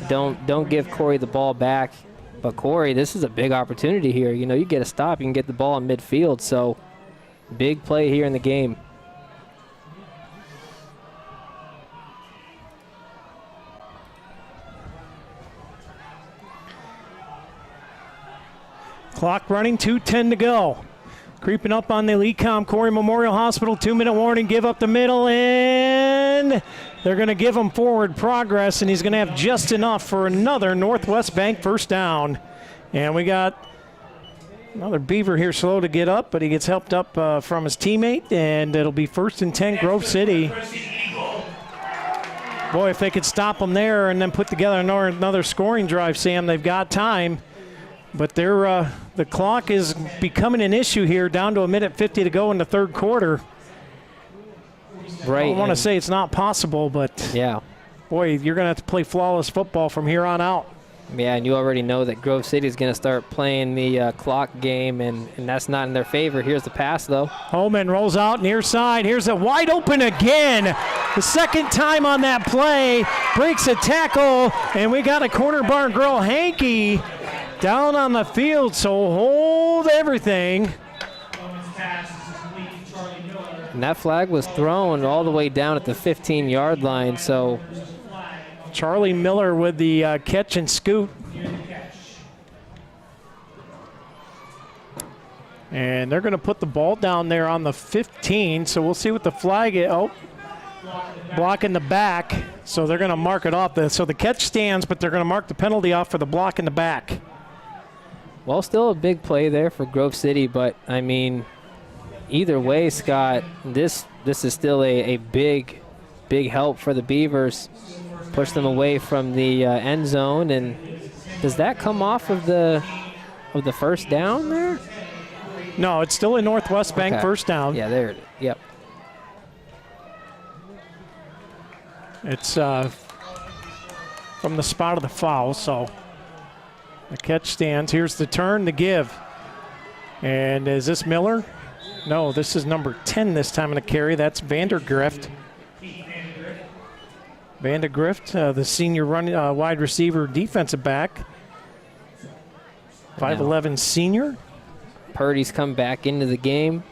Don't give Corry the ball back. But Corry, this is a big opportunity here. You know, you get a stop, you can get the ball in midfield. So big play here in the game. Clock running, 2:10 to go. Creeping up on the Lecom Corry Memorial Hospital, 2-minute warning, give up the middle, and they're going to give him forward progress, and he's going to have just enough for another Northwest Bank first down. And we got another Beaver here slow to get up, but he gets helped up from his teammate, and it'll be 1st and 10 Grove City. Boy, if they could stop them there and then put together another scoring drive, Sam, they've got time. But the clock is becoming an issue here, down to 1:50 to go in the 3rd quarter. Right. I don't want to say it's not possible, but yeah, boy, you're going to have to play flawless football from here on out. Yeah, and you already know that Grove City is going to start playing the clock game, and that's not in their favor. Here's the pass, though. Holman rolls out near side. Here's a wide open again. The 2nd time on that play, breaks a tackle, and we got a corner bar girl, Hankey, down on the field, so hold everything. And that flag was thrown all the way down at the 15-yard line, so Charlie Miller with the catch and scoot. And they're going to put the ball down there on the 15, so we'll see what the flag is. Oh, block in the back, so they're going to mark it off. So the catch stands, but they're going to mark the penalty off for the block in the back. Well, still a big play there for Grove City, but, I mean, either way, Scott, this is still a big help for the Beavers. Push them away from the end zone, and does that come off of the first down there? No, it's still a Northwest Bank first down. Yeah, there it is. Yep. It's from the spot of the foul, so the catch stands. Here's the turn, the give. And is this Miller? No, this is number 10 this time in the carry. That's Vandergrift. Vandergrift, the senior wide receiver defensive back. 5'11" senior. Purdy's come back into the game.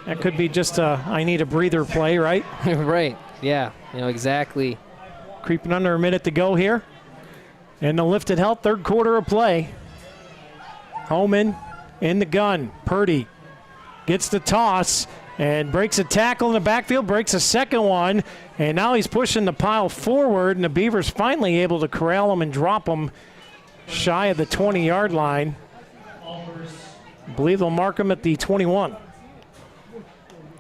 That could be just a I need a breather play, right? Right, yeah, exactly. Creeping under a minute to go here. And the lifted help, 3rd quarter of play. Holman in the gun. Purdy gets the toss and breaks a tackle in the backfield, breaks a 2nd one, and now he's pushing the pile forward, and the Beavers finally able to corral him and drop him shy of the 20-yard line. I believe they'll mark him at the 21.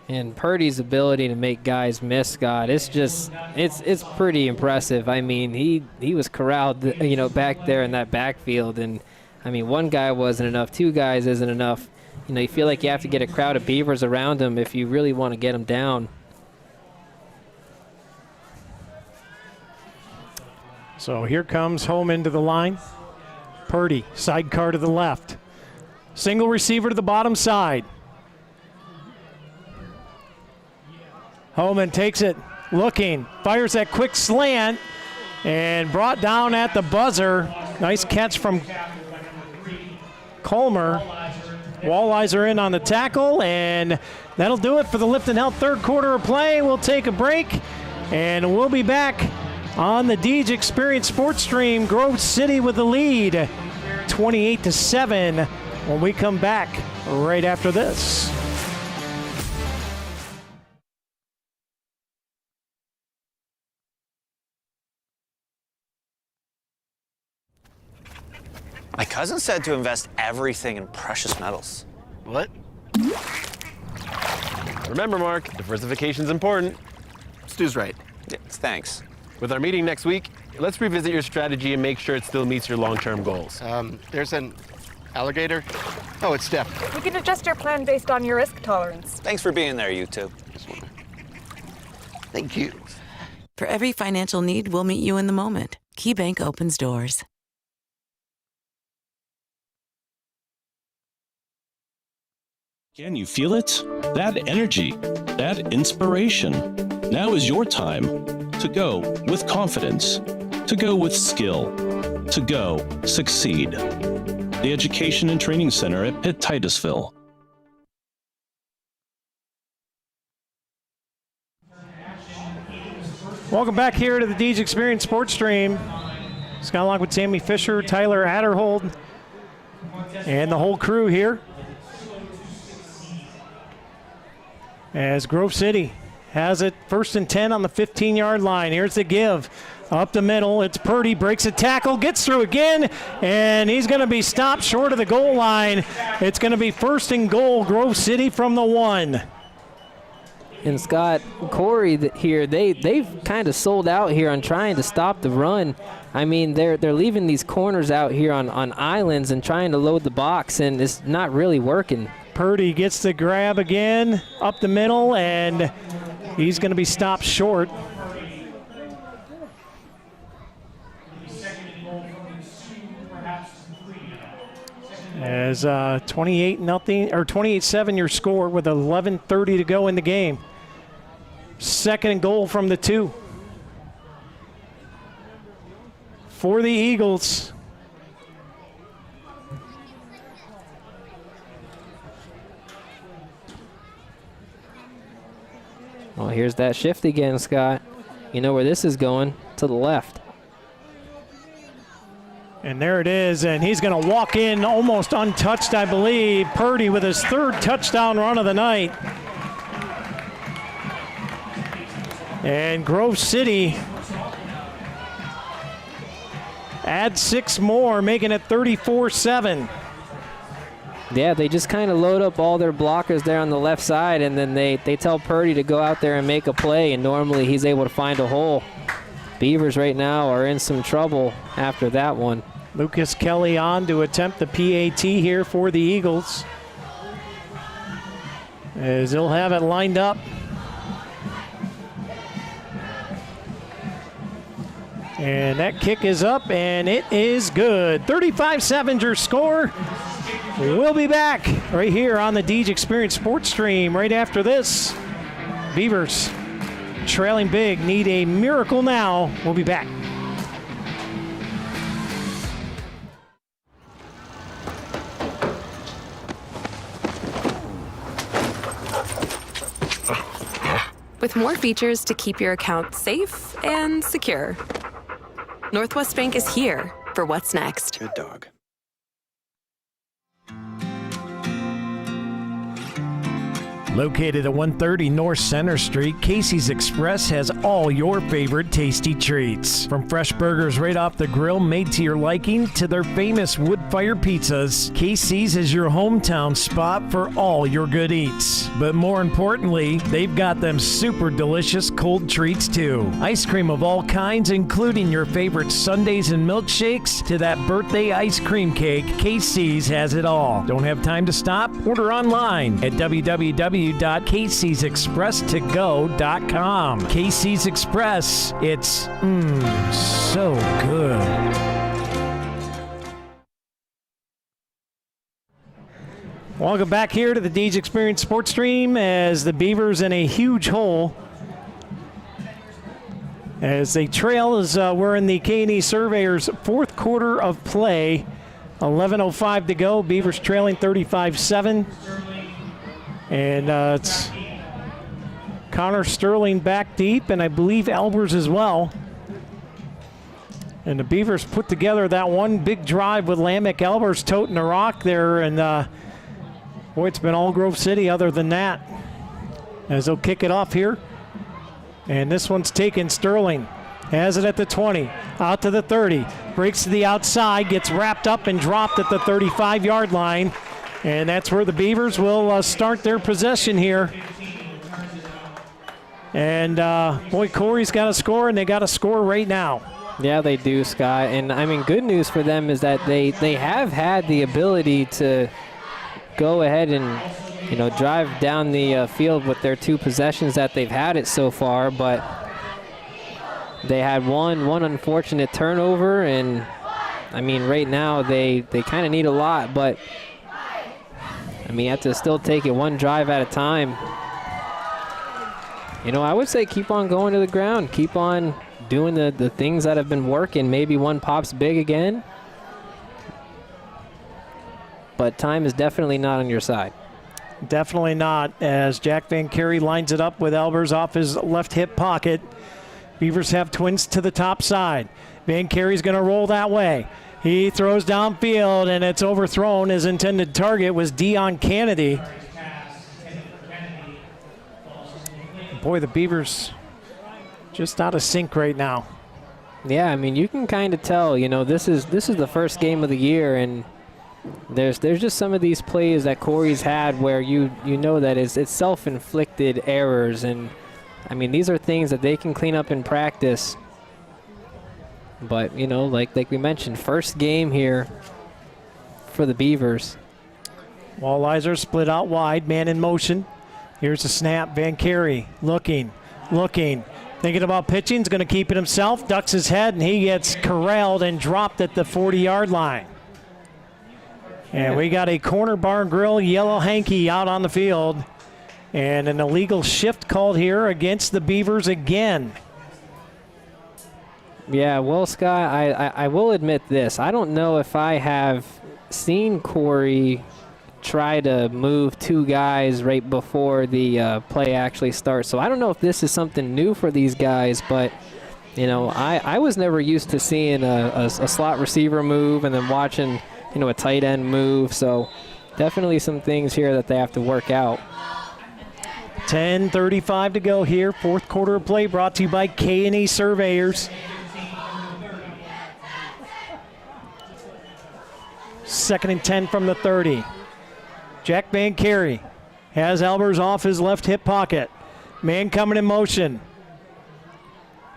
And Purdy's ability to make guys miss, Scott, it's pretty impressive. I mean, he was corralled, back there in that backfield, and I mean, 1 guy wasn't enough, 2 guys isn't enough. You feel like you have to get a crowd of Beavers around him if you really want to get him down. So here comes Holman to the line. Purdy, sidecar to the left. Single receiver to the bottom side. Holman takes it, looking, fires that quick slant, and brought down at the buzzer. Nice catch from Colmer. Walleyes are in on the tackle, and that'll do it for the Lifton Health third quarter of play. We'll take a break, and we'll be back on the Deej Experience Sports Stream. Grove City with the lead, 28-7, when we come back right after this. My cousin said to invest everything in precious metals. What? Remember, Mark, diversification's important. Stu's right. Yeah, thanks. With our meeting next week, let's revisit your strategy and make sure it still meets your long-term goals. There's an alligator. Oh, it's Steph. We can adjust your plan based on your risk tolerance. Thanks for being there, you two. Thank you. For every financial need, we'll meet you in the moment. KeyBank opens doors. Can you feel it? That energy, that inspiration. Now is your time to go with confidence, to go with skill, to go succeed. The Education and Training Center at Pitt Titusville. Welcome back here to the Deej Experience Sports Stream. Scott Locke with Sammy Fisher, Tyler Adderhold, and the whole crew here. As Grove City has it 1st and 10 on the 15-yard line. Here's the give. Up the middle, it's Purdy, breaks a tackle, gets through again, and he's going to be stopped short of the goal line. It's going to be 1st and goal, Grove City from the 1. And Scott, Corry here, they've kind of sold out here on trying to stop the run. I mean, they're leaving these corners out here on islands and trying to load the box, and it's not really working. Purdy gets the grab again, up the middle, and he's going to be stopped short. As 28-7 your score with 11:30 to go in the game. 2nd and goal from the 2. For the Eagles. Well, here's that shift again, Scott. You know where this is going, to the left. And there it is, and he's going to walk in almost untouched, I believe. Purdy with his 3rd touchdown run of the night. And Grove City adds 6 more, making it 34-7. Yeah, they just kind of load up all their blockers there on the left side, and then they tell Purdy to go out there and make a play, and normally he's able to find a hole. Beavers right now are in some trouble after that one. Lucas Kelly on to attempt the PAT here for the Eagles, as he'll have it lined up. And that kick is up, and it is good. 35-7 your score. We'll be back right here on the Deej Experience Sports Stream right after this. Beavers trailing big, need a miracle now. We'll be back. With more features to keep your account safe and secure. Northwest Bank is here for what's next. Good dog. Located at 130 North Center Street, Casey's Express has all your favorite tasty treats. From fresh burgers right off the grill made to your liking to their famous wood-fire pizzas, Casey's is your hometown spot for all your good eats. But more importantly, they've got them super delicious cold treats too. Ice cream of all kinds, including your favorite sundaes and milkshakes to that birthday ice cream cake, Casey's has it all. Don't have time to stop? Order online at www.caseysexpresstogo.com. Casey's Express, it's so good. Welcome back here to the Deej Experience Sports Stream as the Beavers in a huge hole. As they trail as we're in the K&E Surveyors 4th quarter of play. 11:05 to go. Beavers trailing 35-7. And it's Connor Sterling back deep, and I believe Albers as well. And the Beavers put together that one big drive with Lamech Albers toting the rock there. And boy, it's been all Grove City other than that. As they'll kick it off here. And this one's taken. Sterling has it at the 20, out to the 30, breaks to the outside, gets wrapped up and dropped at the 35-yard line. And that's where the Beavers will start their possession here. And boy, Corry's got to score, and they got to score right now. Yeah, they do, Scott. And I mean, good news for them is that they have had the ability to go ahead and, you know, drive down the field with their 2 possessions that they've had it so far, but they had one unfortunate turnover, and I mean, right now they kind of need a lot, but I mean, you have to still take it one drive at a time. You know, I would say keep on going to the ground, keep on doing the things that have been working. Maybe one pops big again, but time is definitely not on your side. Definitely not, as Jack Van Carey lines it up with Albers off his left hip pocket. Beavers have twins to the top side. Van Carey's going to roll that way. He throws downfield, and it's overthrown. His intended target was Dion Kennedy. Boy, the Beavers just out of sync right now. Yeah, I mean, you can kind of tell, you know, this is the first game of the year, and there's just some of these plays that Corry's had where you know that it's self-inflicted errors, and I mean, these are things that they can clean up in practice. But, you know, like we mentioned, first game here for the Beavers. Walleyes are split out wide, man in motion. Here's a snap. Van Carey looking, thinking about pitching. He's going to keep it himself, ducks his head, and he gets corralled and dropped at the 40-yard line. And we got a corner bar grill yellow hanky out on the field. And an illegal shift called here against the Beavers again. Yeah, well, Scott, I will admit this. I don't know if I have seen Corry try to move 2 guys right before the play actually starts. So I don't know if this is something new for these guys, but, you know, I was never used to seeing a slot receiver move and then watching, you know, a tight end move. So definitely some things here that they have to work out. 10:35 to go here. Fourth quarter of play brought to you by K&E Surveyors. Second and 10 from the 30. Jack Van Carey has Albers off his left hip pocket. Man coming in motion.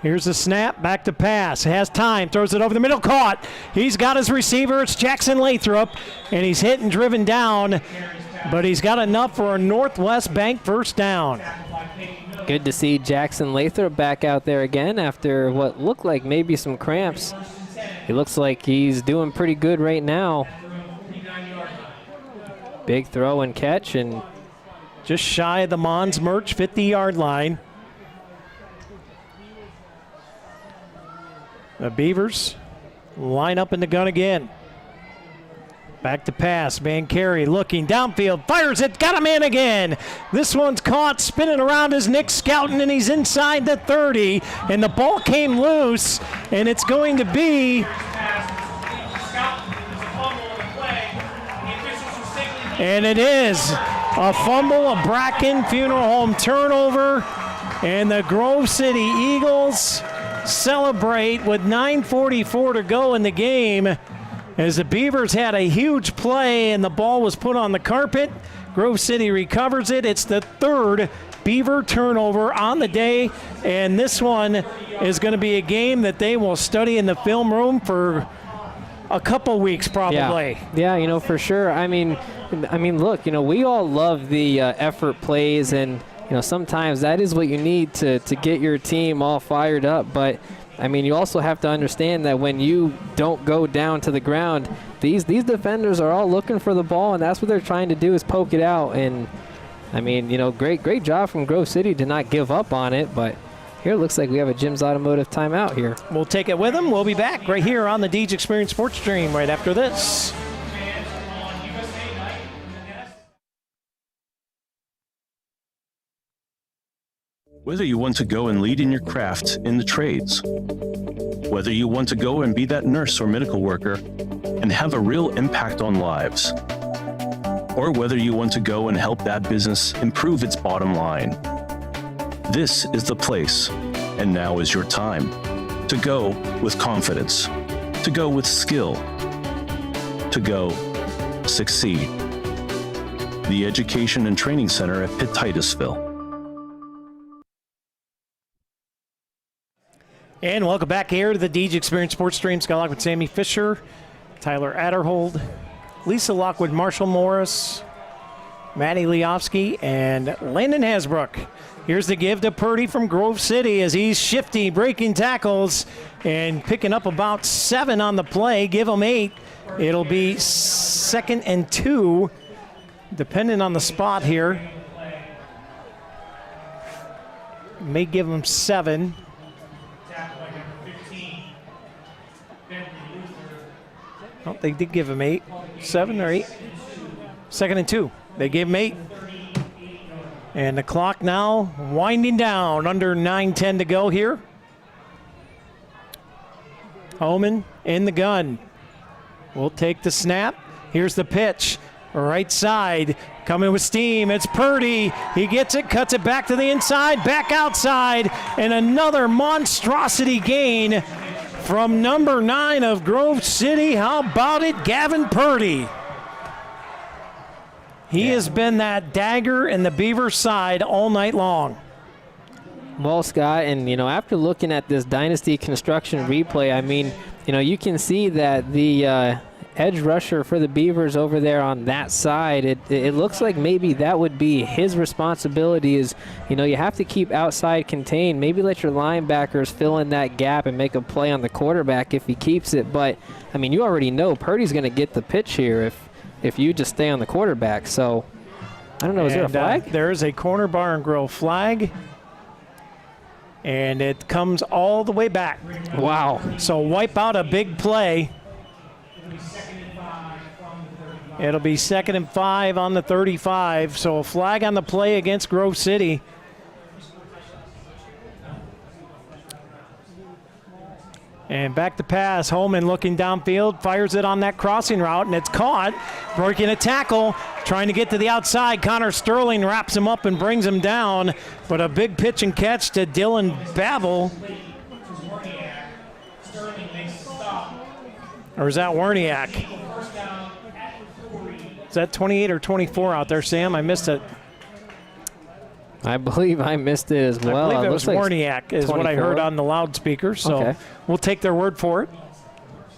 Here's the snap, back to pass. Has time, throws it over the middle, caught. He's got his receiver. It's Jackson Lathrop, and he's hit and driven down, but he's got enough for a Northwest Bank first down. Good to see Jackson Lathrop back out there again after what looked like maybe some cramps. He looks like he's doing pretty good right now. Big throw and catch, and just shy of the Mons Merch 50-yard line. The Beavers line up in the gun again. Back to pass. Van Carey looking downfield, fires it, got a man again. This one's caught, spinning around as Nick Scouten, and he's inside the 30. And the ball came loose, and it's going to be. And it is a fumble, a Bracken Funeral Home turnover, and the Grove City Eagles celebrate with 9:44 to go in the game as the Beavers had a huge play and the ball was put on the carpet. Grove City recovers it. It's the 3rd Beaver turnover on the day, and this one is going to be a game that they will study in the film room for a couple weeks probably. Yeah, you know, for sure. I mean, look, you know, we all love the effort plays, and you know, sometimes that is what you need to get your team all fired up. But I mean, you also have to understand that when you don't go down to the ground, these defenders are all looking for the ball, and that's what they're trying to do is poke it out. And I mean, you know, great job from Grove City to not give up on it, but here it looks like we have a Jim's Automotive timeout here. We'll take it with them. We'll be back right here on the Deej Experience Sports Stream right after this. Whether you want to go and lead in your craft in the trades, whether you want to go and be that nurse or medical worker and have a real impact on lives, or whether you want to go and help that business improve its bottom line. This is the place, and now is your time to go with confidence, to go with skill, to go succeed. The Education and Training Center at Pitt Titusville. And welcome back here to the DG Experience Sports Stream. Scott Lockwood, Sammy Fisher, Tyler Adderhold, Lisa Lockwood, Marshall Morris, Maddie Leofsky, and Landon Hasbrook. Here's the give to Purdy from Grove City as he's shifty, breaking tackles, and picking up about 7 on the play. Give him 8. It'll be 2nd and 2, depending on the spot here. May give him 7. Oh, they did give him 8. 7 or 8. 2nd and 2. They gave him 8. And the clock now winding down. Under 9:10 to go here. Homan in the gun. Will take the snap. Here's the pitch. Right side. Coming with steam. It's Purdy. He gets it, cuts it back to the inside, back outside. And another monstrosity gain from number 9 of Grove City. How about it, Gavin Purdy? He has been that dagger in the Beavers side all night long. Well, Scott, and, after looking at this Dynasty construction replay, I mean, you can see that the edge rusher for the Beavers over there on that side, it looks like maybe that would be his responsibility is, you have to keep outside contained. Maybe let your linebackers fill in that gap and make a play on the quarterback if he keeps it. But, I mean, you already know Purdy's going to get the pitch here if you just stay on the quarterback. So, I don't know, is there a flag? There is a corner bar and grill flag. And it comes all the way back. Wow. So wipe out a big play. It'll be 2nd and 5 on the 35. So a flag on the play against Grove City. And back to pass. Holman looking downfield, fires it on that crossing route, and it's caught. Breaking a tackle, trying to get to the outside. Connor Sterling wraps him up and brings him down. But a big pitch and catch to Dylan Babel. Or is that Werniak? Is that 28 or 24 out there, Sam? I missed it. I believe I missed it as well. I believe it was Werniak is 24. What I heard on the loudspeaker, so okay. We'll take their word for it.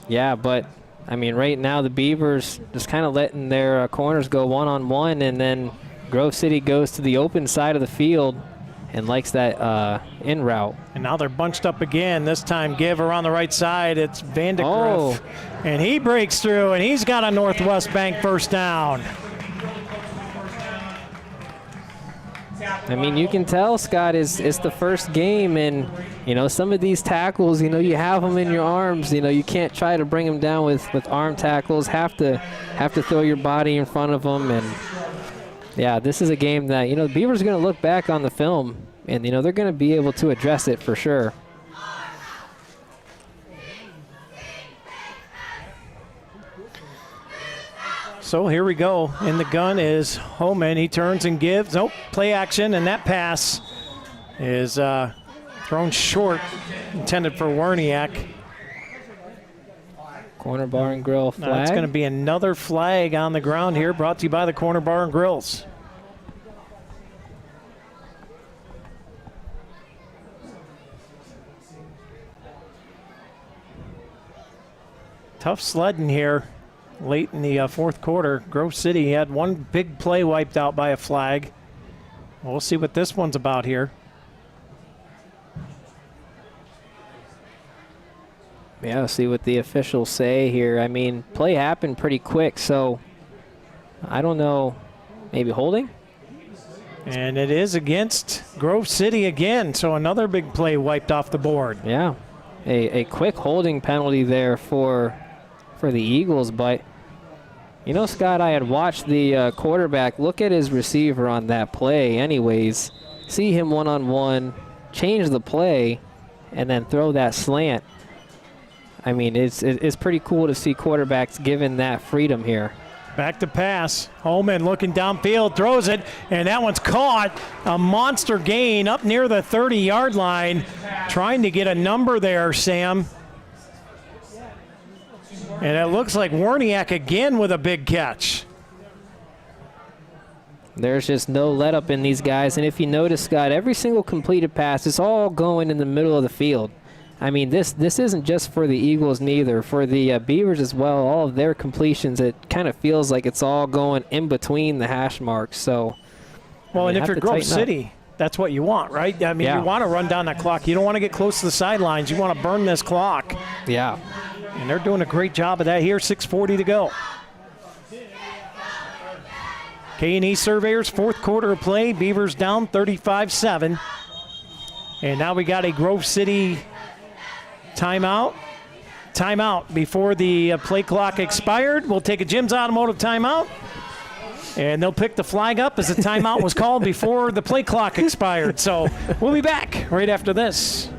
Yeah, but, I mean, right now the Beavers just kind of letting their corners go one-on-one, and then Grove City goes to the open side of the field and likes that in route. And now they're bunched up again. This time give around the right side. It's Vandegrift. And he breaks through, and he's got a Northwest Bank first down. I mean, you can tell, Scott, it's the first game, and, some of these tackles, you have them in your arms. You can't try to bring them down with arm tackles. Have to throw your body in front of them. And, yeah, this is a game that, the Beavers are going to look back on the film, and, they're going to be able to address it for sure. So here we go. In the gun is Homan. He turns and gives. Nope, play action, and that pass is thrown short, intended for Werniak. Corner Bar and Grill flag. That's going to be another flag on the ground here, brought to you by the Corner Bar and Grills. Tough sledding here. Late in the fourth quarter, Grove City had one big play wiped out by a flag. We'll see what this one's about here. Yeah, we'll see what the officials say here. I mean, play happened pretty quick, so I don't know. Maybe holding? And it is against Grove City again, so another big play wiped off the board. Yeah, a quick holding penalty there for the Eagles, but Scott, I had watched the quarterback look at his receiver on that play anyways, see him one-on-one, change the play, and then throw that slant. I mean, it's pretty cool to see quarterbacks given that freedom here. Back to pass. Holman looking downfield, throws it, and that one's caught. A monster gain up near the 30-yard line. Trying to get a number there, Sam. And it looks like Warniak again with a big catch. There's just no let-up in these guys. And if you notice, Scott, every single completed pass is all going in the middle of the field. I mean, this isn't just for the Eagles neither. For the Beavers as well, all of their completions, it kind of feels like it's all going in between the hash marks. So, well, and if you're Grove City, that's what you want, right? I mean, you want to run down that clock. You don't want to get close to the sidelines. You want to burn this clock. Yeah. And they're doing a great job of that here. 6:40 to go. K&E Surveyors, fourth quarter of play. Beavers down 35-7. And now we got a Grove City timeout before the play clock expired. We'll take a Jim's Automotive timeout, and they'll pick the flag up as the timeout was called before the play clock expired. So we'll be back right after this.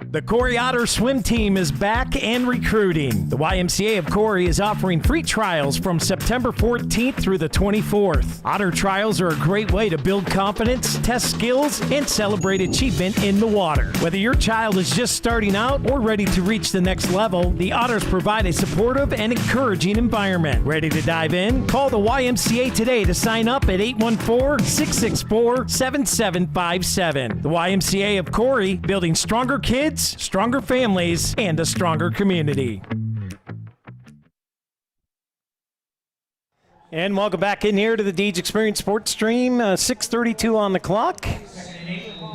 The Corry Otter swim team is back and recruiting. The YMCA of Corry is offering free trials from September 14th through the 24th. Otter trials are a great way to build confidence, test skills, and celebrate achievement in the water. Whether your child is just starting out or ready to reach the next level, the Otters provide a supportive and encouraging environment. Ready to dive in? Call the YMCA today to sign up at 814-664-7757. The YMCA of Corry, building stronger kids, stronger families, and a stronger community. And welcome back in here to the Deej Experience Sports Stream. 6:32 on the clock.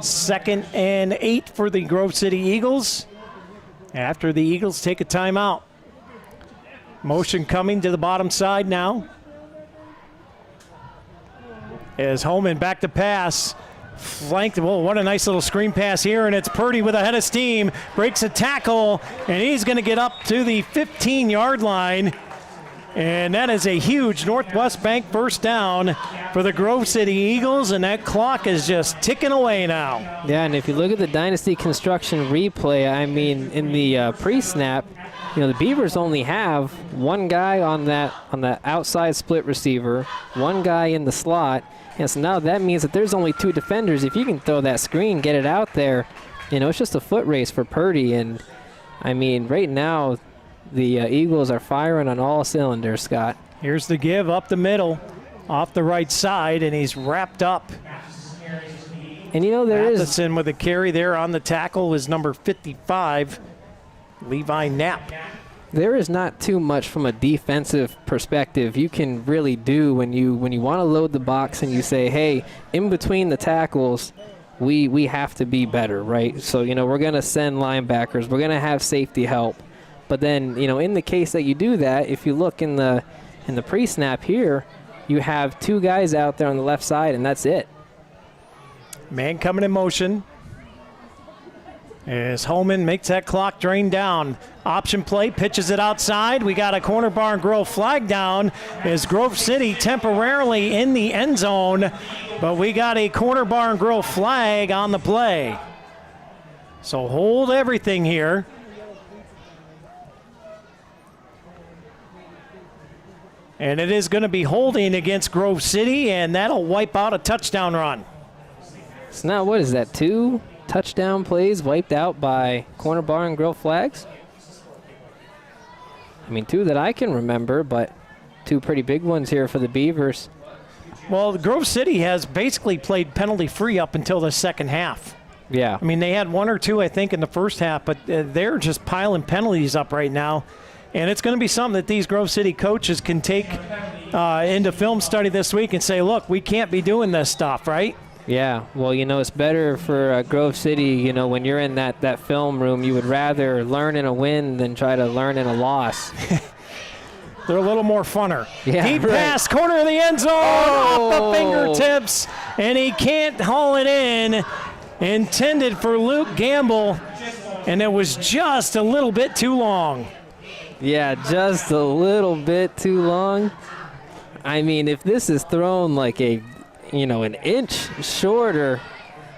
2nd and 8 for the Grove City Eagles after the Eagles take a timeout. Motion coming to the bottom side now. As Holman back to pass. Flanked, well, what a nice little screen pass here, and it's Purdy with a head of steam, breaks a tackle, and he's going to get up to the 15-yard line, and that is a huge Northwest Bank first down for the Grove City Eagles, and that clock is just ticking away now. Yeah, and if you look at the Dynasty Construction replay, I mean, in the pre-snap, you know, the Beavers only have one guy on that outside split receiver, one guy in the slot. And so now that means that there's only two defenders. If you can throw that screen, get it out there, you know, it's just a foot race for Purdy. And, I mean, right now the Eagles are firing on all cylinders, Scott. Here's the give up the middle, off the right side, and he's wrapped up. And, you know, Matheson with a carry there on the tackle was number 55, Levi Knapp. There is not too much from a defensive perspective you can really do when you want to load the box and you say, hey, in between the tackles, we have to be better, right? So, you know, we're going to send linebackers. We're going to have safety help. But then, you know, in the case that you do that, if you look in the pre-snap here, you have two guys out there on the left side, and that's it. Man coming in motion. As Holman makes that clock drain down. Option play, pitches it outside. We got a corner bar and Grove flag down as Grove City temporarily in the end zone, but we got a corner bar and Grove flag on the play. So hold everything here. And it is going to be holding against Grove City, and that'll wipe out a touchdown run. So now what is that, 2 touchdown plays wiped out by corner bar and Grove flags? I mean, 2 that I can remember, but 2 pretty big ones here for the Beavers. Well, Grove City has basically played penalty-free up until the second half. Yeah. I mean, they had 1 or 2, I think, in the first half, but they're just piling penalties up right now. And it's going to be something that these Grove City coaches can take into film study this week and say, look, we can't be doing this stuff, right? Yeah, well, you know, it's better for Grove City, you know, when you're in that film room, you would rather learn in a win than try to learn in a loss. They're a little more funner. Yeah, Deep right. pass, corner of the end zone, off the fingertips, and he can't haul it in. Intended for Luke Gamble, and it was just a little bit too long. Yeah, just a little bit too long. I mean, if this is thrown like an inch shorter,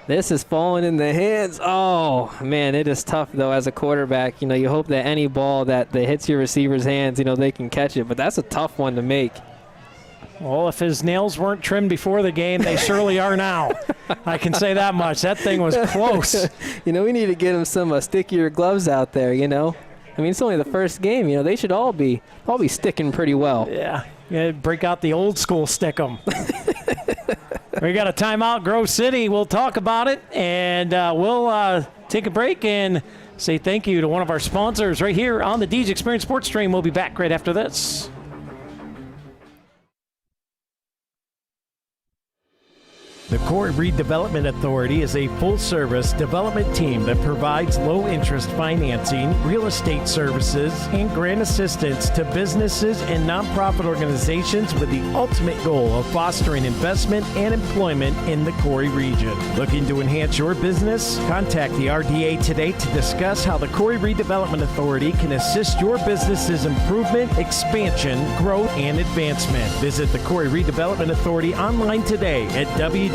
this is falling in the hands. Oh, man, it is tough, though, as a quarterback. You hope that any ball that hits your receiver's hands, they can catch it. But that's a tough one to make. Well, if his nails weren't trimmed before the game, they surely are now. I can say that much. That thing was close. We need to get him some stickier gloves out there, I mean, it's only the first game. They should all be sticking pretty well. Yeah, break out the old school stick 'em. We got a timeout, Grove City. We'll talk about it, and we'll take a break and say thank you to one of our sponsors right here on the Deej Experience Sports Stream. We'll be back right after this. The Corry Redevelopment Authority is a full-service development team that provides low-interest financing, real estate services, and grant assistance to businesses and nonprofit organizations with the ultimate goal of fostering investment and employment in the Corry region. Looking to enhance your business? Contact the RDA today to discuss how the Corry Redevelopment Authority can assist your business's improvement, expansion, growth, and advancement. Visit the Corry Redevelopment Authority online today at www.corryidc.org.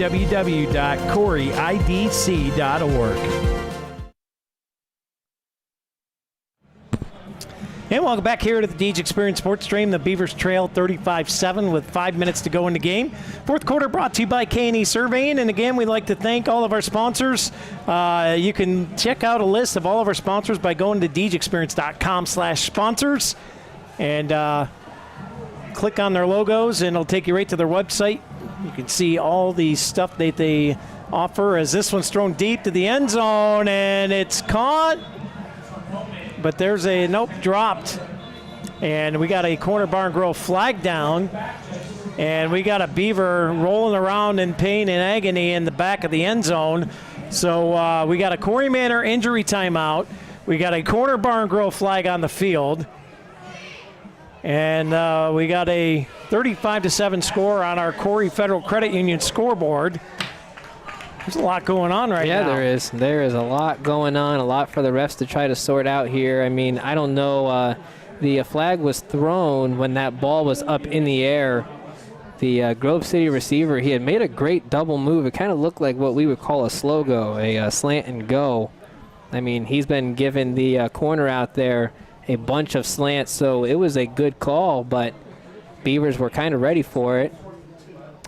And welcome back here to the Deej Experience Sports Stream. The Beavers trail 35-7 with 5 minutes to go in the game. Fourth quarter brought to you by K&E Surveying. And again, we'd like to thank all of our sponsors. You can check out a list of all of our sponsors by going to deejexperience.com/sponsors and click on their logos, and it'll take you right to their website. You can see all the stuff that they offer as this one's thrown deep to the end zone, and it's caught. But there's dropped. And we got a Corner Barn Grove flag down. And we got a Beaver rolling around in pain and agony in the back of the end zone. So we got a Corry Manor injury timeout. We got a Corner Barn Grove flag on the field. And we got a 35-7 score on our Corry Federal Credit Union scoreboard. There's a lot going on right now. Yeah, there is. There is a lot going on, a lot for the refs to try to sort out here. I mean, I don't know. The flag was thrown when that ball was up in the air. The Grove City receiver, he had made a great double move. It kind of looked like what we would call a slow go, a slant and go. I mean, he's been giving the corner out there a bunch of slants, so it was a good call, but Beavers were kind of ready for it.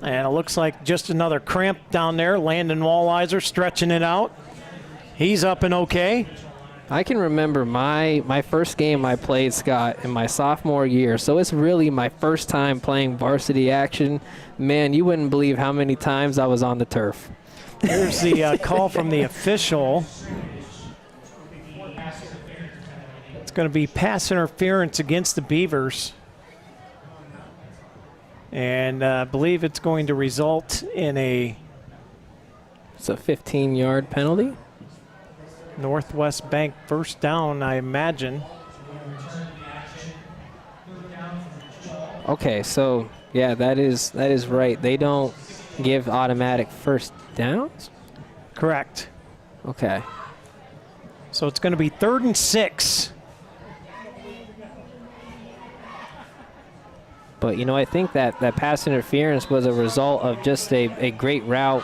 And it looks like just another cramp down there. Landon Walliser stretching it out. He's up and okay. I can remember my first game I played, Scott, in my sophomore year, so it's really my first time playing varsity action. Man, you wouldn't believe how many times I was on the turf. Here's the call from the official. It's going to be pass interference against the Beavers. And I believe it's going to result in It's a 15-yard penalty. Northwest Bank first down, I imagine. Okay, so yeah, that is right. They don't give automatic first downs? Correct. Okay. So it's going to be 3rd and 6. But, I think that pass interference was a result of just a great route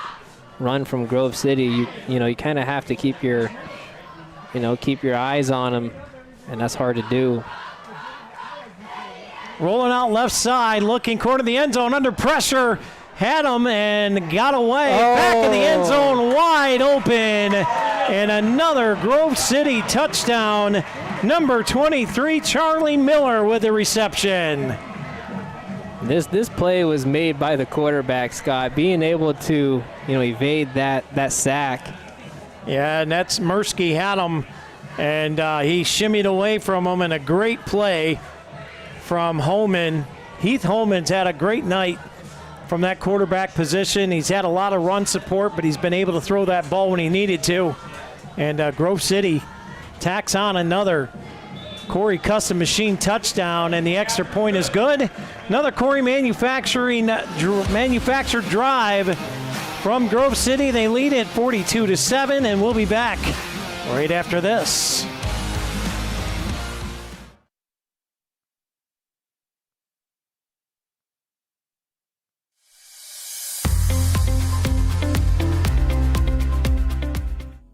run from Grove City. You kind of have to keep your eyes on them, and that's hard to do. Rolling out left side, looking corner of the end zone, under pressure, had him and got away. Back in the end zone, wide open, and another Grove City touchdown. Number 23, Charlie Miller with the reception. This play was made by the quarterback, Scott, being able to evade that sack. Yeah, and that's Mursky had him, and he shimmied away from him, and a great play from Holman. Heath Holman's had a great night from that quarterback position. He's had a lot of run support, but he's been able to throw that ball when he needed to. And Grove City tacks on another Corry Custom Machine touchdown, and the extra point is good. Another Corry manufactured drive from Grove City. They lead it 42-7, and we'll be back right after this.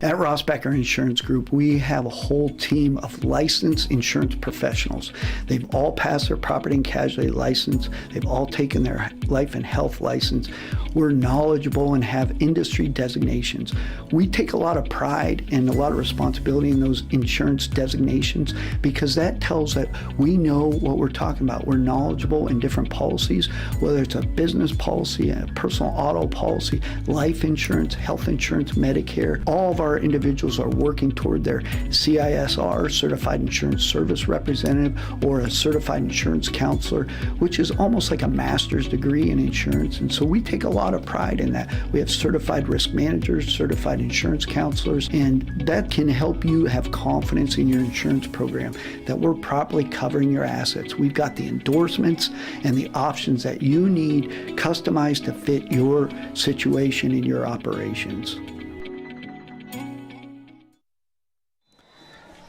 At Rossbacher Insurance Group, we have a whole team of licensed insurance professionals. They've all passed their property and casualty license. They've all taken their life and health license. We're knowledgeable and have industry designations. We take a lot of pride and a lot of responsibility in those insurance designations because that tells that we know what we're talking about. We're knowledgeable in different policies, whether it's a business policy, a personal auto policy, life insurance, health insurance, Medicare. All of our individuals are working toward their CISR, Certified Insurance Service Representative, or a Certified Insurance Counselor, which is almost like a master's degree in insurance. And so we take a lot of pride in that. We have certified risk managers, certified insurance counselors, and that can help you have confidence in your insurance program that we're properly covering your assets. We've got the endorsements and the options that you need customized to fit your situation in your operations.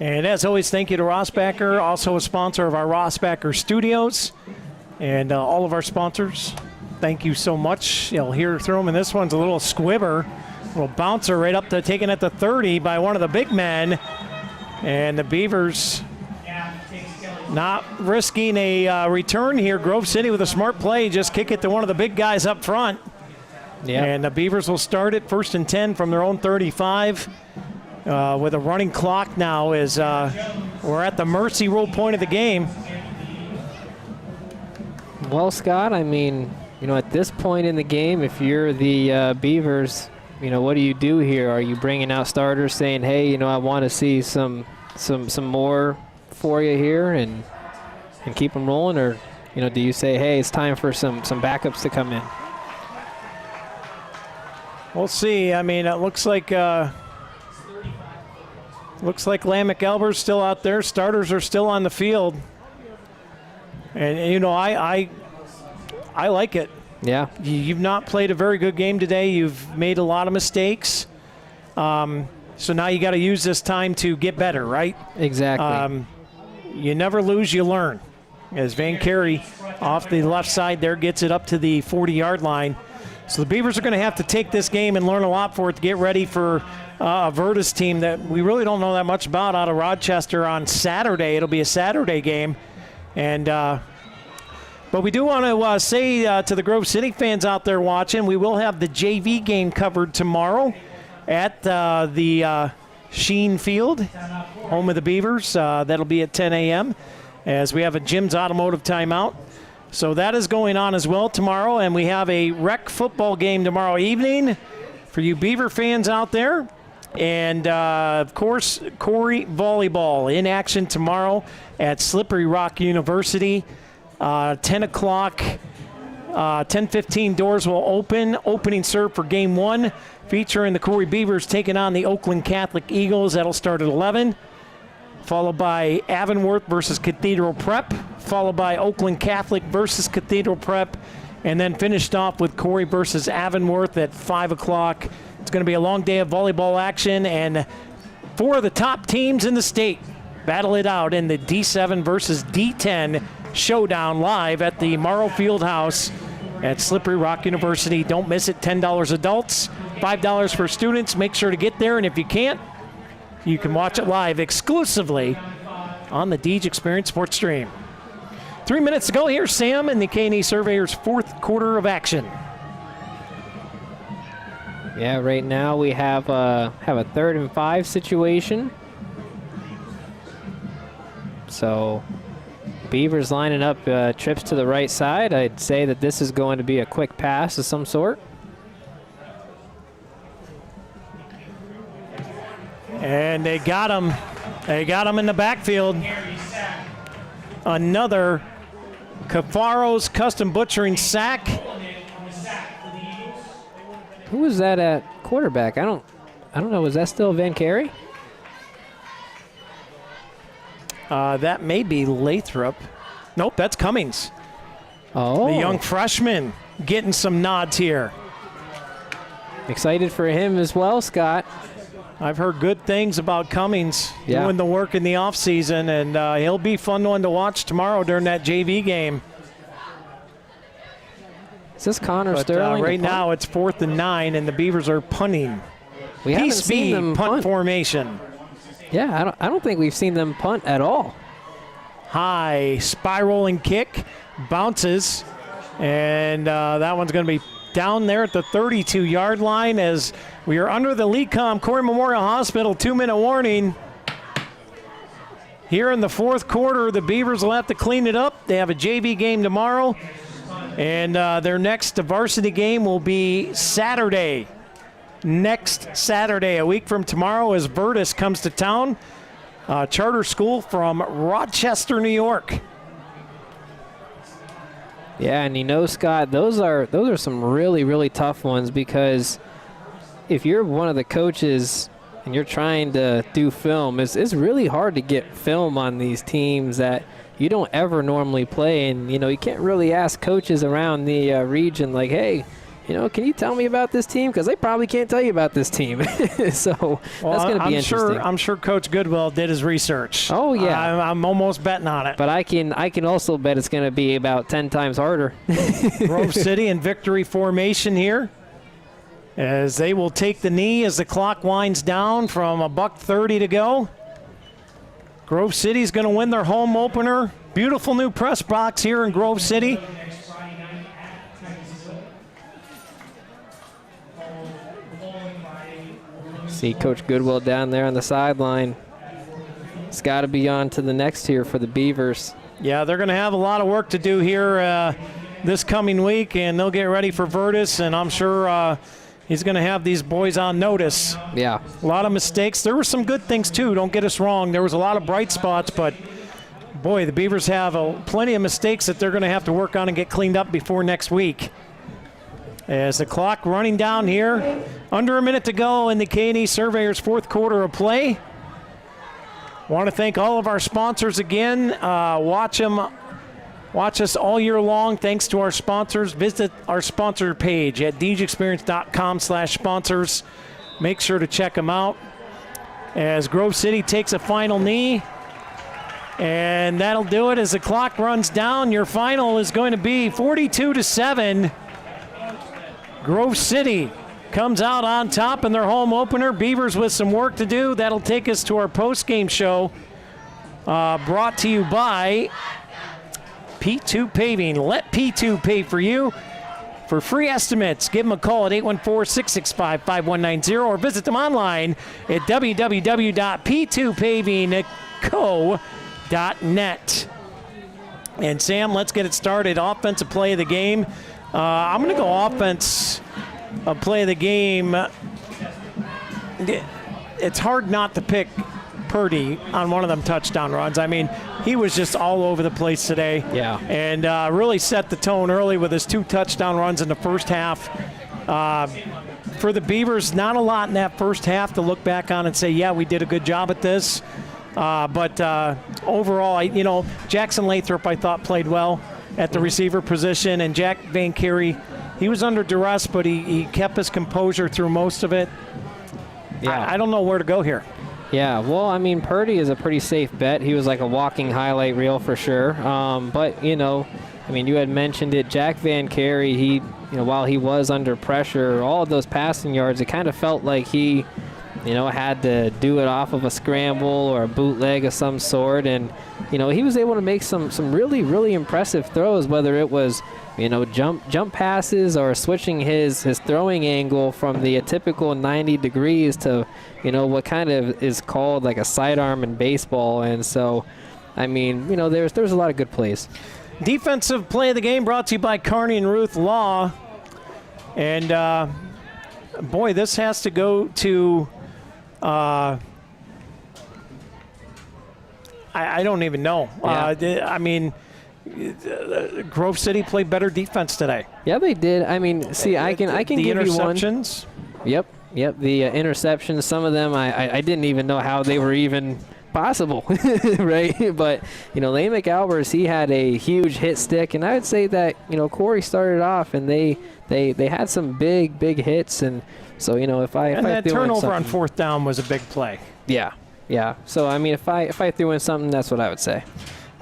And as always, thank you to Rossbacher, also a sponsor of our Rossbacher Studios, and all of our sponsors. Thank you so much. You'll hear through them, and this one's a little squibber, a little bouncer right up to taken at the 30 by one of the big men. And the Beavers not risking a return here. Grove City with a smart play, just kick it to one of the big guys up front. Yeah. And the Beavers will start it 1st and 10 from their own 35. With a running clock now as we're at the mercy rule point of the game. Well, Scott, I mean, at this point in the game, if you're the Beavers, what do you do here? Are you bringing out starters saying, hey, I want to see some more for you here and keep them rolling? Or, do you say, hey, it's time for some backups to come in? We'll see. I mean, it looks like Lamec-Elber's still out there. Starters are still on the field. And, I like it. Yeah. You've not played a very good game today. You've made a lot of mistakes. So now you got to use this time to get better, right? Exactly. You never lose, you learn. As Van Carey off the left side there gets it up to the 40-yard line. So the Beavers are going to have to take this game and learn a lot for it to get ready for a Virtus team that we really don't know that much about out of Rochester on Saturday. It'll be a Saturday game. And but we do want to say to the Grove City fans out there watching, we will have the JV game covered tomorrow at the Sheen Field, home of the Beavers. That'll be at 10 a.m. as we have a Jim's Automotive timeout. So that is going on as well tomorrow, and we have a rec football game tomorrow evening for you Beaver fans out there. And, of course, Corry Volleyball in action tomorrow at Slippery Rock University. 10 o'clock, 10:15 doors will open. Opening serve for Game 1, featuring the Corry Beavers taking on the Oakland Catholic Eagles. That'll start at 11. Followed by Avonworth versus Cathedral Prep, followed by Oakland Catholic versus Cathedral Prep, and then finished off with Corry versus Avonworth at 5 o'clock. It's going to be a long day of volleyball action, and 4 of the top teams in the state battle it out in the D7 versus D10 showdown live at the Morrow Fieldhouse at Slippery Rock University. Don't miss it. $10 adults, $5 for students. Make sure to get there, and if you can't, you can watch it live exclusively on the Deej Experience Sports Stream. 3 minutes to go here, Sam, in the K&E Surveyors' fourth quarter of action. Yeah, right now we have a 3rd and 5 situation. So Beavers lining up trips to the right side. I'd say that this is going to be a quick pass of some sort. And they got him. They got him in the backfield. Another Cafaro's Custom Butchering sack. Who was that at quarterback? I don't know. Was that still Van Carey? That may be Lathrop. Nope, that's Cummings. Oh. The young freshman getting some nods here. Excited for him as well, Scott. I've heard good things about Cummings doing the work in the offseason, and he'll be fun one to watch tomorrow during that JV game. Is this Connor Sterling? Right now it's 4th and 9, and the Beavers are punting. We haven't seen them punt formation. Yeah, I don't think we've seen them punt at all. High spiraling kick, bounces, and that one's going to be down there at the 32-yard line as we are under the LECOM Corry Memorial Hospital 2-minute warning. Here in the fourth quarter, the Beavers will have to clean it up. They have a JV game tomorrow, and their next varsity game will be Saturday. Next Saturday, a week from tomorrow, as Virtus comes to town. Charter school from Rochester, New York. Yeah, and Scott, those are some really, really tough ones, because if you're one of the coaches and you're trying to do film, it's really hard to get film on these teams that you don't ever normally play. And, you can't really ask coaches around the region, like, hey, can you tell me about this team? Because they probably can't tell you about this team. So that's going to be interesting. I'm sure Coach Goodwill did his research. Oh, yeah. I'm almost betting on it. But I can also bet it's going to be about 10 times harder. Grove City in victory formation here, as they will take the knee as the clock winds down from $1:30 to go. Grove City's going to win their home opener. Beautiful new press box here in Grove City. See Coach Goodwill down there on the sideline. It's got to be on to the next here for the Beavers. Yeah, they're going to have a lot of work to do here this coming week, and they'll get ready for Virtus, and I'm sure he's going to have these boys on notice. Yeah. A lot of mistakes. There were some good things, too. Don't get us wrong. There was a lot of bright spots, but, boy, the Beavers have plenty of mistakes that they're going to have to work on and get cleaned up before next week. As the clock running down here, under a minute to go in the K&E Surveyors fourth quarter of play. Want to thank all of our sponsors again. Watch us all year long. Thanks to our sponsors. Visit our sponsor page at DeegeExperience.com/sponsors. Make sure to check them out. As Grove City takes a final knee. And that'll do it as the clock runs down. Your final is going to be 42-7. Grove City comes out on top in their home opener. Beavers with some work to do. That'll take us to our post-game show, brought to you by P2 Paving. Let P2 pay for you. For free estimates, give them a call at 814-665-5190 or visit them online at www.p2pavingco.net. And Sam, let's get it started. Offensive play of the game. I'm going to go offense play of the game. It's hard not to pick Purdy on one of them touchdown runs. I mean, he was just all over the place today. Yeah. And really set the tone early with his 2 touchdown runs in the first half. For the Beavers, not a lot in that first half to look back on and say, yeah, we did a good job at this. But overall, Jackson Lathrop, I thought, played well at the receiver position, and Jack Van Carey, he was under duress, but he kept his composure through most of it. Yeah. I don't know where to go here. Yeah, well, I mean, Purdy is a pretty safe bet. He was like a walking highlight reel for sure. But, you had mentioned it. Jack Van Carey, he, while he was under pressure, all of those passing yards, it kind of felt like he, had to do it off of a scramble or a bootleg of some sort. And, he was able to make some really, really impressive throws, whether it was, jump passes or switching his throwing angle from the typical 90 degrees to, what kind of is called like a sidearm in baseball. And so, there's a lot of good plays. Defensive play of the game brought to you by Kearney and Ruth Law. And, boy, this has to go to I don't even know. Yeah. Grove City played better defense today. Yeah, they did. I can give you one. The interceptions? Yep. The interceptions, some of them, I didn't even know how they were even possible, right? But, Lamick Albers, he had a huge hit stick, and I would say that, Corry started off, and they had some big hits, and so, that turnover on fourth down was a big play. Yeah. So, if I threw in something, that's what I would say.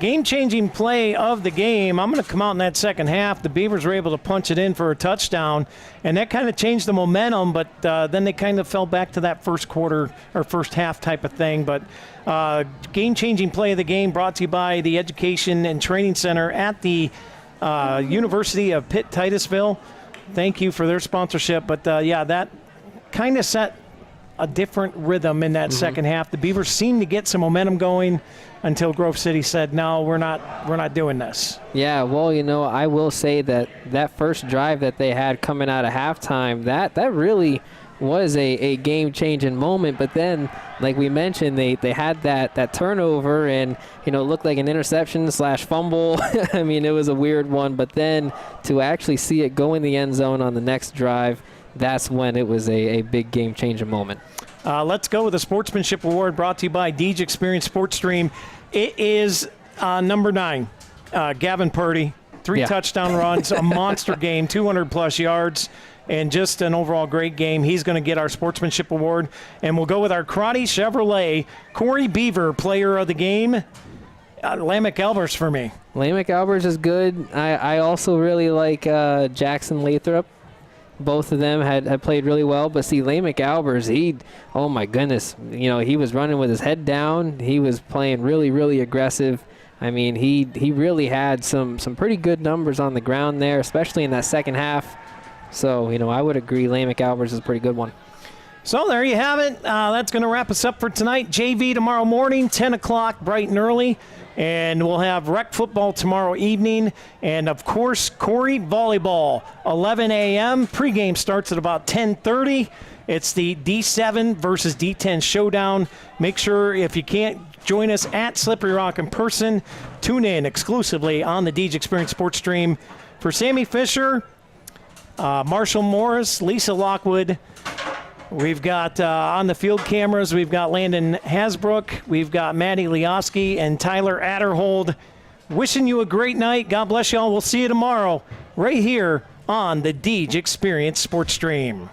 game-changing play of the game. I'm going to come out in that second half. The Beavers were able to punch it in for a touchdown, and that kind of changed the momentum, but then they kind of fell back to that first quarter or first half type of thing. But game-changing play of the game brought to you by the Education and Training Center at the University of Pitt-Titusville. Thank you for their sponsorship. But, that kind of set a different rhythm in that second half. The Beavers seemed to get some momentum going until Grove City said, no, we're not doing this. Yeah, well, I will say that first drive that they had coming out of halftime, that really was a game-changing moment. But then, like we mentioned, they had that turnover and, looked like an interception/fumble. I mean, it was a weird one. But then to actually see it go in the end zone on the next drive, that's when it was a big game-changing moment. Let's go with the Sportsmanship Award brought to you by Deej Experience Sports Stream. It is number 9, Gavin Purdy. 3 touchdown runs, a monster game, 200-plus yards, and just an overall great game. He's going to get our Sportsmanship Award. And we'll go with our Crotty Chevrolet Corry Beaver Player of the Game, Lamech Albers for me. Lamech Albers is good. I also really like Jackson Lathrop. Both of them had played really well, but see, Lamech Albers, oh my goodness, he was running with his head down. He was playing really, really aggressive. I mean, he really had some pretty good numbers on the ground there, especially in that second half. So, I would agree Lamech Albers is a pretty good one. So there you have it. That's going to wrap us up for tonight. JV tomorrow morning, 10 o'clock, bright and early. And we'll have rec football tomorrow evening. And, of course, Corry volleyball, 11 a.m. Pregame starts at about 10:30. It's the D7 versus D10 showdown. Make sure if you can't join us at Slippery Rock in person, tune in exclusively on the Deej Experience Sports Stream. For Sammy Fisher, Marshall Morris, Lisa Lockwood, we've got on the field cameras, we've got Landon Hasbrook, we've got Maddie Leoski and Tyler Adderhold. Wishing you a great night. God bless y'all. We'll see you tomorrow right here on the Deej Experience Sports Stream.